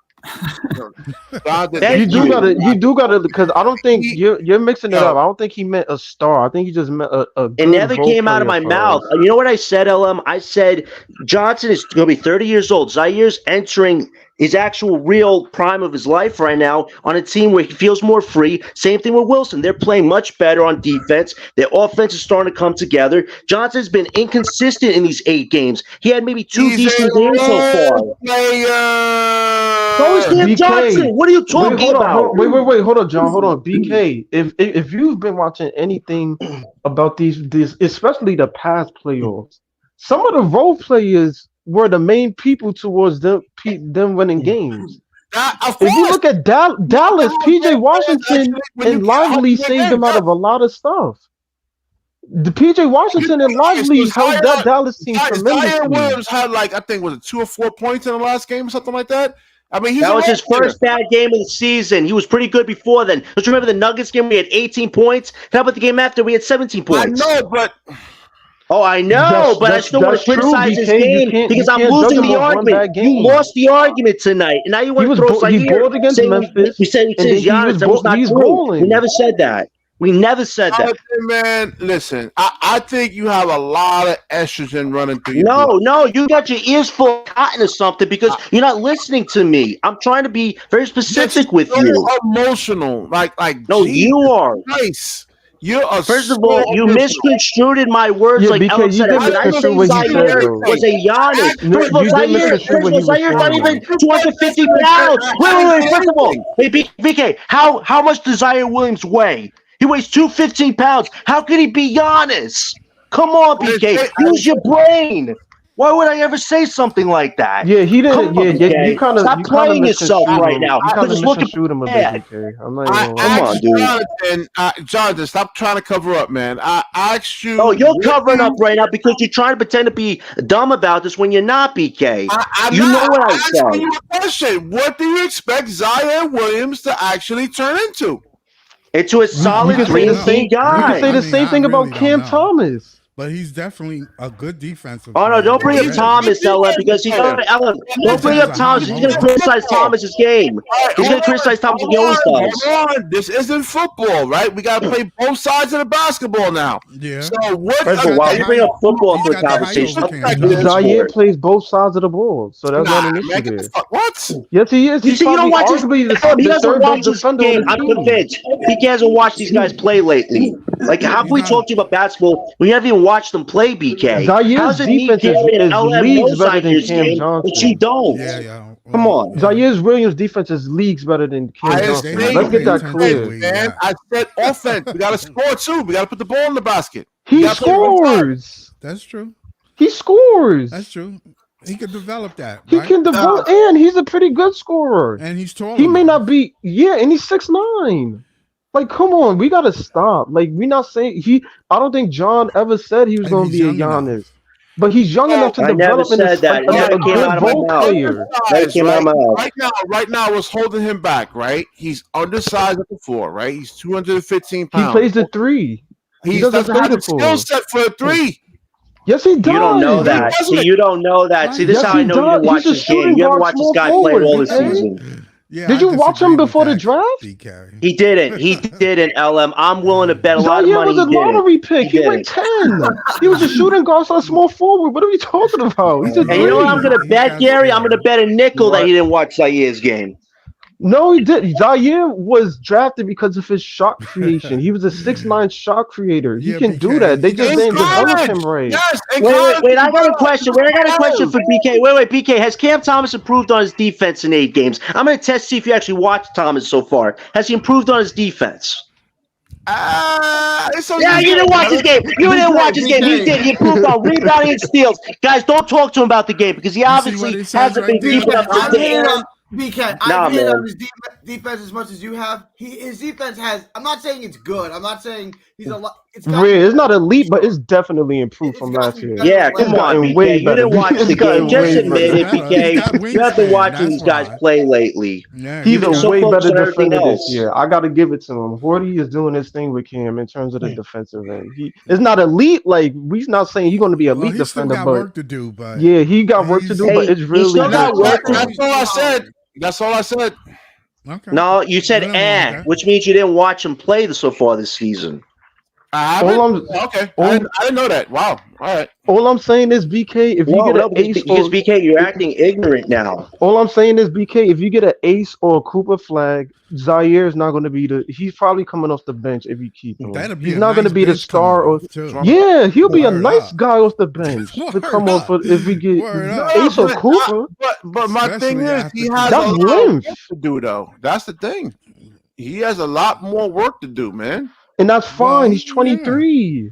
You do gotta, because I don't think you're mixing it up. I don't think he meant a star. I think he just meant a good It never came out of my mouth. You know what I said, LM? I said Johnson is going to be 30 years old. Zaire's entering his actual real prime of his life right now on a team where he feels more free. Same thing with Wilson. They're playing much better on defense. Their offense is starting to come together. Johnson's been inconsistent in these 8 games. He had maybe 2 decent games so far. So is Cam Johnson. What are you talking about? Wait, hold on, John. Hold on. BK, if you've been watching anything about these, especially the past playoffs, some of the role players were the main people towards them winning games. If you look at Dallas, PJ Washington and Lively saved them out of a lot of stuff. The PJ Washington and Lively helped that Dallas team tremendously. Zaire Williams had I think, was it 2 or 4 points in the last game or something like that? I mean, that was his first bad game of the season. He was pretty good before then. Don't you remember the Nuggets game? We had 18 points. How about the game after? We had 17 points. I know, but... Oh, I know, but I still want to criticize his game because I'm losing the argument. You lost the argument tonight, and now you want to throw Zaire. He balled against Memphis. We said Giannis. That was not true. We never said that. We never said that. Man, listen, I think you have a lot of estrogen running through you. No, you got your ears full of cotton or something because you're not listening to me. I'm trying to be very specific with you. Emotional, like. No, you are. Nice. You're First of all, you misconstrued my words like Ellen said. I think Zaire was a Giannis. First of all, Zaire's not even 250 pounds. Wait. First of all, hey, BK, how much does Zaire Williams weigh? He weighs 215 pounds. How could he be Giannis? Come on, BK. Use your brain. Why would I ever say something like that? Yeah, he didn't. You kind of stop playing yourself right now. You kind of misconstrued him a bit, BK. I'm not even. Come on, dude. Jonathan, stop trying to cover up, man. I asked you. Oh, you're covering up right now because you're trying to pretend to be dumb about this when you're not, BK. You know what I said. You a question. What do you expect Zaire Williams to actually turn into? Into a solid 3-and-D guy. You can say the same thing about Cam Thomas. But he's definitely a good defensive. Oh no! Don't bring up Thomas, Ellen, because he's going to Ellen. Don't bring up Thomas. He's going to criticize Thomas's game. He's going to criticize Thomas as he always does. Hold on. This isn't football, right? We got to play both sides of the basketball now. Yeah. So what? First of all, why you bring up football into the conversation? Zaire plays both sides of the ball, so that's not an issue there. What? Yes, he is. You see, you don't watch his game. He doesn't watch his game. I'm convinced. He hasn't watched these guys play lately. Like, how can we talk to you about basketball when you haven't even watched them play, BK? Zaire's defense is leagues better than Cam Johnson. But you don't. Yeah. Come on. Zaire Williams' defense is leagues better than Cam Johnson. Let's get that clear. Man, I said offense. We got to score too. We got to put the ball in the basket. He scores. That's true. He scores. That's true. He could develop that. He can develop, and he's a pretty good scorer. And he's tall. He may not be, and he's 6'9". Like, come on, we gotta stop. Like, we're not saying I don't think John ever said he was going to be a Giannis, but he's young enough to develop into a good role player. Right now, what's holding him back? Right, he's undersized at the 4. Right, he's 215 pounds. He plays the 3. He doesn't have the skill set for a 3. Yes, he does. You don't know that. See, you don't know that. See, this is how I know you didn't watch this game. You haven't watched this guy play all this season. Yeah, did you watch him before the draft? BK. He didn't, LM. I'm willing to bet a lot of money. Zaire was a lottery pick. He went 10. He was a shooting guard, so a small forward. What are we talking about? And you know what I'm going to bet, Gary? I'm going to bet a nickel that he didn't watch Zaire's game. No, he did. Zaire was drafted because of his shot creation. He was a 6'9" shot creator. He can do that. They just didn't develop him right. Yes, wait. I got a question. For BK. Wait, BK. Has Cam Thomas improved on his defense in 8 games? I'm going to test see if you actually watched Thomas so far. Has he improved on his defense? You didn't watch his game. You didn't watch his game. He did. He improved on rebounding and steals. Guys, don't talk to him about the game because he obviously hasn't been keeping up to date. BK, I've hit on his defense as much as you have. His defense has. I'm not saying it's good. I'm not saying he's a lot. It's not elite, but it's definitely improved from last year. Yeah, It's come on, gotten BK. way You better. didn't watch It's the gotten game. Just way admit it, better. BK. You have been watching these guys play lately. Yeah, He's a so way focused better on everything defender this else. year. I got to give it to him. Horty is doing his thing with Cam in terms of the defensive end. It's not elite. Like, we're not saying he's going to be an elite he still defender, got but work to do. But yeah, he got work to do. Hey, but it's he really still got good. work to do. That's all I said. That's all I said. okay. No, you said Nothing wrong with that. which means you didn't watch him play so far this season. I haven't? All I'm- Okay. all- I didn't know that. Wow. All right. All I'm saying is, BK, if you get an ace because BK, you're acting ignorant now. all I'm saying is, BK, if you get an ace or a Cooper flag, Zaire is not going to be he's probably coming off the bench if you keep him. That'd be He's a not going to nice be the bench star or coming off, too. yeah, he'll be a Word nice up. guy off the bench to Word come off up. if we get Word up. ace or Cooper. But my thing Especially is, after he has a That's lot of lymph. work to do, though. That's the thing. He has a lot more work to do, man. And that's fine. Well, He's 23.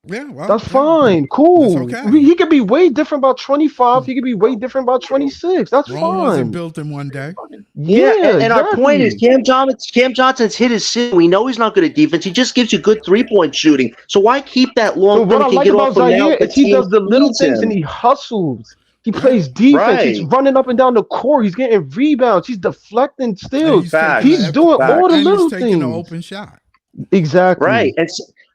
Yeah, well, That's yeah. fine. Cool. That's okay. He could be way different about 25. He could be way different about 26. That's Rome wasn't fine. built in one day. Yeah, and our point is exactly. Cam Johnson's hit his ceiling. We know he's not good at defense. He just gives you good 3-point shooting. So why keep that long? But what I when he like can get about off from now Zaire if the is he team does the little needs things him? and he hustles. He plays defense. He's Right. running up and down the court. He's getting rebounds. He's deflecting steals. Facts. He's doing all the and little he's taking the things. open shot. Exactly. Right.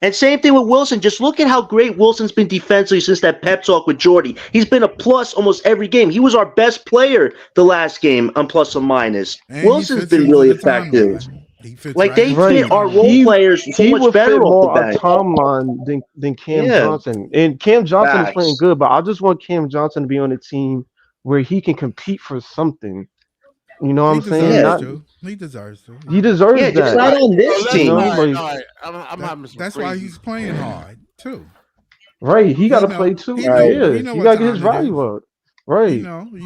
And same thing with Wilson. Just look at how great Wilson's been defensively since that pep talk with Jordy. He's been a plus almost every game. He was our best player the last game on plus or minus. And he Wilson's fits been into really the timeline. effective. He fits Like, they into Right. fit the our timeline. role players so He much would fit better more off the our bench. timeline than Cam Yeah. Johnson. And Cam Johnson is Facts. playing good, but I just want Cam Johnson to be on a team where he can compete for something. You know what I'm saying? deserves Not, to. He deserves to. he deserves Yeah, just that. not on this So team. You know, all right, like- all right. I'm having some That's why crazy- he's playing hard too. Right. He got to know- play too. he know- Yeah. he know He what got to get his time it value is. up. Right. You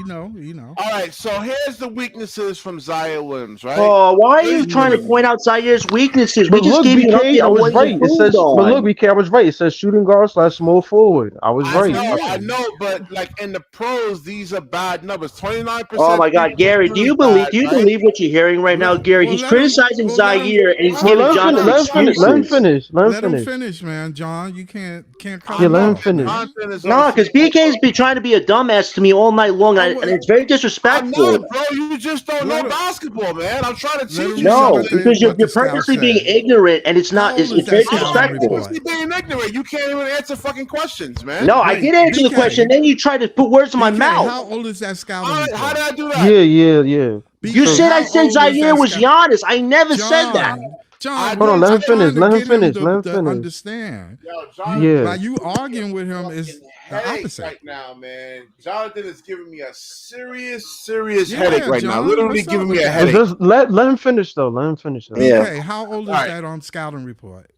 know. All right, so here's the weaknesses from Zaire Williams, right? Oh, why are you trying to point out Zaire's weaknesses? We But just look, gave you an BK, update I on was what right. he's It says, improved but look, on. BK, I was right. It says shooting guard / small forward. I was right. I know, but like in the pros, these are bad numbers. 29%. Oh my God, Gary, do you believe what you're hearing right now, Gary? He's Well, let him- criticizing well, let him- Zaire and he's well, giving Let him Johnson finish. Let him excuses. finish. Let him finish, man. John, you can't cut Yeah, him let him off, finish. man. No, because BK's been trying to be a dumbass to me all night long, and it's very I'm disrespectful. not, bro. You just don't know Let him- basketball, man. I'm trying to teach him you No, something. because you're what the purposely scout being said. ignorant, and it's not. How It's old is very that scouting disrespectful. report? You're being ignorant. You can't even answer fucking questions, man. No, I Wait, did answer the BK. question. Then you tried to put words in my BK, mouth. How old is that scouting How report? did I do that? Yeah. You BK, said I how said old is Zaire that was scout- Giannis. I never said that. John, Hold on, let him I'm trying finish, to let him get finish, to- let him to finish. Understand. Yo, Jonathan, Yeah. By you arguing with him is the headache opposite. right now, man. Jonathan is giving me a serious Yeah, headache right now. John, Literally what's up giving with me a that? But headache. just let him finish though. Let him finish though. Yeah. Okay, how old is All right. that on scouting report?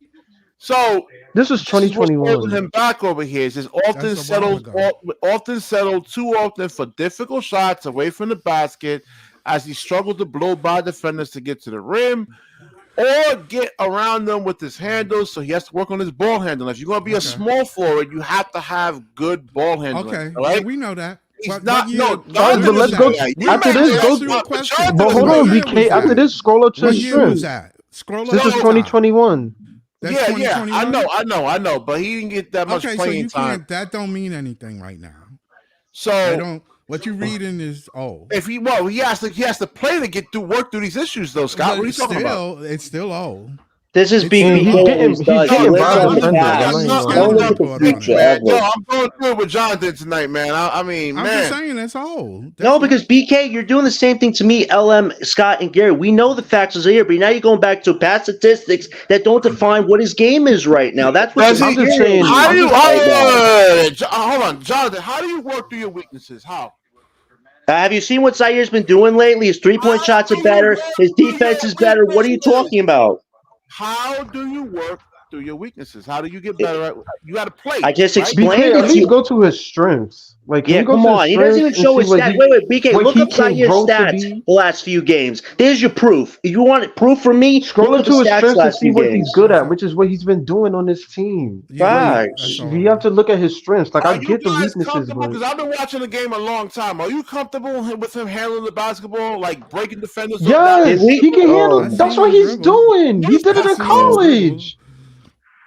So This is this is what's holding 2021. him back over here. It says often That's a while settled too often for difficult shots away from the basket as he struggled to blow by defenders to get to the rim or get around them with his handles. So he has to work on his ball handling. If you're going to be a Okay. small forward, you have to have good ball handling. Okay, all right. yeah, we know that. He's What- not. what year- No, what Jonathan but let's is go- not that. You after might this, be go- asking, but Jonathan But is hold not on, that. year BK. was After that? this, scroll up to What his year was strength. that? Scroll up. This to is the top. 2021. That's Yeah, 2021? I know, but he didn't get that much Okay, so playing you time. can't. That don't mean anything right now. That So don't. What you reading is old. if he has to play to work through these issues though, Scott. But what are you talking about? It's still old. This is It's BK. he's getting- he's getting He lives by on the defenders. past. I ain't Don't gonna look at lie. the future Man, yo, ever. I'm going through it with Jonathan tonight, man. I mean, I'm man. just saying it's old. No, That's because not- BK, you're doing the same thing to me, LM, Scott, and Gary. We know the facts is here, but now you're going back to past statistics that don't define what his game is right now. That's what Does you're he- I'm just saying- How do you? right now. Hold on, Jonathan. How do you work through your weaknesses? How? Have you seen what Zaire's been doing lately? His three-point shots are better. His defense is better. What are you talking about? How do you work through your weaknesses? How do you get better at? You got to play. I just right? explained BK, it at to least you. go to his strengths. Like, Yeah, can you go come to on. his He doesn't even strengths and show see his what stats. he, Wait, BK, what look he up can Zaire grow to stats be? the last few games. There's your proof. If you want proof from me, Scroll look up into the his stats strengths and last see few what he's games. good at, which is what he's been doing on this team. Yeah, Facts. that's all. You have to look at his strengths. Like, I Are you get the guys weaknesses, comfortable? but Because I've been watching the game a long time. Are you comfortable with him handling the basketball, like breaking defenders? yes, we- he can handle. oh. I That's seen what him he's dribble. doing. He did it I in seen him college.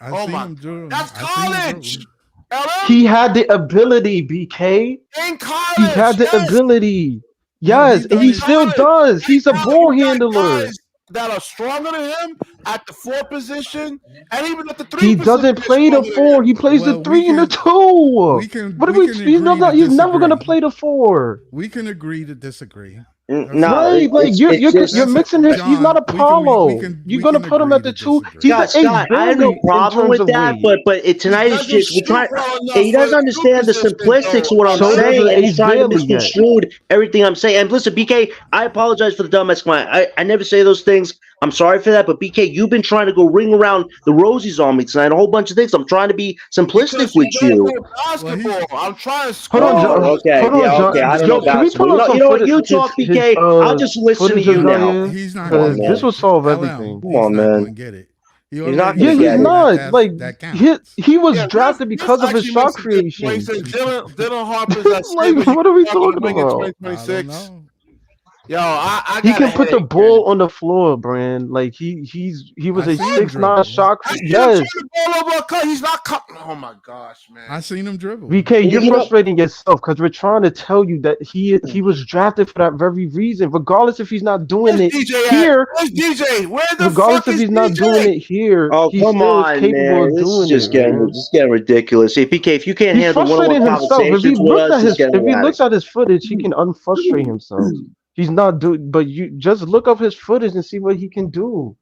I Oh seen my- him dribble. That's I seen him college. dribble. Ella? He had the ability, BK. In college, He had the yes. ability. No, Yes, and he done still college. does. He's a Now, ball you got handler. guys that are stronger than him at the 4 position, and even at the 3 He position. doesn't they're play the stronger than 4. him. He plays Well, the 3 and the 2. We can. What are we we? can He's, agree not, to he's never gonna disagree. play the 4. We can agree to disagree. No, Right, like it's you're just, mixing his. He's not John, Apollo. we You're can gonna put him agree at the to 2. disagree. He's Scott, an Scott, Ace I have no Bailey in problem terms with of that, weight. but tonight is Doesn't just we're shoot trying. well enough He for doesn't the understand the position, simplistics of though. what I'm So saying, doesn't and he's Ace trying to Bailey yet. misconstrue everything I'm saying. And listen, BK, I apologize for the dumbass comment. I never say those things. I'm sorry for that, but BK, you've been trying to go ring around the rosies on me tonight, a whole bunch of things. I'm trying to be simplistic Because with you don't you. know basketball. I'm trying to score. Hold on, John. Okay, Hold on, yeah, John. okay. I don't Yo, know can we pull basketball. up some You know what? footage? You talk, BK. I'll just listen to footage of you now. Zaire? He's not Because gonna this get will it. solve LM, everything. Come he's on, not man. gonna get it. He's not already Yeah, gonna showed he's get it. not. that Like that counts. he was Yeah, drafted this because of his actually shot makes a good creation. point. Since Dylan Harper's that Like, said, what are we talking talking wing in about? I don't 2026. know. Yo, I He got a can put the headache, ball man. on the floor, Brand. Like he was I a seen him 6'9" dribble. shot. I see him Yes, turn the ball over a cut. He's not cut. Oh my gosh, man. I seen him dribble. BK, you're You know- frustrating yourself because we're trying to tell you that he was drafted for that very reason. Regardless if he's not doing Where's it DJ at? here, Where's DJ? Where the regardless fuck if is he's not DJ? doing it here, Oh, he come still is on, capable man. of This is doing just it, man. getting ridiculous. Hey, PK, if you can't He's handle frustrating one-on-one himself. If he conversations with looks us, at it's his if getting he at looks it. at his footage, he can unfrustrate himself. He's not doing, but you just look up his footage and see what he can do.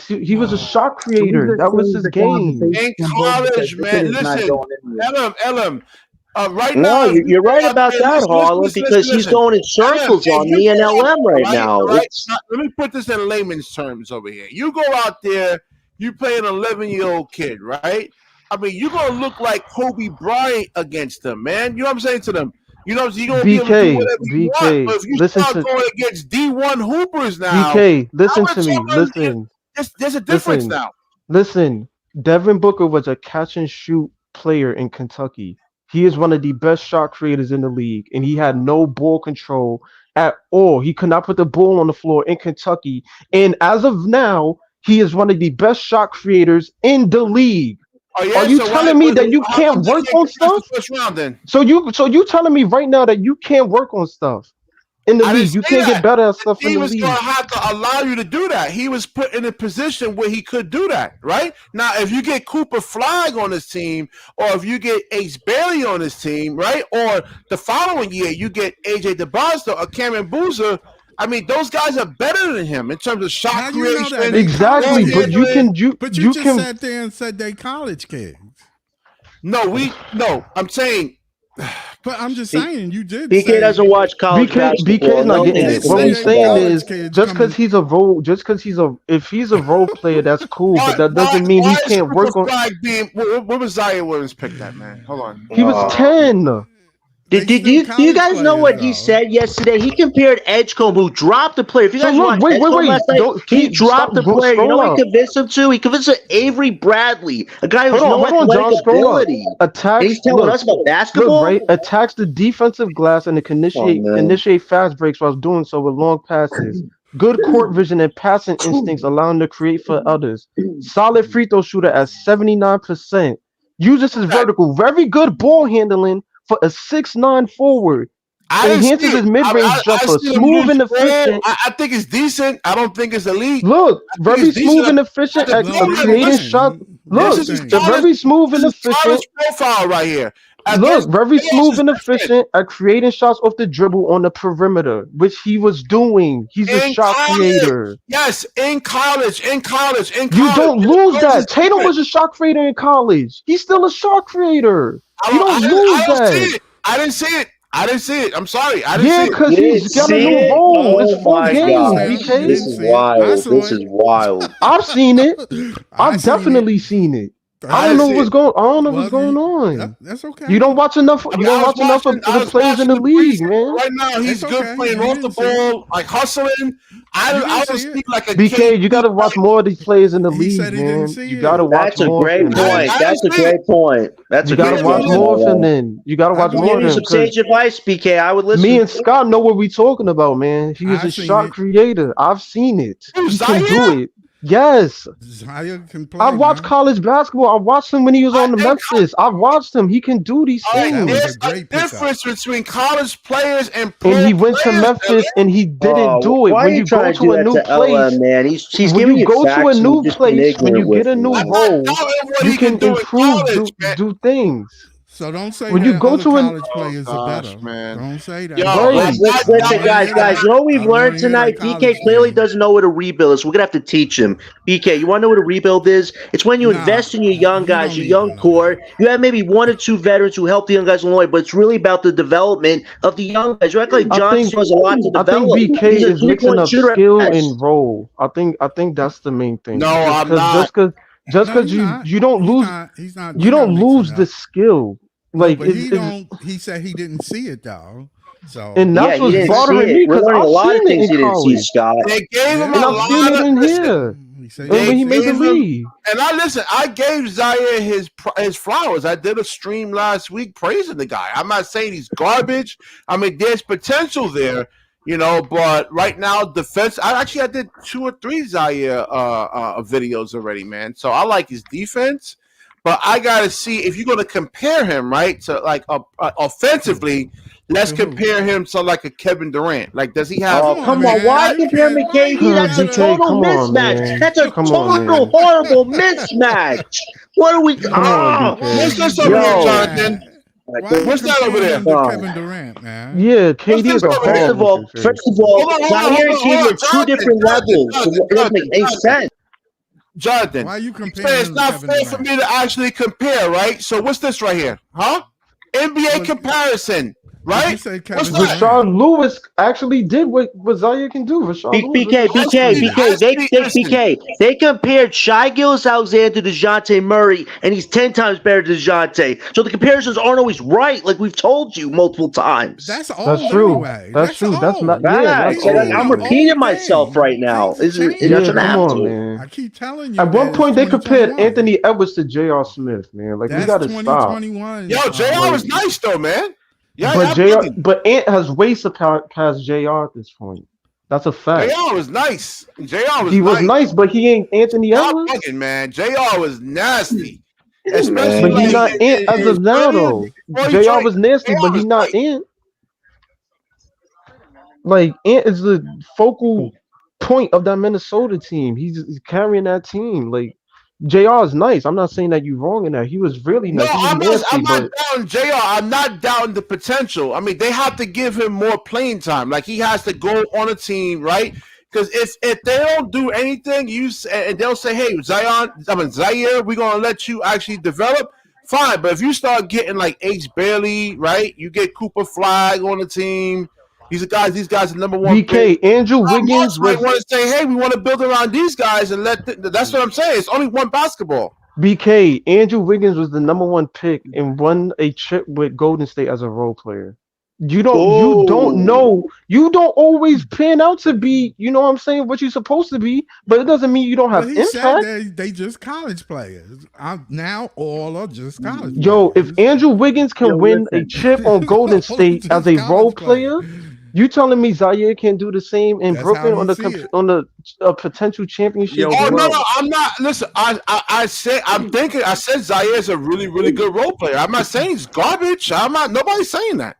He was a shot creator. That was his game. In college, man. Listen, Elam. Right No, now, if you you're go right out about there, that, Harlan, because he's going in circles Elam, on if you me and go out LM there, right now. Right? It's Let me put this in layman's terms over here. You go out there, you play an 11-year-old kid, right? I mean, you're gonna look like Kobe Bryant against them, man. You know what I'm saying to them? You know, you're gonna be able to do whatever you want. But if you start going against D1 hoopers now, BK, listen to me. There's a difference now. Listen. Devin Booker was a catch and shoot player in Kentucky. He is one of the best shot creators in the league, and he had no ball control at all. He could not put the ball on the floor in Kentucky. And as of now, he is one of the best shot creators in the league. Oh, yeah? Are you So telling me that you can't work on stuff? First round, then. So you telling me right now that you can't work on stuff in the league? You can't get better at stuff in He the was league. going to have to allow you to do that. He was put in a position where he could do that, right? Now, if you get Cooper Flag on his team, or if you get Ace Bailey on his team, right? Or the following year, you get AJ DeBosto or Cameron Boozer. I mean, those guys are better than him in terms of shot creation. Exactly, but you just can sat there and said they college kids. No, I'm saying. But I'm just saying, you did. BK doesn't watch college basketball. BK is not getting it. What we're saying is, just because he's a if he's a role player, that's cool. But that doesn't mean he can't work on. What was Zaire Williams picked at, man? Hold on. He was 10. Do you guys know what he said yesterday? He compared Edgecombe, who dropped the player. If you guys watch Edgecombe last night, he dropped the player. You know what he convinced him to? He convinced Avery Bradley, a guy who's no athletic ability. He's telling us about basketball. Look, right? Attacks the defensive glass and initiate fast breaks while doing so with long passes. Good court vision and passing instincts allow him to create for others. Solid free throw shooter at 79%. Uses his vertical. Very good ball handling for a 6'9" forward. Enhances his mid-range jumper. Smooth and efficient. I think it's decent. I don't think it's elite. Look, very smooth and efficient at creating shots. Look, very smooth and efficient. Profile right here. Look, very smooth and efficient at creating shots off the dribble on the perimeter, which he was doing. He's a shot creator. Yes, in college. You don't lose that. Tatum was a shot creator in college. He's still a shot creator. You don't lose that. I didn't see it. I didn't see it. I'm sorry. I didn't Yeah, see it. because You he's didn't got a see new it? role. Oh It's 4 my games, God. BK. This is wild. This is wild. I've seen it. I've seen definitely seen it. I I don't didn't know see what's it. going. I don't know what's Well, going on. That's okay. You don't watch enough. I You mean, don't watch enough of I the was players in the watching league, preseason. man. Right now, he's It's good okay. playing You off the didn't see it. ball, like hustling. You I didn't don't see see it. like a BK, you got to KD, watch more of these players in the He league, said he didn't man. see You it. got to watch That's a more of great him, man. point. I That's a didn't see great it. point. That's You a got to great watch point. more of him. Then you got to watch I more Give of you him some because sage advice, BK. I would listen. me and Scott know what we talking about, man. He is I a seen shot it. creator. I've seen it. Who, He can do Zaire? it. Yes. Zaya can play. I've watched man. college basketball. I watched him when he was on the And Memphis. I've watched him. He can do these all right, That was things. a there's a great pickup. difference between college players and pro And he went to players. Memphis and he didn't Oh, do it. why are When you you go trying to to do a that new to place, LM, man? He's when giving you you go to a facts and new you're just being place, when you ignorant with get a new it. I'm role, not doubting what you he can can do in improve, college, man. do things. So don't say When you that go other to an college players are gosh, better. man. Don't say that. Yo, Right. Listen, guys. You know what we've I don't wanna learned hear tonight? that BK college clearly thing. doesn't know what a rebuild is. We're gonna have to teach him. BK, you want to know what a rebuild is? It's when you Nah, invest in your young you guys, don't your need to young know core. that. You have maybe 1 or 2 veterans who help the young guys along, but it's really about the development of the young guys. You act like I Johnson think has a lot to I think develop. BK He's a is mixing 3-point up shooter at skill best. and role. I think that's the main thing. No, I'm Because not. just No, because he's not. you don't He's lose not. He's not. you You're not don't mixing lose it the up. skill. No, Like but he don't. He said he didn't see it though. So and Yeah, that's he what's didn't see bothering it. me We're because learning a I've lot of seen it things in he didn't see, college Scott. They gave him and a I've seen lot it of in listen. here. he said And when he he made the gave him- league. And I gave Zaire his flowers. I did a stream last week praising the guy. I'm not saying he's garbage. I mean, there's potential there, but right now, defense. I did 2 or 3 Zaire videos already, man. So I like his defense, but I gotta see if you're gonna compare him, right, to like offensively. Let's compare him to like a Kevin Durant. Like, does he have? Oh, come on. man. Why You compare him to can't- why you KD? That's a gotta- total come on, mismatch. man. That's a Come on, total man. horrible mismatch. What are we? Come on, BK. What's this you over here, doing Jonathan? that? Why you What's that over comparing there? him to Oh. Kevin Durant, man? Yeah, KD is a First First of horrible all, Zaire and KD are 2 different levels. So it doesn't make any sense. Jonathan, Why you you say comparing it's him to not Kevin fair for Durant? me to actually compare, right? So what's this right here? Huh? NBA What- comparison, Did you right? say What's Kevin that? Durant? Rashard Lewis actually did what Zaire can do. Rashard Lewis BK, is a shot creator. they compared Shai Gilgeous-Alexander to DeJounte Murray, and he's 10 times better than DeJounte. So the comparisons aren't always right, like we've told you multiple times. That's old That's true. anyway. That's true. That's old. not. Yeah, that's Facts. old. I'm repeating myself right now. Things It change. doesn't Yeah, have come to. on, man. I keep telling you. At that one it's point, they compared 2021. Anthony Edwards to J.R. Smith, man. Like, we That's gotta stop. 2021. Yo, JR was nice though, man. Yeah, But Ant has way past JR at this point. That's a fact. JR was nice. JR was He was nice, but he ain't Anthony Stop Edwards. bugging, man. JR was nasty. Man. Especially But he's not Ant as of now, though. JR was nasty, but he's not Ant. Like, Ant is the focal point of that Minnesota team. He's carrying that team. Like, JR is nice. I'm not saying that you're wrong in that. He was really No, nice. He was I'm nasty, not down JR. I'm not down the potential. I mean, they have to give him more playing time. Like, he has to go on a team, right? Because if they don't do anything, and they'll say, "Hey, Zaire, we're gonna let you actually develop." Fine, but if you start getting like H. Bailey, right? You get Cooper Flag on the team. These guys are number one. BK, Andrew Wiggins might was want to say, "Hey, we want to build around these guys," and that's what I'm saying. It's only one basketball. BK. Andrew Wiggins was the number 1 pick and won a chip with Golden State as a role player. You don't know. You don't always pan out to be, you know what I'm saying, what you're supposed to be, but it doesn't mean you don't have But he impact. said they just college players. Now all are just college Yo, players. if Andrew Wiggins can win a chip on Golden State as a role player, you telling me Zaire can't do the same in That's Brooklyn how on you see it. a potential championship? Yo, Oh bro. no, I'm not. Listen, I said Zaire is a really, really good role player. I'm not saying he's garbage. Nobody's saying that.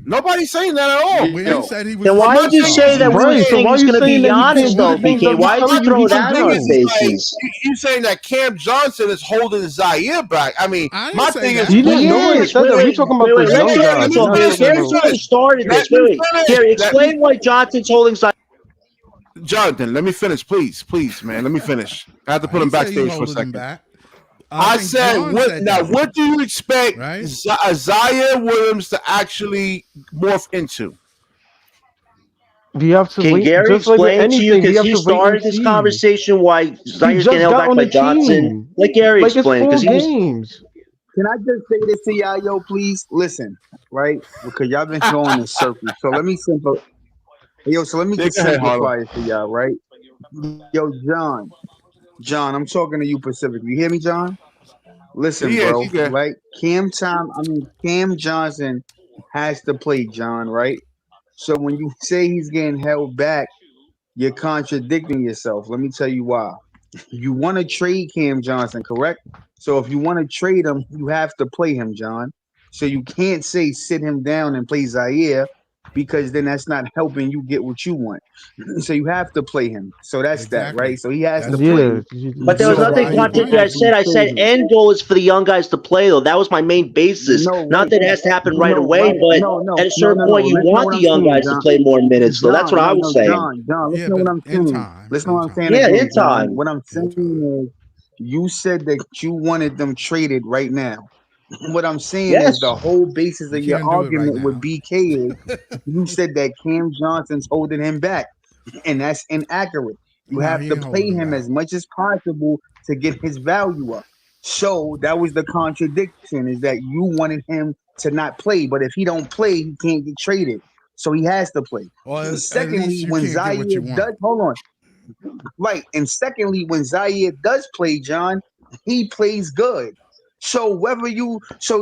Nobody's saying that at all. We Yo. said he was. Then why I'm did you not say that we Right, were so saying why he's you going to saying be that he Giannis, can't though, do things BK? that Why we did you telling throw you he that can in our do? faces? You saying that Cam Johnson is holding Zaire back? I mean, I didn't my say thing that. is, You didn't know it. Said that. We talking about the Let young Gary guys. talk. We're not talking Gary's about. already started this. Let me Wait. finish. Gary, Let explain why Johnson's holding Zion. Jonathan, let me finish, please, man. Let me finish. I have to put him He said he backstage for a holding him second. back. I think said, John what said now? that, What do you expect right? Zaire Williams to actually morph into? We have to Can wait. Gary Just like with explain to you, anything, we because have he to wait and started this see. conversation why He Zaire's getting just held got back on by the Johnson? team. Let Gary Like it's explain, because 4 he was. games. Can I just say this to y'all, yo, please? Listen, right? Because y'all been going in circles. So let me so let me Yeah, just go ahead, Harlow. simplify it for y'all, right? Yo, John, I'm talking to you specifically. You hear me, John? Listen, Yes, bro, he good. right? Cam Johnson has to play, John, right? So when you say he's getting held back, you're contradicting yourself. Let me tell you why. You want to trade Cam Johnson, correct? So if you want to trade him, you have to play him, John. So you can't say sit him down and play Zaire because then that's not helping you get what you want. So you have to play him. So that's that, right? Exactly. So he has to That's play Yeah, But there was so nothing that why he he can contradictory. I playing. actually said, trade him. end goal is for the young guys to play, though. That was my main basis. No, Not right. that it has to happen right No, away, right. but No. at a certain point, you Listen to want what the I'm young saying, guys to John. play more minutes, though. That's what I was saying. Listen Yeah, to what but I'm in saying. time, Listen to in what I'm saying time, Yeah, again, in John. time. What I'm in time. saying is you said that you wanted them traded right now. What I'm saying is Yes. the whole basis You of your can't do it right argument with now. BK is you said that Cam Johnson's holding him back, and that's inaccurate. You No, have he to ain't play holding him him back. as much as possible to get his value up. So that was the contradiction: is that you wanted him to not play, but if he don't play, he can't get traded. So he has to play. Or at least Secondly, you when can't get Zaire what you want. does, hold on, right. And secondly, when Zaire does play, John, he plays good. So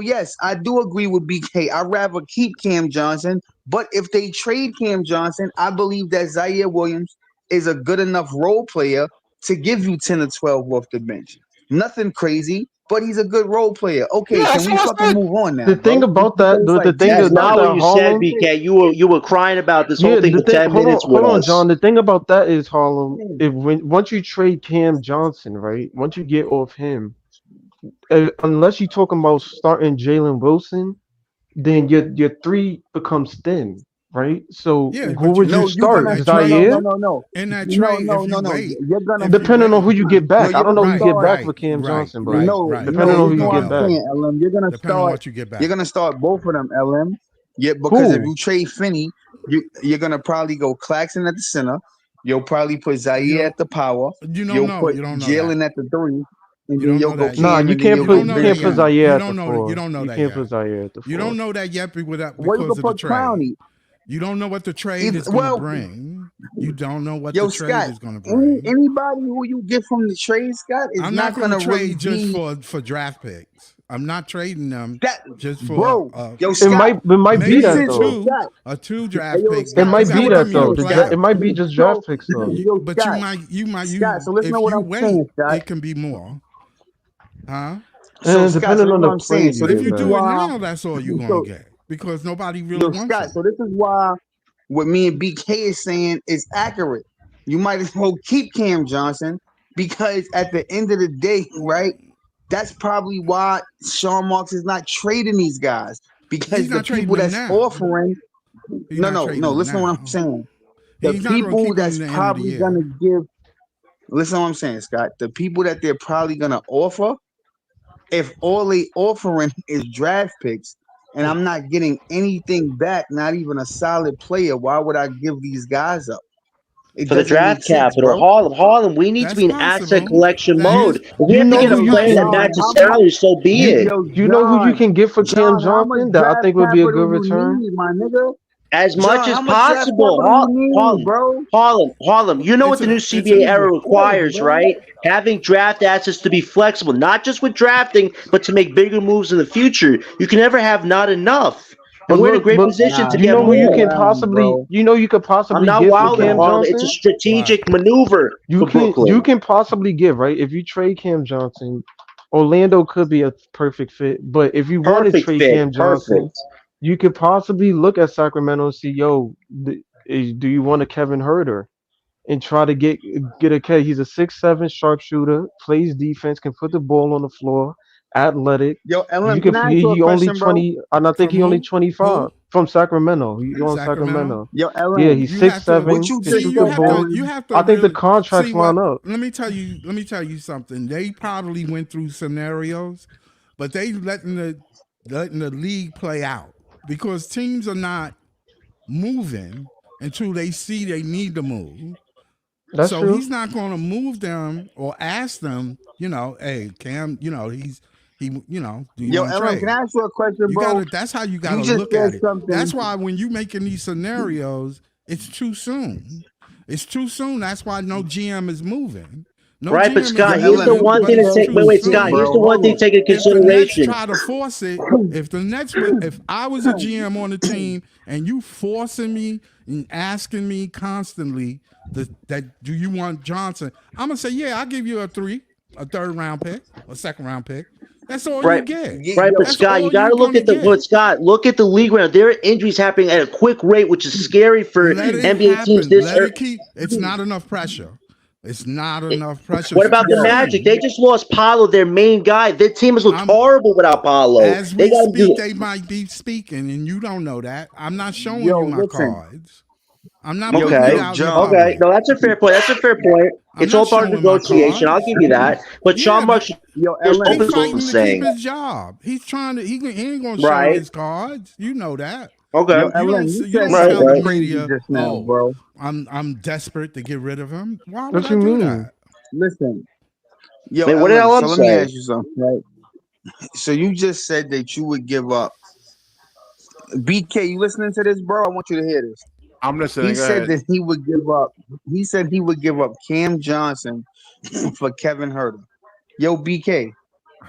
yes, I do agree with BK. I'd rather keep Cam Johnson, but if they trade Cam Johnson, I believe that Zaire Williams is a good enough role player to give you 10 or 12 off the bench. Nothing crazy, but he's a good role player. Okay, Yeah, can that's we what I fucking said. move on the now, thing bro? about Because that, it's like the thing That's Jesus about not Christ. what that, you said, Harlem. BK. You were crying about this whole Yeah, thing the for thing. 10 minutes Hold with on, John. us. The thing about that is Harlem. If once you trade Cam Johnson, right? Once you get off him, unless you're talking about starting Jalen Wilson, then your three becomes thin, right? So Yeah, who but would you No, you're in start? gonna that no trade, Zaire? no no in that no trade, no no no. You're gonna if you Depending on who wait, you get no. back. I You're don't gonna know who you get start. back right, for Cam right, Johnson, but right, No, right. depending Who on no. who you Listen you to gonna what get I'm get back. back? saying, LM. Depending on what you get You're back. gonna start both of them, LM. Yeah, because if Who? you trade Finney, you're gonna probably go Claxton at the center. You'll probably put You Zaire don't at the power. you don't You'll know. put You don't know that. Jalen at the three, and You then don't you'll know go that Nah, yet. Cam, you and then can't you'll You put go don't you know that can't put yet. Big. Zaire You at the don't know that. You four. don't know You that can't put yet. Zaire at the You don't four. know that yet Where you because gonna of the put trade. Clowney? You don't know what the trade is going to Well, bring. You don't know what the yo, trade Scott. is going to bring. Anybody who you get from the trade, Scott, is I'm not not going to gonna really trade just be for draft picks. I'm not trading them that, just for bro. Yo, It Scott. might be This maybe that a is yo, though. two Scott. a two Hey, draft yo, picks. It Scott. might Because Listen to be every what I'm that time you're a though. saying, Scott. It player, might be just So, draft picks though. yo, but Scott. Scott. So listen to if what you I'm saying, wait, Scott. it can be more, huh? So And Scott, so depending this is on what the I'm saying. plays So you this If get you is back. do it why. now, that's all you're going So to get because nobody really yo, wants Scott. them. So this is why what me and BK is saying is accurate. You might as well keep Cam Johnson because at the end of the day, right? That's probably why Sean Marks is not trading these guys He's because the not trading people them that's now. offering. He's No, not no, trading no. them Listen to what I'm now. saying. The He's not going to people keep them that's to the end of the probably gonna year. give. Listen to what I'm saying, Scott. The people that they're probably gonna offer, if all they offering is draft picks, and I'm not getting anything back, not even a solid player, why would I give these guys up? It For the doesn't make draft sense, capital, bro. Harlem, we need to That's be in asset possible. collection That You mode. is. If we you have to know get who a you Yo, player can that John, matches how much? salary, so be you it. Yo, you know who you can get for Cam How much Johnson that I draft think would be a capital good you return? need, my nigga? As much John, as how much draft possible. capital you need, Harlem, bro? Harlem. You know what the new It's a CBA era requires, Bro. right? Having draft assets to be flexible, not just with drafting, but to make bigger moves in the future. You can never have not enough. And But we're in a look, great but position Nah, to you get know who you're you more. can wildin', possibly bro. I'm not get for You're wilding, Cam wildin'. Harlem. It's a Johnson? what? strategic maneuver for You Brooklyn. can possibly get right if you trade Cam Johnson. Orlando could be a perfect fit, but if you want to Perfect trade fit. Cam Johnson, Perfect. you could possibly look at Sacramento and see, yo, do you want a Kevin Herter and try to get a K? He's a 6'7" sharpshooter, plays defense, can put the ball on the floor, athletic. Yo, LM, You can can I ask you a he only question, bro? 20, and I think From he only who? 25 Who? from Sacramento. He on Sacramento? Sacramento. Yo, Yeah, LM, he's You have to 6'7", what you can just shoot you the said, have to ball. you LM. have to I think the really contracts see what. line up. Let me tell you something. They probably went through scenarios, but they letting the league play out because teams are not moving until they see they need to move. That's So true. he's not going to move them or ask them, hey, Cam, do you Yo, want to LM, can trade? I ask you a question, You bro? gotta. That's how you You gotta just look said at it. something. That's why when you making these scenarios, it's too soon. It's too soon. That's why no GM is moving. No Right, but GM is Yo, Scott, here's LM, the moving, you one just but thing to it's said take. too Wait, some wait, shit, Scott. Here's bro. the soon. one Hold thing on. to take into If the Nets consideration. try to force it, if the Nets, if I was a GM on the team and you forcing me and asking me constantly that do you want Johnson, I'm gonna say yeah, I'll give you a third round pick, a second round pick. That's all you Right, get. right, but Yo, That's Scott, you all got you're to look gonna at the. get. But Scott, look at the league round. There are injuries happening at a quick rate, which is scary for Let it NBA teams. happen. This. Let it keep. It's not enough pressure. It's not enough pressure. What It's about too the Magic? soon. They just lost Paolo, their main guy. Their team has looked I'm horrible without Paolo. as They we got to speak, do. they might be speaking, and you don't know that. I'm not showing yo, you my listen. cards. I'm not Yo, putting it Okay. yo, out in the John. Okay. public. No, that's a fair point. That's a fair point. I'm It's not all part of showing my negotiation. I'll give cards. you that. But Yeah, Sean Marks Yo, is LM. he's open to fighting to keep saying, his job. He's trying to. He ain't gonna show right? his cards. You know that. Okay. Yo, LM, you You said don't Right, tell something the right. crazy media, just now, oh, bro. I'm desperate to get rid of him. Why would What I you do mean? that? Listen. Yo, Wait, what did LM, so LM let me say? ask you something, right? So you just said that you would give up. BK, you listening to this, bro? I want you to hear this. I'm He listening. Go said ahead. that he would give up. He said he would give up Cam Johnson for Kevin Herter. Yo, BK,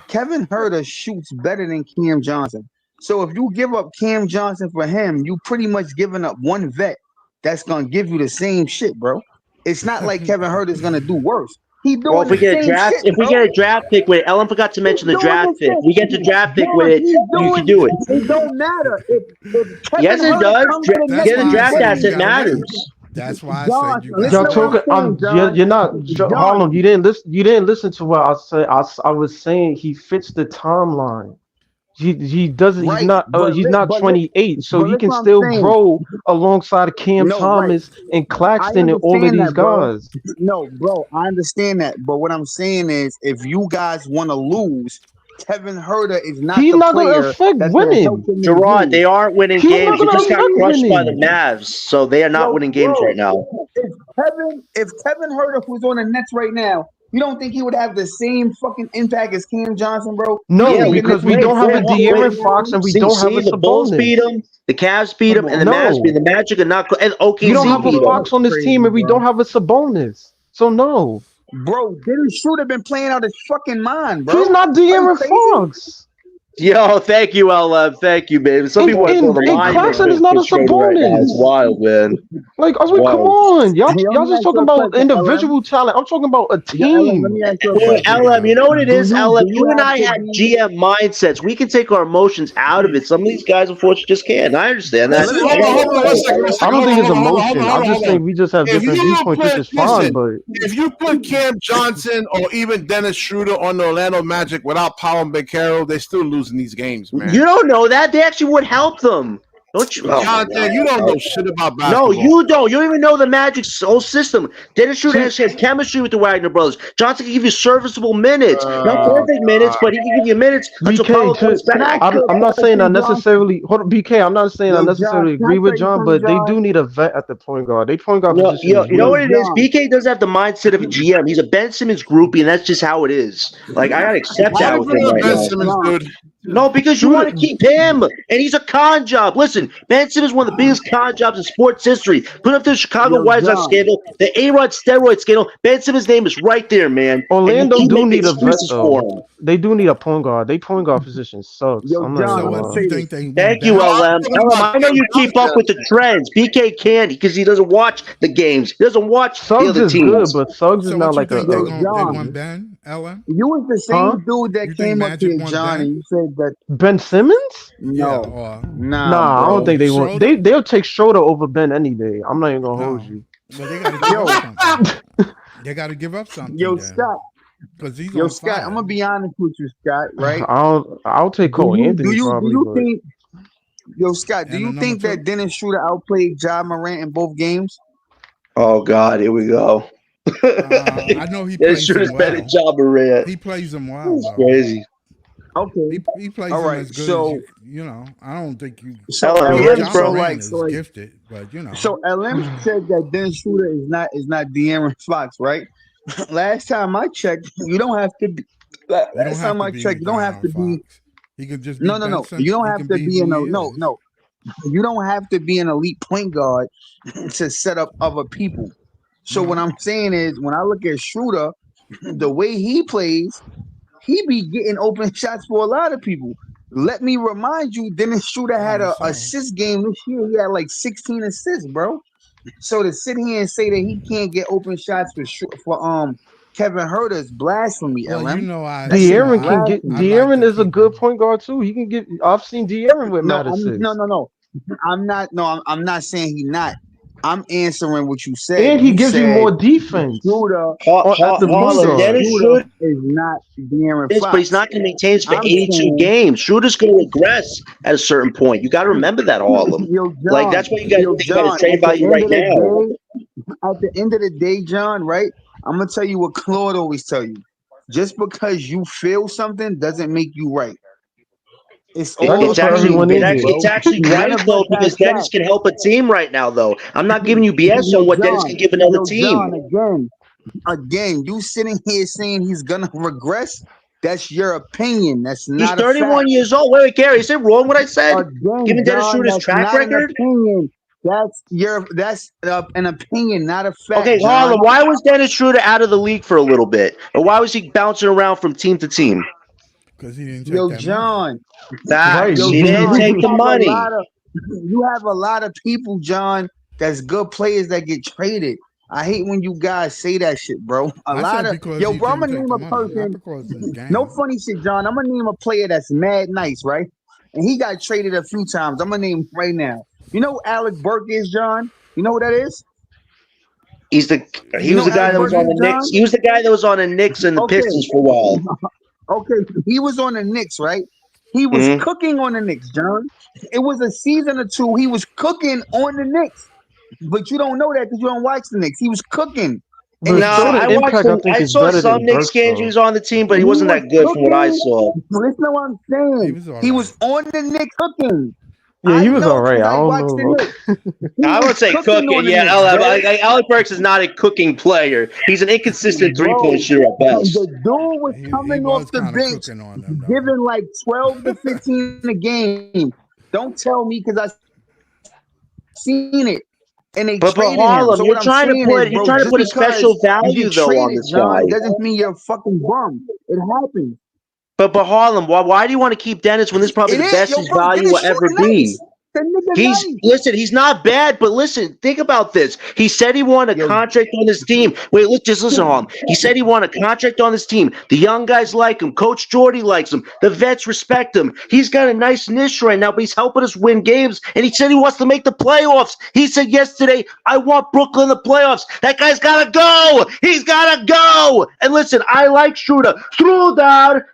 Kevin Herter shoots better than Cam Johnson. So if you give up Cam Johnson for him, you pretty much giving up one vet that's gonna give you the same shit, bro. It's not like Kevin Herter's gonna do worse. He Well, doing the same shit, if we bro. get a draft pick with it, Ellen forgot to He's mention the doing draft the pick. shit. We get the draft pick with Yes, it, he's you can doing. do it. It don't matter if Yes, Kevin it Herter does. comes to the That's Nets Getting a why and I draft say plays. you asset gotta wait. matters. That's why I John, said you listen gotta Y'all to what I'm talking? wait. saying, John. You're not. John, Harlem, you didn't listen. You didn't listen to what I said. I was saying he fits the timeline. He doesn't. He's right? not. He's not 28, so But he listen, can what I'm still saying. grow alongside Cam No, right. Thomas and I Claxton and all of understand these that, bro. guys. No, bro, I understand that. But what I'm saying is, if you guys want to lose, Kevin Herter is not He's the not gonna player affect that's gonna help winning. them to Gerard, lose. they aren't winning He's not games. They gonna just got affect crushed by the winning. Mavs, so they are not Yo, winning games bro, right now. if Kevin Herter was on the Nets right now, you don't think he would have the same fucking impact as Cam Johnson, bro? You don't Yeah, No, think we the could Nets because would we be wait, don't the have wait, a same off the wait. De'Aaron right Fox now? and we don't have See, a the Bulls beat Sabonis. them, the Cavs beat them, Come and on, the Mavs beat No, them. The Magic are not, and we don't OKC have a beat bro, them. Fox that's on this team crazy, and we bro. don't have a Sabonis. So no, Bro, Dennis Schroeder been playing out his fucking mind, he's bro. not Are you De'Aaron crazy? Fox. Yo, thank you, LM. Thank you, baby. Some And people want to throw and the and line Claxton is for not a Schroeder right now. It's Sabonis. wild, man. Like, I It's mean, come wild. on, y'all. Hey, let Y'all me just ask you talking a about question, LM. individual talent. I'm talking about a Yeah, LM, let team. me ask you a Wait, question. LM, you know what it Do is, you LM? do you You and have I to have be GM mindsets. We can take our emotions out of it. Some of these guys, unfortunately, just can't. I understand that. let me Hold I ask on, got you no a hold on, one problem. second, question, one I second. don't LM? Hold think on, it's hold on, hold on, hold emotion. on, I hold on, just hold on. think we just have If different you viewpoints, which put, is fine. listen, But if you put Cam Johnson or even Dennis Schroeder on the Orlando Magic without Paolo and Beccaro, they're still losing these games, man. You don't know that. They actually would help them. Don't you? Oh, my Jonathan, you don't God. know shit about No, basketball. you don't. You don't even know the Magic's whole system. Dennis Schroeder see, has chemistry with the Wagner brothers. Johnson can give you serviceable minutes. Not perfect minutes, but he can give you minutes until BK, Paulo comes Can I ask back. you I'm a not saying I question, John? necessarily hold on, BK. I'm not saying I Yo, John, necessarily can I agree with tell you John, something, but they John? do need a vet at the point guard. Their point guard No, position is you know Yo, weak. what it is? John. BK doesn't have the mindset of a GM. He's a Ben Simmons groupie, and that's just how it is. Like, I got to accept Why that you with bring him up right Ben now. Simmons, John. dude? No, because you want to Shooter, keep him, and he's a con job. Listen, Ben Simmons is one of the biggest con jobs in sports history. Put up the Chicago Yo, White Sox John. scandal, the A-Rod steroid scandal. Ben Simmons' name is right there, man, and you Orlando keep do making need a vet excuses for though. him. They do need a point guard. They point guard position sucks. Yo, I'm not even John, So let gonna me what lie. you say this. think they want Thank you, No, Ben? I'm LM. talking LM, about I know Cam you keep up with Johnson. the trends. BK can't because he doesn't watch the games. He doesn't watch the Suggs other is good, teams. but Suggs is So not what you like think Yo, they John. want Ben? Ellen? You was the huh? same dude that You think came up Magic here, want John, and Ben? you said that Ben Simmons? Yeah, no, or nah, Nah, I don't bro. think they want. Schroeder? They'll take Schroeder over Ben any day. I'm not even gonna hold Oh, you. well, they got to give Yo, up something. They got to give up something yo, then. Scott, because he's Yo, on Scott, fire. I'm gonna be honest with you, Scott. Right? I'll take Cole Anthony probably, do you but think? Yo, Scott, do And the you number think that 2. Dennis Schroeder outplayed Ja Morant in both games? Oh God, here we go. I know he Dennis plays Schroeder's him better well. job, Morant. He plays him well It's though. crazy. Okay. He plays All him right. as good as So you know. I don't think you. so LM, I you mean, ready, LM, John bro? Moran is gifted, but you know. So LM said that Dennis Schroeder is not De'Aaron Fox, right? Last time I checked, you don't have to be. You don't Last have time to I be checked, you don't have De'Aaron to be. Fox. He could just be Ben No. Simmons. You don't He have can to be be who in a he is. no. You don't have to be an elite point guard to set up other people. So what No. I'm saying is, when I look at Schroeder, the way he plays, he be getting open shots for a lot of people. Let me remind you, Dennis Schroeder had Oh, a so assist game this year. He had like 16 assists, bro. So to sit here and say that he can't get open shots for Kevin Huerter is blasphemy, well, LM. That shit is De'Aaron can get. blasphemy. I like De'Aaron to is a keep good him. point guard too. He can get. I've seen De'Aaron with No, mad assists, no. I'm not saying he not. I'm answering what you said. and he You gives you said more defense Schroeder. at the You point Harlem, said guard. Dennis Schroeder Schroeder is not De'Aaron is, but he's Fox. not going to maintain this for I'm 82 saying, games. Schroeder's going to regress at a certain point. You got to remember that, Harlem. yo, Like John, that's what you got to think about his trade value right now. at the end of the day, John, right? I'm gonna tell you what Claude always tell you. Just because you feel something doesn't make you right. It's That all goes for opinion everyone in based, here. It's bro. actually None right of us though have because Dennis facts. can help a team right now though. I'm not giving you BS on Yo, what Dennis can give another team. John, again, you sitting here saying he's gonna regress. That's your opinion. That's He's not a fact. 31 years old. Wait, Gary, is it wrong what I said? Again, Given Dennis John, Schroeder's that's track not an record? opinion. That's an opinion, not a fact, Okay, John. Harlem, why was Dennis Schroeder out of the league for a little bit? Or why was he bouncing around from team to team? because he didn't take Yo, that money. John. Right. Facts. He didn't take the money. You have a lot of people, John, that's good players that get traded. I hate when you guys say that shit, bro. I said because Yo, he bro, I'm didn't gonna take name the a money, not person. because of his game. No funny shit, John. I'm gonna name a player that's mad nice, right? And he got traded a few times. I'm gonna name him right now. You know who Alec Burke is, John? You know who that is? He was You the know guy Alec that was Burke on is, the Knicks. John? He was the guy that was on the Knicks and the Pistons for a while. Okay, he was on the Knicks, right? He was cooking on the Knicks, John. It was a season or two. He was cooking on the Knicks, but you don't know that because you don't watch the Knicks. He was cooking, and But No, they still, I the traded. watched impact I him. think I is saw better some than Knicks Burks games. He though. was on the team, but He he wasn't was that good from what I cooking. saw. Listen to what I'm saying. He was all He right. was on the Knicks cooking. Yeah, I he was know alright. because I I don't watched the know. Knicks. He I was would say cooking cooking. on the Yeah, Knicks, bro. Alec Burks is not a cooking player. He's an inconsistent Bro, three-point shooter at best. the dude was He coming off was the kind of bench, cooking on them though. giving like 12 to 15 a game. Don't tell me because I seen it. And they But traded him. Harlem, So what I'm saying is, you're bro, trying to just put a special because you value get though on traded, this John, guy. doesn't mean you're a fucking bum. It happens. But Harlem, why do you want to keep Dennis when this is probably It the is, best yo, his bro, value Dennis will ever Schroeder be? nice. The nigga nice. He's not bad, but listen, think about this. He said he wanted a Yo, contract on this team. Wait, just listen, Harlem. He said he wanted a contract on this team. The young guys like him. Coach Jordy likes him. The vets respect him. He's got a nice niche right now, but he's helping us win games. And he said he wants to make the playoffs. He said yesterday, I want Brooklyn in the playoffs. That guy's got to go. He's got to go. And listen, I like Schroeder.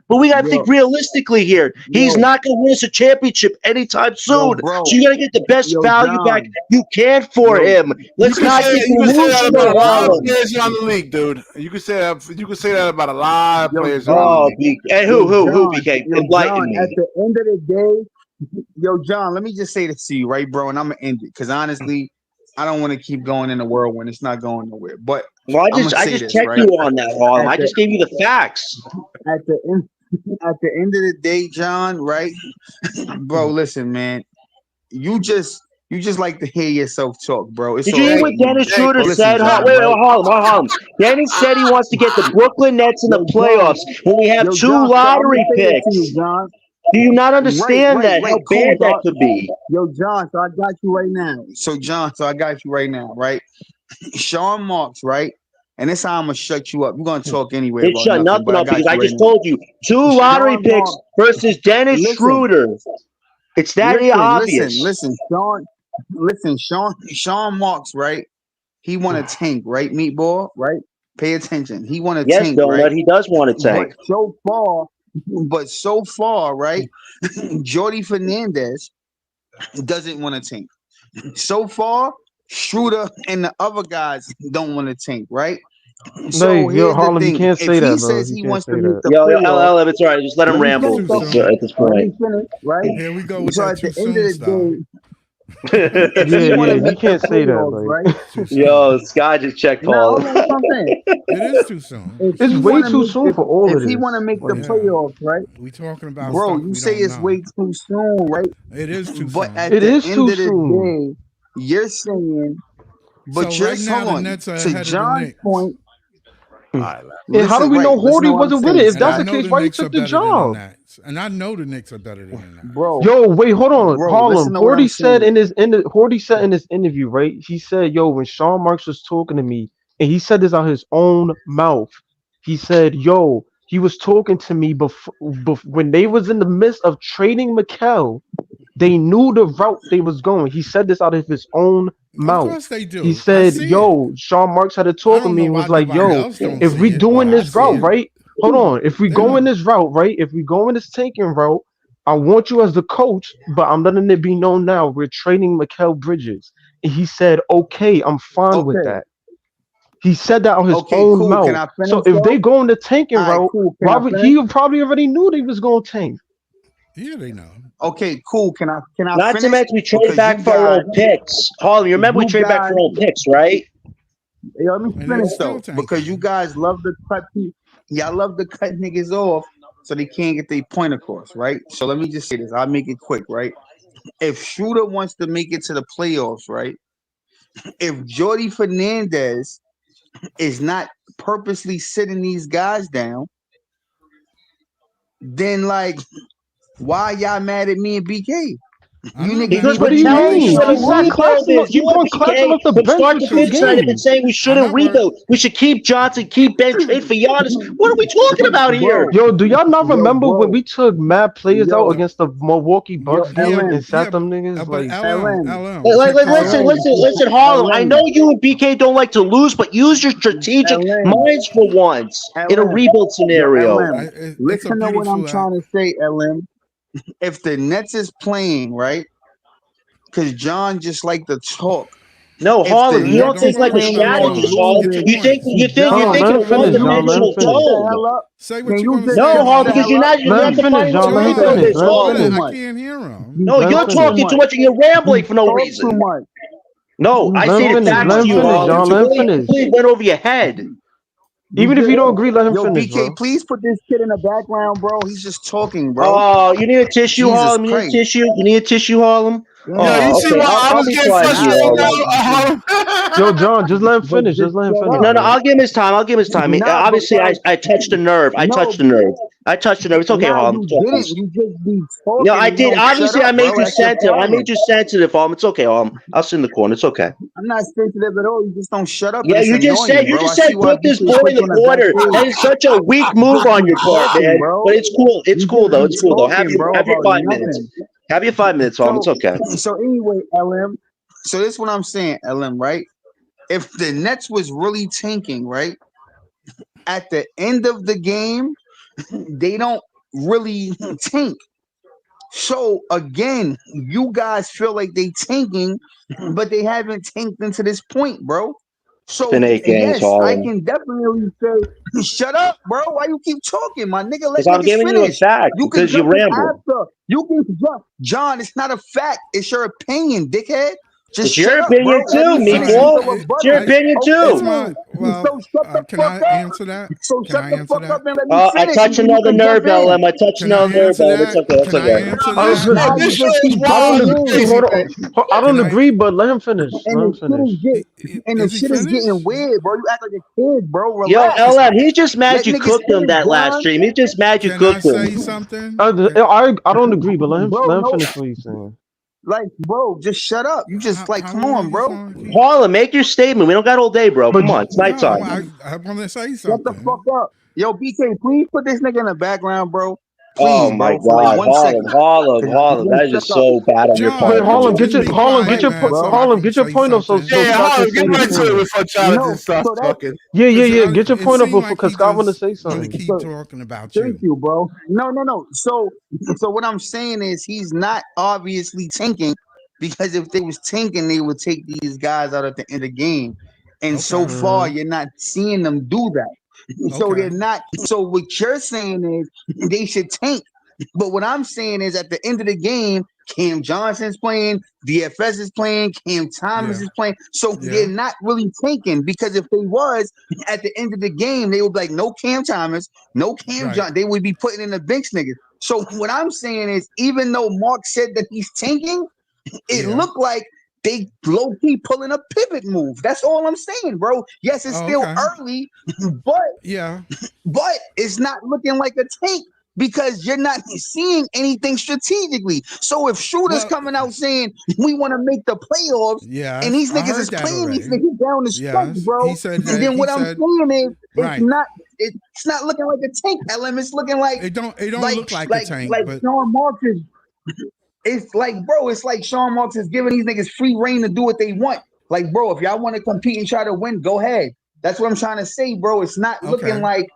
But we got to think realistically here. He's not going to win us a championship anytime soon. bro. So you got to get the best value back you can for him. Let's not get You can say that about a lot of Harlem. players around the league, dude. You can say that. You can say that about a lot of players around Oh, the league. Hey, who, BK? Enlighten John, at me. the end of the day, yo, John, let me just say this to you, right, bro? And I'm gonna end it because honestly, I don't want to keep going in the world when it's not going nowhere. But Well, I just checked you on that, Harlem. I just gave you the facts. At the end of the day, John, right, bro? Listen, man, you just like to hear yourself talk, bro. It's Did you hear what Dennis Schroeder said? Harlem. Dennis said he wants to get the Brooklyn Nets in the playoffs when we have two lottery picks. Do you not understand that? How bad that could be? Yo, John, so I got you right now. Right? Sean Marks, right? And this how I'm gonna shut you up. You're gonna talk anyway. It's shut nothing up because I just told you 2 lottery picks versus Dennis Schroeder. It's that obvious. Listen, Sean Marks, right? He won a tank, right? Meatball, right? Pay attention. He want to Yes, tank, Donut, right? he does want to tank. But so far, right? Jordy Fernandez doesn't want to tank. So far, Schroeder and the other guys don't want to tank, right? So Yo, here's the Harlem, you thing: can't if say he that, bro. says You he can't wants to say make that. the Yo, playoffs, LL, it's all right. Just let him let me ramble finish, Too though. soon. at this Let me point. finish, right? Here we go with So that at too the end soon of the style. day, if he Yeah, want to he make the can't say that. playoffs, Like, right? Too soon. Yo, Sky just checked Now, Paul. hold on, something. It is too soon. If it's he way want to too make soon for all if of he this. want to make the Like, Yeah. playoffs, right, We talking about bro? stuff You we say don't it's know. way too soon, right? It is too But soon. at it the is end too of the soon. day, you're saying, but So you're right now hold the on. Nets are To ahead of the John's Knicks. point, All right, man. And how do listen, we know right? Listen to Horty what I'm wasn't with saying, it? If And that's I the know case, the why he Knicks are took the better than the job? Nets. And I know the Knicks are better than the Nets. bro. Yo, wait, hold on, Bro, Harlem. listen to what I'm Horty said saying. Horty said in his interview, right? He said, "Yo, when Sean Marks was talking to me, and he said this out his own mouth. He said, yo, he was talking to me before when they was in the midst of trading Mikal. They knew the route they was going. He said this out of his own Of mouth. course they do. He I said, see it. yo, Sean Marks had to I talk to don't me know and why was like, nobody yo, else don't if see we it, doing but I this see route, it. right? Hold on. If we They going know. this route, right? If we going this tanking route, I want you as the coach, but I'm letting it be known now we're trading Mikal Bridges. And he said, okay, I'm fine with Okay, that. He said that on his okay, own cool. Can mouth. I So finish if they though? go in the tanking All right, route, cool. Can why I would finish? he probably already knew they was going to tank? Yeah, they know. Okay, cool. Can I Not to finish? mention we trade Because back for our own picks. Harlem, you remember we you trade back guys, for our own picks, right? let me And they're finish still though, because you tanking. guys love to cut people. Y'all love to cut niggas off so they can't get their point across, right? So let me just say this. I'll make it quick, right? If Schroeder wants to make it to the playoffs, right? If Jordy Fernandez is not purposely sitting these guys down, then like, why y'all mad at me and BK? I'm You not niggas mad Because What need at do we're to you you. know telling that you mean? what a He Sean sat Marks. rebuild classing. is. You He know what, been classing BK? up the From bench start for to two finish, I have been games. saying we I shouldn't never. rebuild. We should keep Johnson, keep Ben, trade for Giannis. What are we talking about here? Bro, Yo, do y'all not yo, remember when bro, we took mad players out yo, No. against the Milwaukee yo, Bucks Yeah, game LM, and yeah, sat them niggas but like? LM, Listen, LM, listen, Harlem. I know LM, you and BK don't like to lose, but use your strategic LM, minds for once in a LM, rebuild yo, scenario. LM. it's a Listen to what I'm beautiful. trying to say, LM. If the Nets is playing, right? Because John just like to talk. No, If the Harlem, you Don't don't Nets don't think is worry like a about playing and strategist, John. Harlem. Get your losing, You think points. Hold you're on, John, let thinking him a can finish, you John. Let him one-dimensional just shut finish. the hell tone. up? Say what Can you're you gonna just No, say. shut Harlem, the because hell you're up? not Let him the finish, final John. word Let him before Because finish. this, you Let him talk too Harlem. finish. much. Can't hear him. You No, Let him you're talk too finish. talking too much. much and you're rambling You for no talk too reason. much. No, You I Let him stated talk finish. too facts Let to much, him you, finish, bro. Harlem. John. You Let him completely, finish. completely went over your head. You Even if you don't did. agree, let him Yo, finish, BK, bro. please put this kid in the background, bro. He's just talking, bro. Oh, you need a tissue, Jesus Harlem? You need a Christ. tissue? You need a tissue, Harlem? Yo, you Oh, Damn. see okay. why I I'll was be getting quiet for you, frustrated Nah, Harlem. like, Yo, John, just let him but finish. just Just let him shut finish, up. No, bro. I'll give him his time. I'll give him his time. Nah, Obviously, because I touched the nerve. I no, touched the nerve. I touched the nerve. It's okay, nah, Harlem. you It's okay. didn't. You just be No, talking I and you did. don't shut Obviously, I up, made bro. you That's your sensitive. I problem. made you sensitive, Harlem. It's okay, Harlem. I'll sit in the corner. It's okay. I'm not sensitive at all. You just don't shut up, and Yeah, it's annoying, you bro. just I said see why put this BK boy put in you the on the back corner. That page. is such a weak You move just on be your part, talking, man. bro. But it's cool. It's You cool just though. be It's cool though. talking, bro, Have your about 5 minutes. nothing. Have your 5 minutes, Harlem. It's So, okay. so anyway, LM. So this is what I'm saying, LM. Right? If the Nets was really tanking, right, at the end of the game, they don't really tank. So again, you guys feel like they tanking, but they haven't tanked into this point, bro. It's been So 8 games, yes, I Harlem. can definitely say, shut up, bro. Why you keep talking, my nigga? Let Because I'm niggas giving you a finish. fact. You can Because you jump in ramble. after. You can jump. John, it's not a fact. It's your opinion, dickhead. Just It's your shut up, bro. opinion Let too, me finish with the Meatball. It's your rebuttal. opinion It's too. my Okay. well. So shut the Can fuck I up. answer that? So Can shut I the answer fuck that? up and let me I finish, and touched then you another can jump nerve, in. LM. I touched Can I another nerve, answer LM. It's that? okay. That's Can I okay. answer I This that? don't, is how you this show just is keep I don't wild and agree. talking. crazy, Hold man. on. I Can don't I? agree, but let him finish. Let And him the shit finish. is Is he getting finished? weird, bro. You act like a kid, bro. Yo, Relax. LM, he's just mad Let you niggas cooked him finish, that last John. stream. He's just mad you Can I cooked say him. something? I don't agree, but Bro, let him no, finish what he's saying. like, bro, just shut up. You just like, How come long on, you bro. gonna keep? Harlem, make your statement. We don't got all day, bro. But Come on. It's No, nighttime. I want to say Shut the fuck something. up. Yo, BK, please put this nigga in the background, bro. Oh please, my bro, for like God, 1 second. Harlem, that is just so bad on your John, part. Wait, Harlem, would get you your be Harlem, quiet, man, so I Harlem, can get your say point up so something? so Yeah, Scott can hold on. say Get this right to it too. before Jonathan No, starts so that talking. Yeah, yeah, 'Cause yeah. Get your it point up seemed because he Scott want to just say want to something. keep talking about thank you. you, bro. No. So what I'm saying is he's not obviously tanking because if they was tanking, they would take these guys out at the end of the game. And so Okay. far, you're not seeing them do that. So Okay. they're not. So what you're saying is they should tank. But what I'm saying is at the end of the game, Cam Johnson's playing, DFS is playing, Cam Thomas Yeah. is playing. So Yeah. they're not really tanking because if they was at the end of the game, they would be like, no Cam Thomas, no Cam Right. Johnson. They would be putting in the bench niggas. So what I'm saying is, even though Mark said that he's tanking, it Yeah. looked like they low key pulling a pivot move. That's all I'm saying, bro. Yes, it's Oh, still okay. early, but Yeah. it's not looking like a tank because you're not seeing anything strategically. So if shooters Well, coming out saying we want to make the playoffs, yes, and these I niggas heard is that playing these already. niggas down the stretch, Yes, bro. he said And that. then He what I'm said, saying is right. it's not looking like a tank, LM. It's looking like It don't like look like a tank, but Sean Marks is. It's like, bro, it's like Sean Marks is giving these niggas free reign to do what they want. Like, bro, if y'all want to compete and try to win, go ahead. That's what I'm trying to say, bro. It's not looking okay. like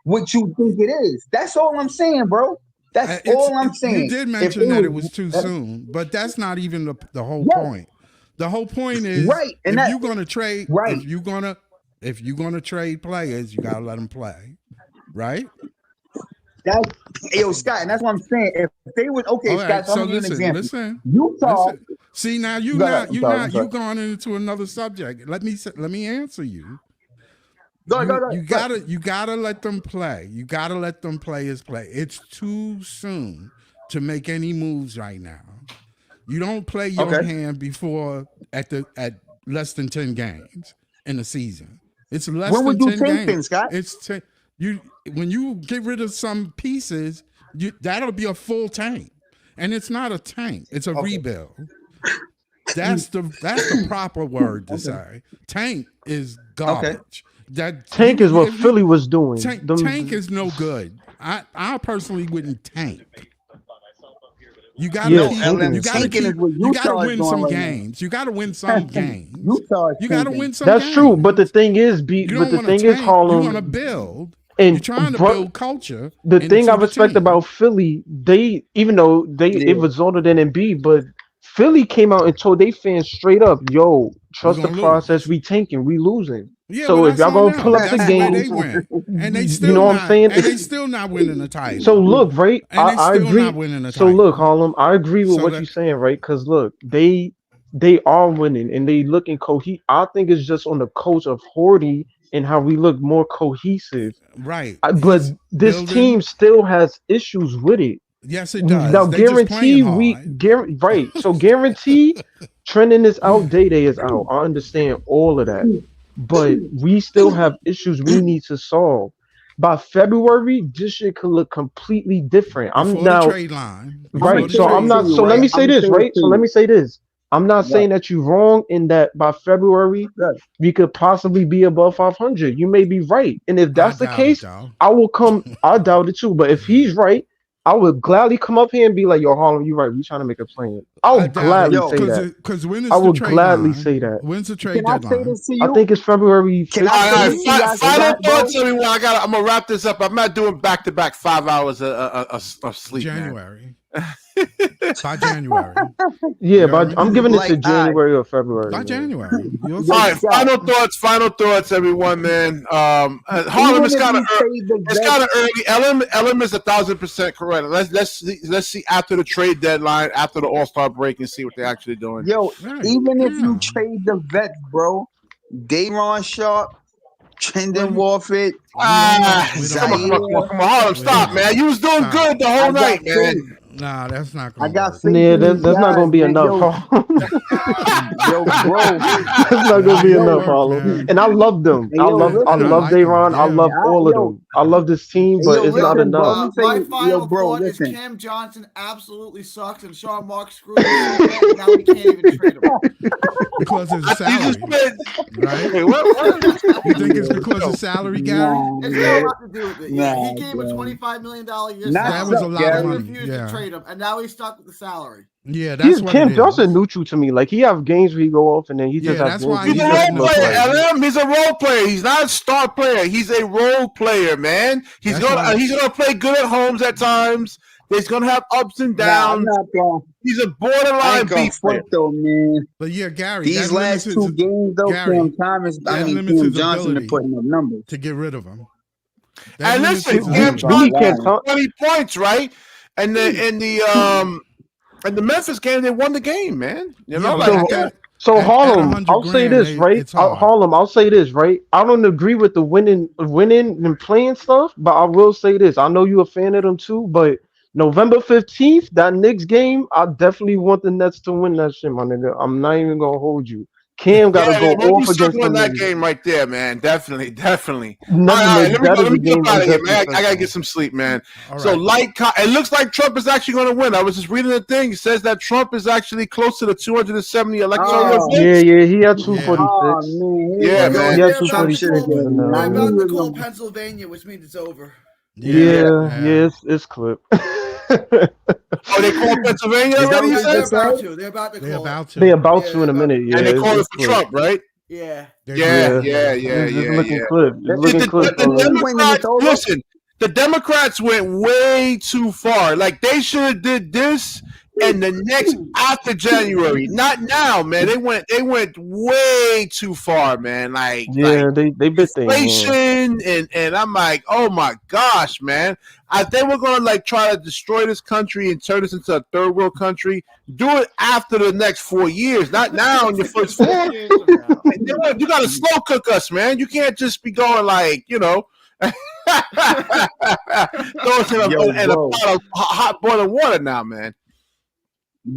what you think it is. That's all I'm saying, bro. That's all I'm You saying. did If mention they that was it was too soon, but that's not even the whole yes, point. The whole point is right, and if that you're gonna trade, right. if you're gonna trade players, you gotta let them play, right? That's yo, Scott, and that's what I'm saying. If they would okay, All Scott, right. so I'm So gonna give you an example. listen. Utah. See now Go ahead. I'm sorry. you going into another subject. Let me answer you. Go ahead. You gotta let them play. You gotta let them players play. It's too soon to make any moves right now. You don't play your Okay. hand before at less than 10 games in the season. It's less When than would you 10 take games. then, Scott? It's when you get rid of some pieces, that'll be a full tank. And it's not a tank, it's a rebuild. That's the proper word to say. Tank is garbage. Tank is what Philly was doing. Tank is no good. I personally wouldn't tank. You gotta you gotta win some games. You gotta win some games. You gotta win some games. That's true, but the thing is, you want to build. And you're trying to build culture. The thing I respect about Philly, even though it resulted in Embiid, but Philly came out and told their fans straight up, "Yo, trust the process. We tanking, we losing." Yeah, so if y'all gonna pull up the games, and they still what I'm saying? And they still not winning the title. So look, right? And I agree. Not winning the so title. look, Harlem, I agree with what you're saying, right? Because look, they are winning and they looking cohesive. I think it's just on the coach of Horty and how we look more cohesive. Right. But this team still has issues with it. Yes, it does. Now guarantee right. So guarantee trending is out, Day is out. I understand all of that. But we still have issues we need to solve. By February, this shit could look completely different. Before the trade line. Right. So I'm not so let me say this, right? So let me say this. I'm not saying that you're wrong in that by February we could possibly be above 500. You may be right. And if that's the case, I will come. I doubt it too. But if he's right, I would gladly come up here and be like, "Yo, Harlem, you're right. We're trying to make a plan." I would gladly say that. Because when is I would the trade gladly line? say that. When's the trade deadline? I think it's February. Final thoughts, everyone. I'm gonna wrap this up. I'm not doing back-to-back 5 hours of sleep. January. By January. Yeah, but I'm giving it to January or February. By January. All right, final thoughts, everyone, man. Harlem, it's kind of early. LM is 1,000% correct. Let's see after the trade deadline, after the All-Star break, and see what they're actually doing. Yo, even if you trade the vets, bro, Dayron Sharp, Trendon Warford, come on, Harlem, stop, man. You was doing good the whole night, man. Nah, that's not I gonna got work. faith Yeah, in these that's not guys, gonna be man. enough. Yo, bro. That's not Nah, gonna be it won't enough, work, Harlem. man. And I love them. Hey, yo, I And I love listen. like him. Dayron. I Yeah. love all of Yo, them. I love this team, hey, but yo, it's not listen, bro. enough. Let me tell My you, yo, final bro, thought is listen. Cam Johnson absolutely sucks, and Sean Mark screwed us so bad, now we can't even trade him. Because of the You just salary, said, right? wait, what? You think it's because of salary, Gary? Nah, It's got a man. lot to do with it. Yeah, he Nah, gave him a bro. $25 million year Not That was salary. a so, lot of And we Gary. money. refused to Yeah. trade him, and now he's stuck with the salary. Yeah, that's what Cam it Johnson is. neutral to me. Like he have games where he go off, and then he just Yeah, have that's games why where He's he a he's just role getting the look player, like. LM. He's a role player. He's not a star player. He's a role player, man. He's That's why. gonna play good at homes at times. He's gonna have ups and Nah, I'm downs. not going. He's a I borderline ain't gonna B player. front though, man. But yeah, Gary, These that limits last two his games though, Gary. That limits Cam his Johnson to ability putting up numbers. to get rid of him. That And limits listen, his Nah, Cam stop ability. BB can't Johnson lying. talk. 20 points, right? And the Memphis game, they won the game, man. You know, Yeah, but like So at that So at Harlem, 100 I'll say grand, this, right? it's hard. Harlem, I'll say this, right? I don't agree with the winning and playing stuff, but I will say this. I know you're a fan of them too, but November 15th, that Knicks game, I definitely want the Nets to win that shit, my nigga. I'm not even gonna hold you. Cam yeah, gotta go we'll be off against circling them that niggas. game right there, man. Definitely. Never All right, make that let is a me get game up I'm out of here, definitely man. I gotta circling. get some sleep, man. All So, right. it looks like Trump is actually going to win. I was just reading the thing. It says that Trump is actually close to the 270 electoral Oh, Yeah, votes. yeah, he had Yeah. 246. man, here Yeah, we Yo, go. man. He had they're about Trump to shit again. call. 246 and They're I about knew to it call was Pennsylvania, which means it's over. Yeah. yeah, it's clip. Oh, they called Pennsylvania Is that already, what you they said? They're just about said? to. They're about to They call it. about They to. about Yeah, to in they're a about minute. to. Yeah, And they called it it's for clip. Trump, right? Yeah. They're Yeah, doing it. yeah, Yeah. yeah, It's yeah, looking yeah. clip. It's That- looking clip The If he already. win and it's Democrats, over, listen, the Democrats went way too far. Like they should have did this and the next after January, not now, man. They went way too far, man. Like Yeah, they bit their hand. inflation and I'm like, oh my gosh, man. They were gonna like try to destroy this country and turn this into a third world country. Do it after the next 4 years, not now in your first 4. Years from now. You gotta slow cook us, man. You can't just be going like, throw us yo, in a bro, pot of hot boiling water now, man.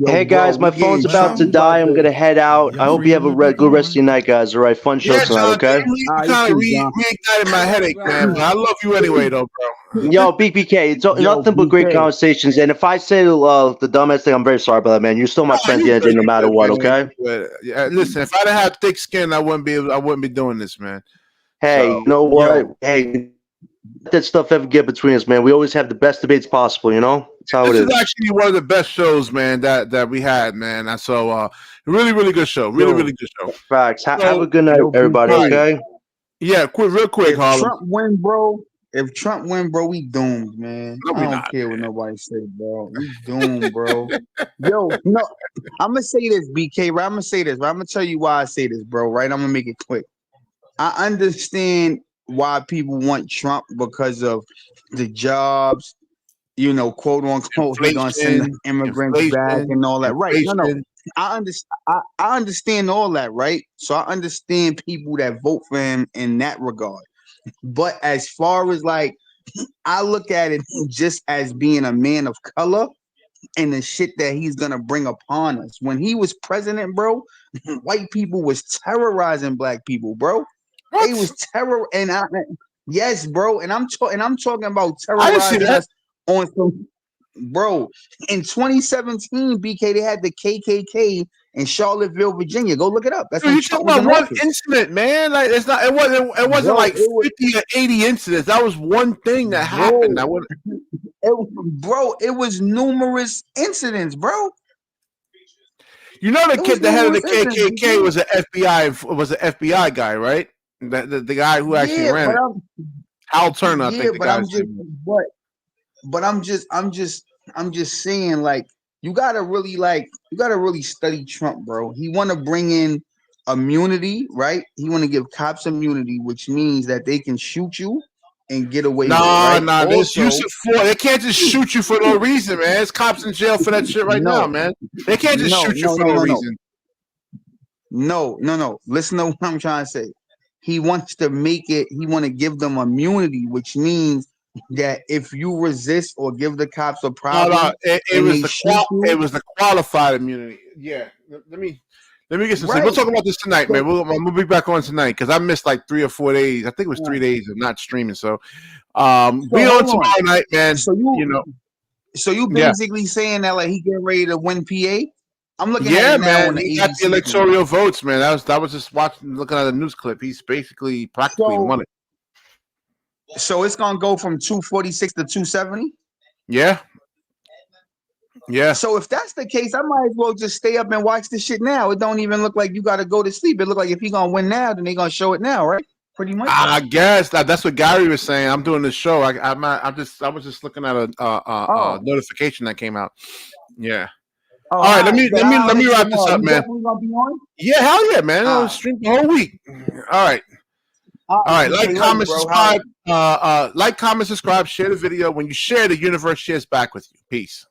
Hey bro, guys, we my phone's getting Well, about to Trump. We about die. I'm to. gonna head out. I Your hope you have freedom a to be good rest of your gone. night, guys. All right, fun show Yeah, tonight. John, Okay. you You kind of too, John. reignited my headache, man. But I love you anyway, though, bro. Yo, BPK, it's Yo, nothing but great BK. conversations. And if I say the dumbest thing, I'm very sorry about that, man. You're still my friend, You good, no you matter good, what. man. Okay. You good. Yeah, listen, if I didn't have thick skin, I wouldn't be doing this, man. Hey, So, you know what? Yo, Hey, let that stuff ever get between us, man. We always have the best debates possible. You know, that's how it this is is. actually one of the best shows, man, that we had, man. And so, really, really good show. Really, yo, really good show. Facts. Have a So, good night, yo, everybody. BK. Okay. yeah, real quick, If Harlem. Trump win, bro. If Trump win, bro, we doomed, man. No, I we don't not, care what man. nobody say, bro. We doomed, bro. Yo, no, I'm gonna say this, BK. Right, I'm gonna say this. Right, I'm gonna tell you why I say this, bro. Right, I'm gonna make it quick. I understand why people want Trump because of the jobs, quote unquote, he gonna send the immigrants back and all that. Right. No. Inflation. I understand. I understand all that, right? So I understand people that vote for him in that regard. But as far as like, I look at it just as being a man of color and the shit that he's gonna bring upon us. When he was president, bro, white people was terrorizing black people, bro. What? They was terror, yes, bro. And I'm talking about I didn't see terrorizing that. us on some, bro. In 2017, BK, they had the KKK in Charlottesville, Virginia. Go look it up. That's Dude, when you Trump talking was about in one office. incident, man. Like it's not. It wasn't Bro, like 50 or 80 incidents. That was one thing that happened. I wouldn't. It was numerous incidents, bro. You know, the It was kid, the head of the numerous incidents. KKK was an FBI guy, right? The guy who actually Yeah, ran but it. Hal Turner, I think the but guy's I'm just, name. but I'm just saying, like, you gotta really study Trump, bro. He want to bring in immunity, right? He want to give cops immunity, which means that they can shoot you and get away with it, right? Nah. There's Also, use of force. They can't just shoot you for no reason, man. There's cops in jail for that shit right now, man. They can't just shoot you for no reason. No. Listen to what I'm trying to say. He wants to make it. He want to give them immunity, which means that if you resist or give the cops a No, problem, it and was they the shoot you, it was the qualified immunity. Yeah, let me get some sleep. We'll right? talk about this tonight, So, man. We'll be back on tonight because I missed like 3 or 4 days. I think it was 3 days of not streaming. So, be on hold on. tomorrow night, man. So you Yeah, basically saying that like he getting ready to win PA? I'm looking at yeah, it now man. on the He got the ABC. electoral votes, man. That was just looking at a news clip. He's basically practically won it. So it's gonna go from 246 to 270. Yeah. Yeah. So if that's the case, I might as well just stay up and watch this shit now. It don't even look like you got to go to sleep. It look like if he gonna win now, then they gonna show it now, right? Pretty much. I guess that's what Gary was saying. I'm doing this show. I was just looking at a notification that came out. Yeah. All right, let me wrap this up, man. Gonna be on? Yeah, hell yeah, man. I'll stream the whole week. All right. All right. Like, comment, subscribe. Like, comment, subscribe, share the video. When you share, the universe shares back with you. Peace.